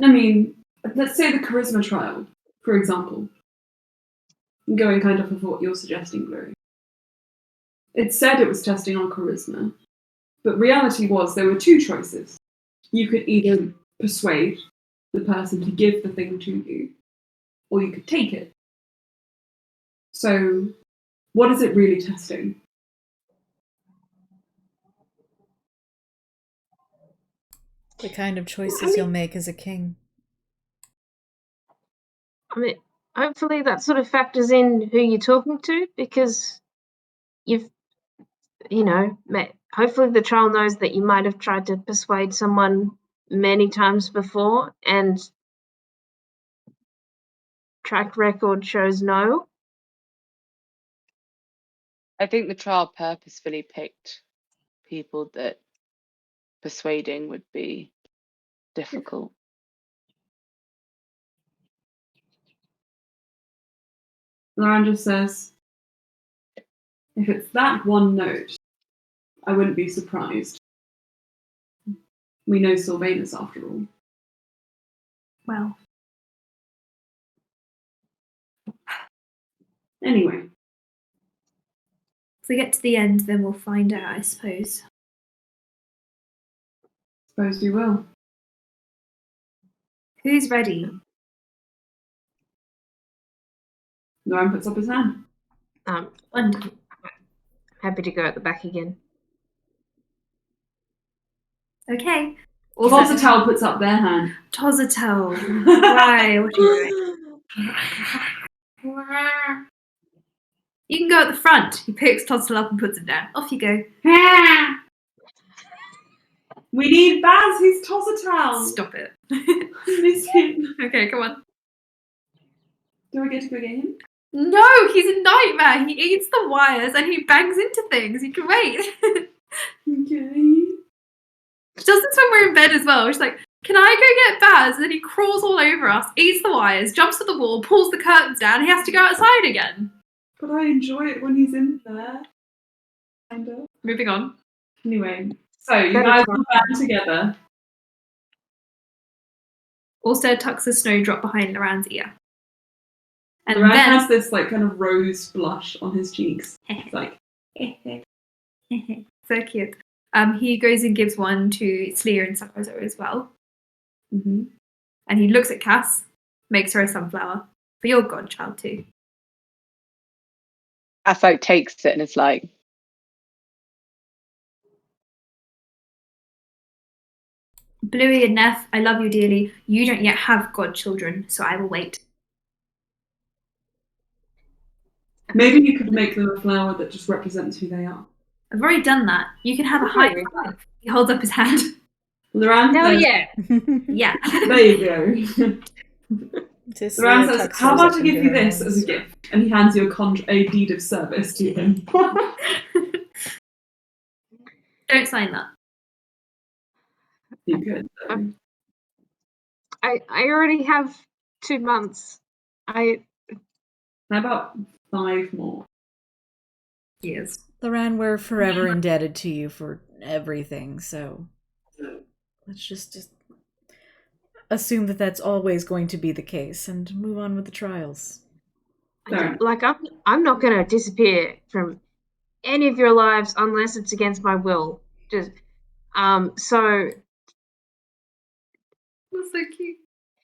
I mean, let's say the charisma trial, for example. Going kind of with what you're suggesting, Bluey. It said it was testing our charisma, but reality was there were 2 choices. You could either persuade the person to give the thing to you, or you could take it. So, what is it really testing? The kind of choices you'll make as a king. I mean, hopefully that sort of factors in who you're talking to, because hopefully the trial knows that you might have tried to persuade someone many times before, and track record shows no. I think the trial purposefully picked people that persuading would be difficult. Luran just says, if it's that one note, I wouldn't be surprised. We know Sylvanus after all. Well. Anyway. If we get to the end, then we'll find out, I suppose. Suppose we will. Who's ready? Luran puts up his hand. Wonderful. Happy to go at the back again. Okay. Tozatel puts up their hand. Tozatel. Why? What are you doing? You can go at the front. He picks Tozatel up and puts him down. Off you go. We need Baz. He's Tozatel. Stop it. Miss him. Okay, come on. Do I get to go get him? No, he's a nightmare. He eats the wires and he bangs into things. You can wait. Okay. She does this when we're in bed as well. She's like, can I go get Baz? And then he crawls all over us, eats the wires, jumps to the wall, pulls the curtains down. He has to go outside again. But I enjoy it when he's in there. Kind of. Moving on. Anyway, so you guys will band together. Alstead tucks a snowdrop behind Luran's ear. And Luran then has this like kind of rose blush on his cheeks. It's like so cute. He goes and gives one to Sleer and Sarzo as well. Mm-hmm. And he looks at Cass, makes her a sunflower. For your godchild too. Cass like takes it and it's like, Bluey and Neff, I love you dearly. You don't yet have godchildren, so I will wait. Maybe you could make them a flower that just represents who they are. I've already done that. You can have a high Really? five. He holds up his hand. Luran Hell says, yeah. Yeah. there you go. Luran says, how about I give you this as a gift? And he hands you a deed of service to him. Don't sign that. You could, though. I already have 2 months. How about 5 more? Yes. Luran, we're forever indebted to you for everything, so let's just assume that that's always going to be the case and move on with the trials. Like I'm not going to disappear from any of your lives unless it's against my will. Just so That's so cute.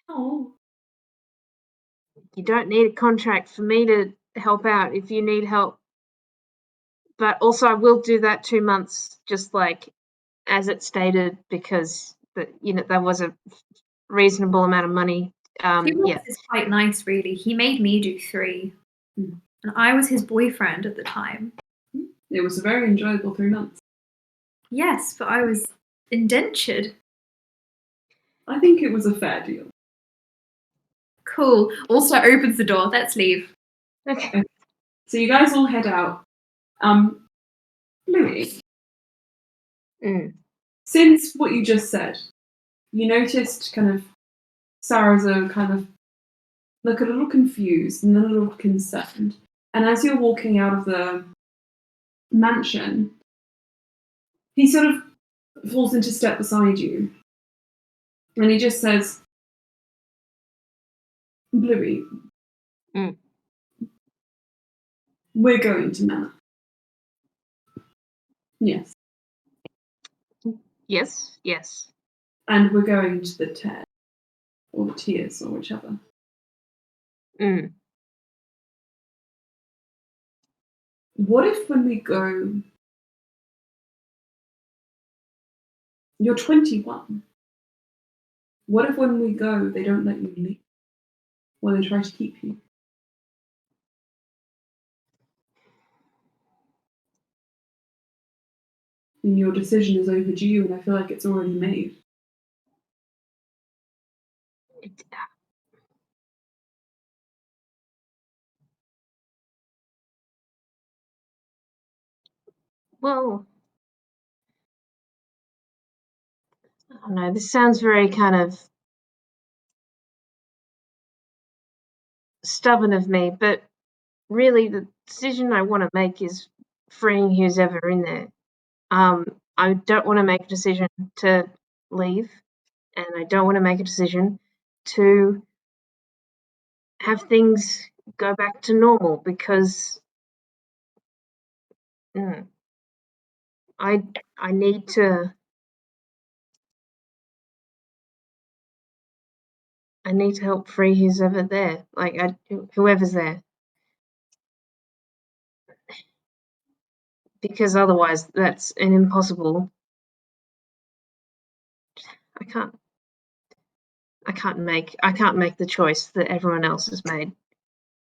Oh. you don't need a contract for me to help out if you need help. But also I will do that 2 months, just like as it stated, because that was a reasonable amount of money. He is quite nice, really. He made me do 3. Mm. And I was his boyfriend at the time. It was a very enjoyable 3 months. Yes, but I was indentured. I think it was a fair deal. Cool. Also opens the door. Let's leave. Okay. So you guys all head out. Louis, since what you just said, you noticed kind of Sarah's kind of look a little confused and a little concerned. And as you're walking out of the mansion, he sort of falls into step beside you. And he just says, Bluey, we're going to Manor. Yes. Yes. And we're going to the Tear. Or the Tears, or whichever. What if when we go... You're 21. What if when we go, they don't let you leave? Or they try to keep you? And your decision is overdue, and I feel like it's already made. Well, I don't know. This sounds very kind of stubborn of me, but really the decision I want to make is freeing who's ever in there. I don't want to make a decision to leave, and I don't want to make a decision to have things go back to normal because I need to help free who's ever there, like whoever's there, because otherwise that's an impossible. I can't make the choice that everyone else has made.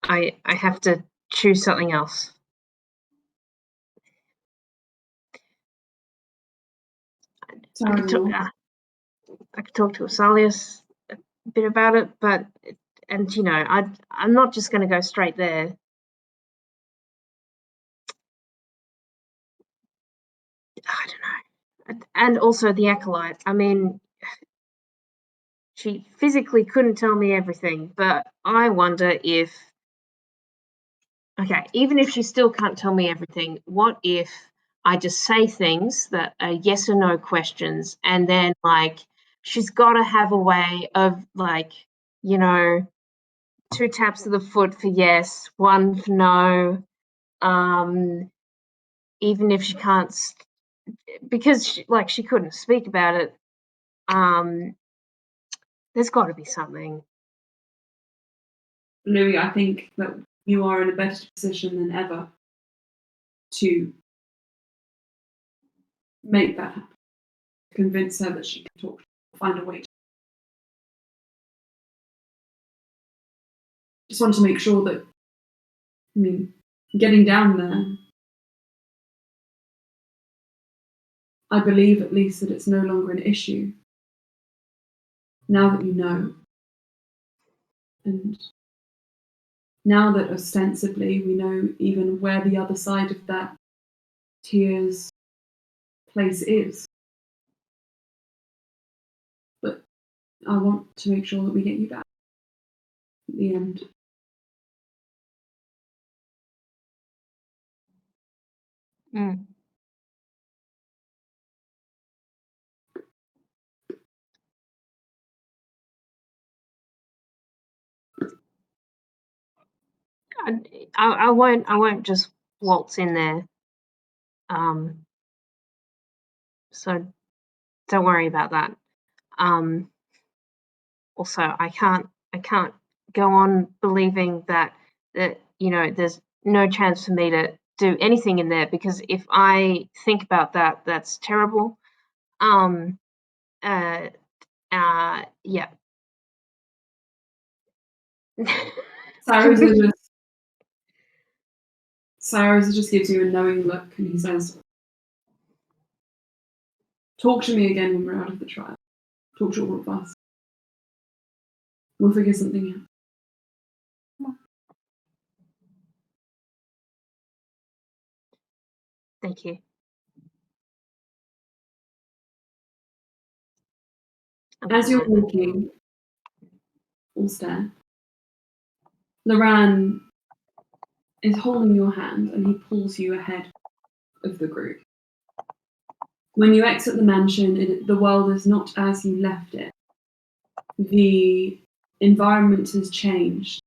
I have to choose something else. I could talk to Asalius a bit about it, but I'm not just going to go straight there. I don't know. And also the acolyte. I mean, she physically couldn't tell me everything, but I wonder if... Okay, even if she still can't tell me everything, what if I just say things that are yes or no questions, and then she's got to have a way of 2 taps of the foot for yes, 1 for no, even if she can't, because she couldn't speak about it. There's got to be something. Louis, I think that you are in a better position than ever to make that happen. Convince her that she can talk, find a way. Just want to make sure that, getting down there, I believe at least that it's no longer an issue. Now that you know. And now that ostensibly we know even where the other side of that tears place is. But I want to make sure that we get you back at the end. Mm. I won't just waltz in there. So don't worry about that. Also, I can't go on believing that there's no chance for me to do anything in there, because if I think about that, that's terrible. Yeah. Cyrus just gives you a knowing look and he says, talk to me again when we're out of the trial. Talk to all of us. We'll figure something out. Thank you. As you're walking, Ulster, Luran is holding your hand and he pulls you ahead of the group. When you exit the mansion, the world is not as you left it. The environment has changed,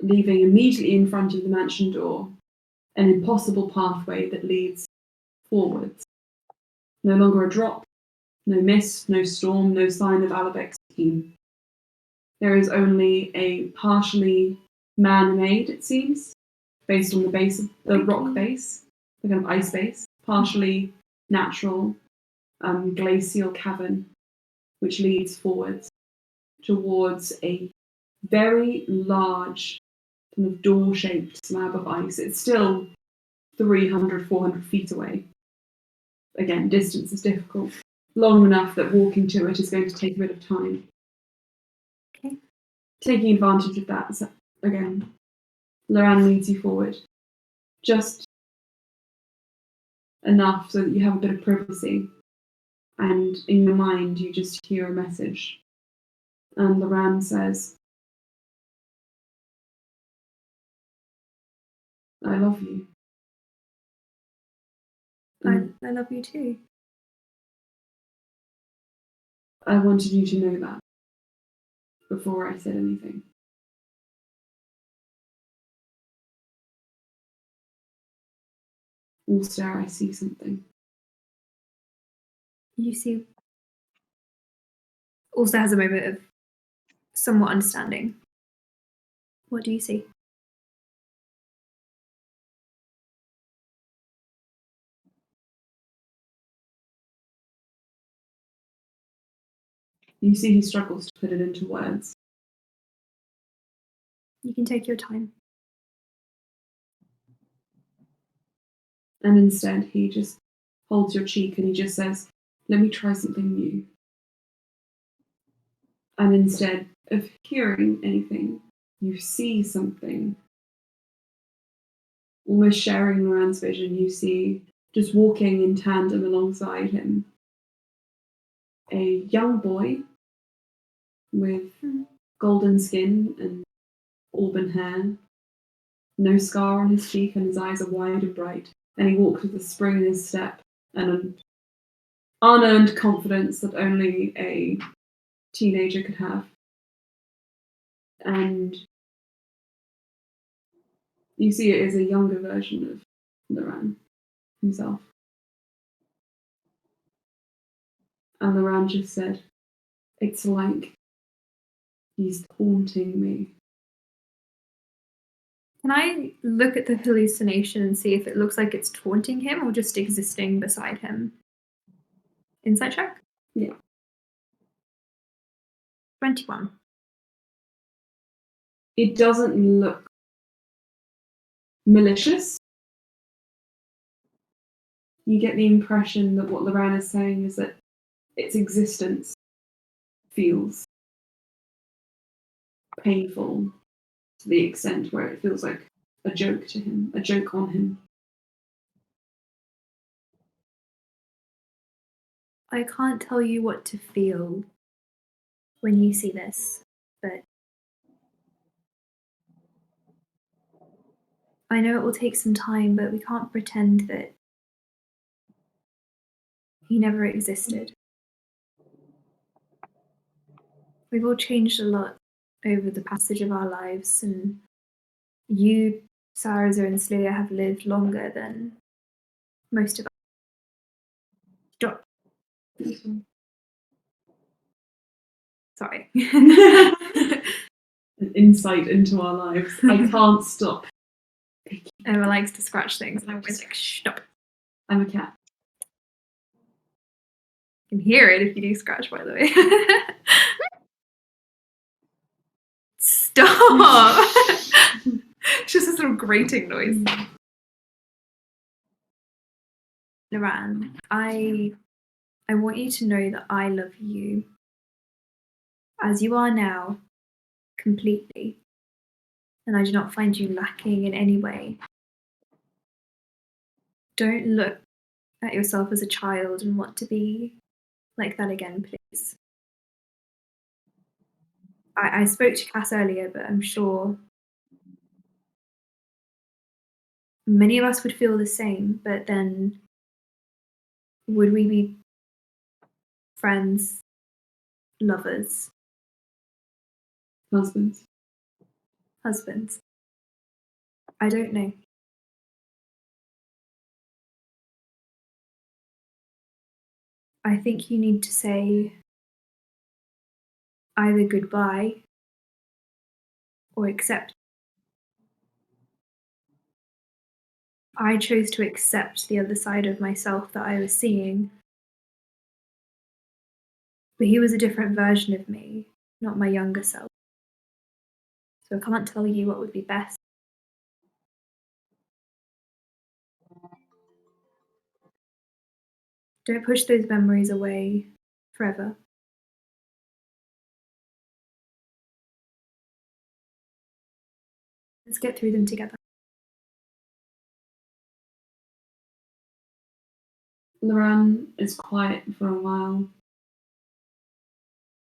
leaving immediately in front of the mansion door an impossible pathway that leads forwards. No longer a drop, no mist, no storm, no sign of Alabek's team. There is only a partially man-made, it seems, based on the base of the rock base, the kind of ice base, partially natural glacial cavern, which leads forwards towards a very large kind of door-shaped slab of ice. It's still 300, 400 feet away. Again, distance is difficult. Long enough that walking to it is going to take a bit of time. Okay. Taking advantage of that, again, Luran leads you forward. Just enough so that you have a bit of privacy. And in your mind, you just hear a message. And Luran says, I love you. I love you too. I wanted you to know that before I said anything. Ulster, I see something. You see, also has a moment of somewhat understanding. What do you see? You see he struggles to put it into words. You can take your time. And instead he just holds your cheek and he just says, let me try something new. And instead of hearing anything, you see something. Almost sharing Luran's vision, you see, just walking in tandem alongside him, a young boy with golden skin and auburn hair, no scar on his cheek, and his eyes are wide and bright. And he walks with a spring in his step and an unearned confidence that only a teenager could have. And you see it is a younger version of Luran himself. And Luran just said, it's like he's taunting me. Can I look at the hallucination and see if it looks like it's taunting him or just existing beside him? Insight check? Yeah. 21. It doesn't look malicious. You get the impression that what Luran is saying is that its existence feels painful to the extent where it feels like a joke to him, a joke on him. I can't tell you what to feel when you see this, but I know it will take some time, but we can't pretend that he never existed. We've all changed a lot over the passage of our lives, and you, Sarza, and Slayer have lived longer than most of us. Stop. Sorry. An insight into our lives. I can't stop. Emma likes to scratch things, and I'm always like, stop. I'm a cat. You can hear it if you do scratch, by the way. Stop! It's just a sort of grating noise. Luran, I want you to know that I love you as you are now, completely, and I do not find you lacking in any way. Don't look at yourself as a child and want to be like that again, please. I spoke to Cass earlier, but I'm sure many of us would feel the same, but then would we be friends, lovers, Husbands. husbands? I don't know. I think you need to say either goodbye or accept. I chose to accept the other side of myself that I was seeing. But he was a different version of me, not my younger self. So I can't tell you what would be best. Don't push those memories away forever. Let's get through them together. Luran is quiet for a while.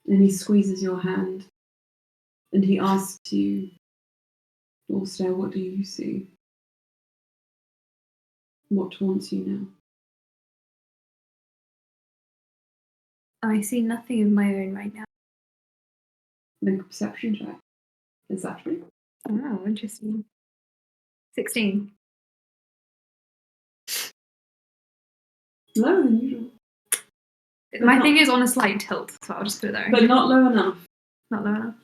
And he squeezes your hand. And he asks you, Ulster, what do you see? What haunts you now? I see nothing of my own right now. Make a perception check. Is that true? Oh, interesting. 16. Lower than usual. My thing is on a slight tilt, so I'll just put it there. But not low enough. Not low enough.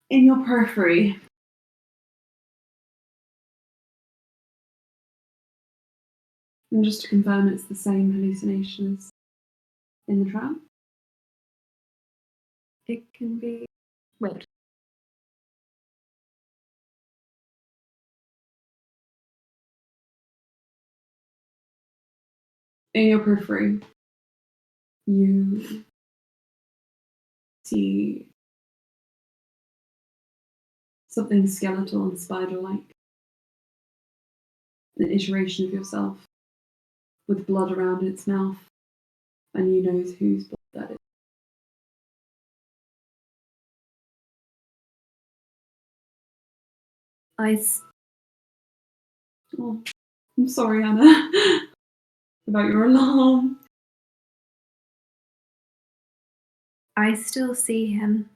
In your periphery, and just to confirm, it's the same hallucination as in the tram? It can be. Wait. In your periphery, you see something skeletal and spider-like. An iteration of yourself with blood around its mouth, and you know whose blood that is. Oh, I'm sorry, Anna, about your alarm. I still see him.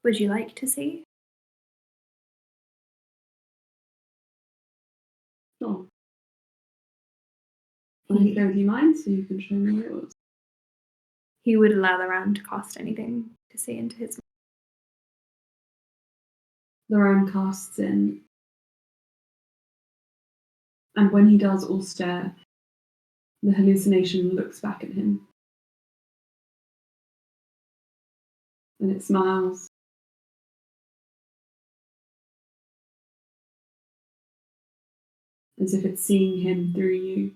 Would you like to see? Sure. I can go with you mine so you can show me yours. He would allow Luran to cast anything to see into his Luran casts in, and when he does all stare, the hallucination looks back at him. And it smiles. As if it's seeing him through you.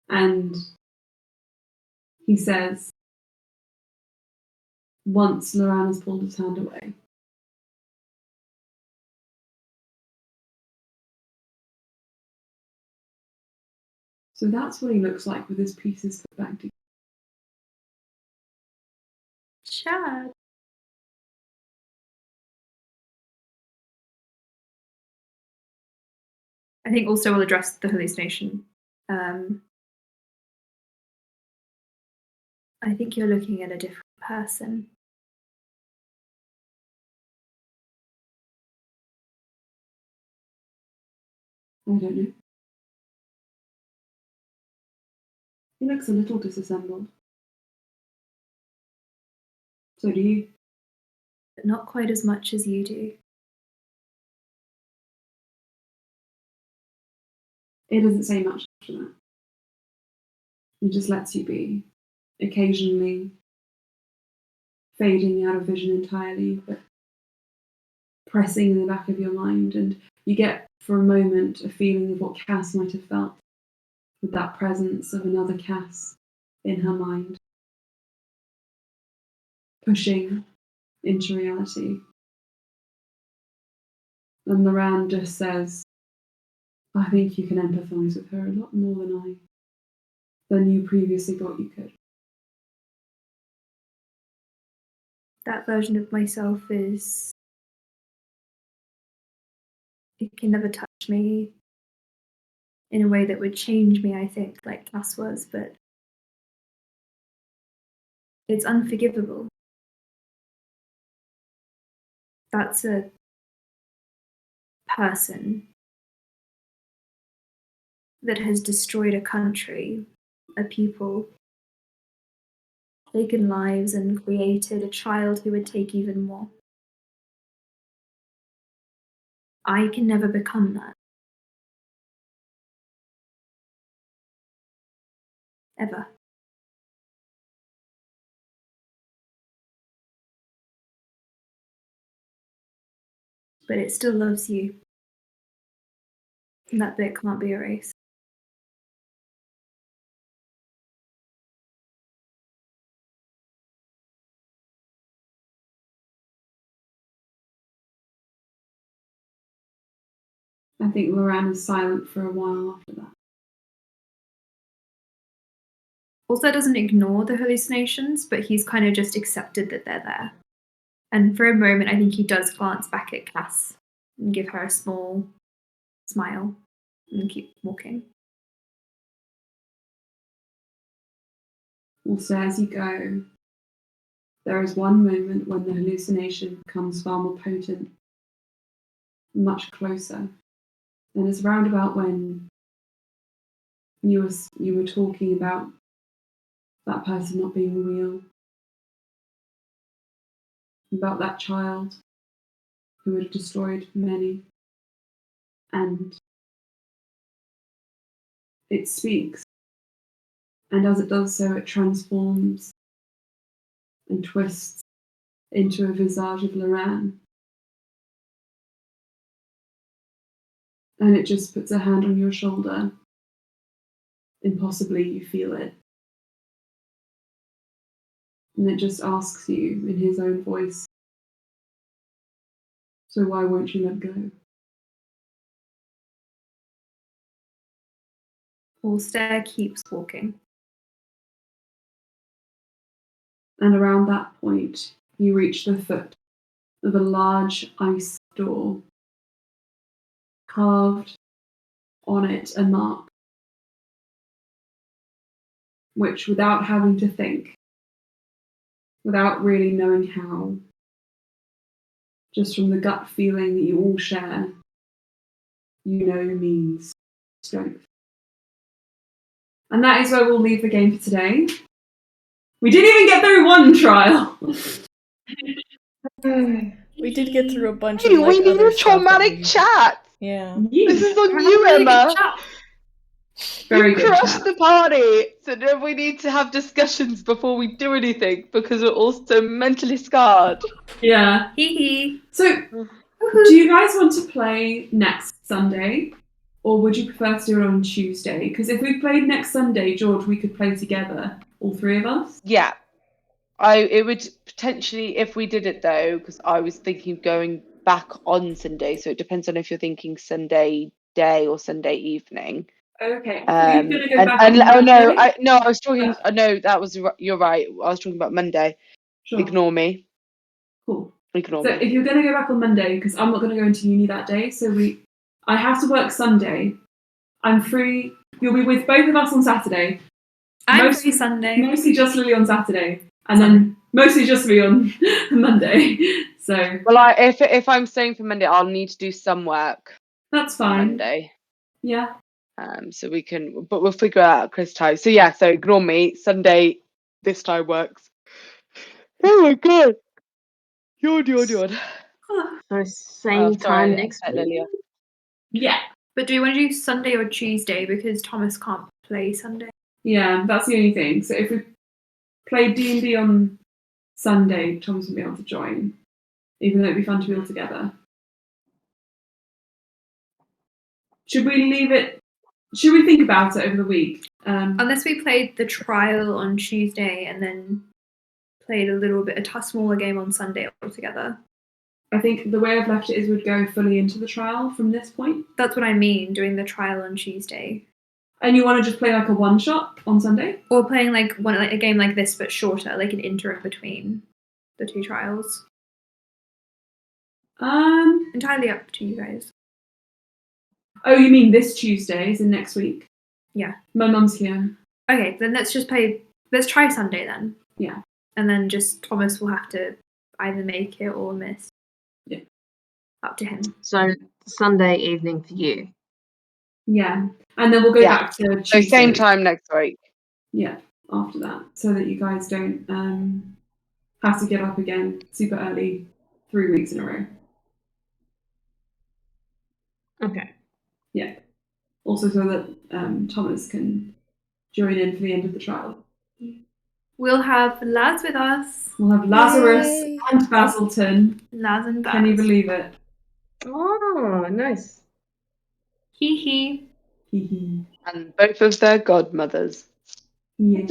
And he says, once Luran has pulled his hand away, so that's what he looks like with his pieces put back together. Chad. I think also we'll address the hallucination. I think you're looking at a different person. I don't know. He looks a little disassembled. So do you. But not quite as much as you do. It doesn't say much after that. It just lets you be, occasionally fading out of vision entirely, but pressing in the back of your mind, and you get for a moment a feeling of what Cass might have felt with that presence of another Cass in her mind, pushing into reality. And Luran just says, I think you can empathise with her a lot more than you previously thought you could. That version of myself it can never touch me in a way that would change me, I think, like Cass was, but it's unforgivable. That's a person that has destroyed a country, a people, taken lives and created a child who would take even more. I can never become that. Ever. But it still loves you. And that bit can't be erased. I think Luran is silent for a while after that. Also doesn't ignore the hallucinations, but he's kind of just accepted that they're there. And for a moment, I think he does glance back at Cass and give her a small smile and keep walking. Also, as you go, there is one moment when the hallucination becomes far more potent, much closer. And it's round about when you were talking about that person not being real, about that child who had destroyed many, and it speaks, and as it does so, it transforms and twists into a visage of Luran, and it just puts a hand on your shoulder. Impossibly, you feel it. And it just asks you in his own voice, so why won't you let go? Ulster keeps walking. And around that point, you reach the foot of a large ice door, carved on it a mark, which, without having to think, without really knowing how, just from the gut feeling that you all share, you know means strength. And that is where we'll leave the game for today. We didn't even get through one trial. We did get through a bunch Hey, of we need other a stuff that traumatic we- chat. Yeah. This is on you, Emma. Very You good crushed chat. the party, so now we need to have discussions before we do anything because we're also mentally scarred. Yeah. Hee hee. So, do you guys want to play next Sunday, or would you prefer to do it on Tuesday? Because if we played next Sunday, George, we could play together, all three of us. Yeah, it would potentially, if we did it though, because I was thinking of going back on Sunday, so it depends on if you're thinking Sunday day or Sunday evening. Okay. Are you going to go back on oh no, Monday? I was talking. No, that was you're right. I was talking about Monday. Sure. Ignore me. Cool. Ignore So me. if you're going to go back on Monday, because I'm not going to go into uni that day, so I have to work Sunday. I'm free. You'll be with both of us on Saturday. I'm free Sunday. Mostly just Lily on Saturday, and then mostly just me on Monday. So well, if I'm staying for Monday, I'll need to do some work. That's on fine. Monday. Yeah. So we can, but we'll figure out Chris time. So yeah, so ignore me. Sunday this time works. Oh my god. Yawn. So same time next week. Lilia. Yeah. But do we want to do Sunday or Tuesday because Thomas can't play Sunday? Yeah, that's the only thing. So if we play D&D on Sunday, Thomas won't be able to join, even though it'd be fun to be all together. Should we leave it? Should we think about it over the week? Unless we played the trial on Tuesday and then played a smaller game on Sunday altogether. I think the way I've left it is we'd go fully into the trial from this point. That's what I mean, doing the trial on Tuesday. And you want to just play like a one-shot on Sunday? Or playing like a game like this but shorter, like an interim between the two trials. Entirely up to you guys. Oh, you mean this Tuesday, is in next week? Yeah. My mum's here. Okay, then let's try Sunday then. Yeah. And then just Thomas will have to either make it or miss. Yeah. Up to him. So Sunday evening for you. Yeah. And then we'll go back to Tuesday. So same time next week. Yeah, after that. So that you guys don't have to get up again super early 3 weeks in a row. Okay. Yeah. Also so that Thomas can join in for the end of the trial. We'll have Laz with us. We'll have Lazarus Yay. and Basilton. Laz and Baz. Can you believe it? Oh, nice. Hee hee. Hee hee. And both of their godmothers. Yeah.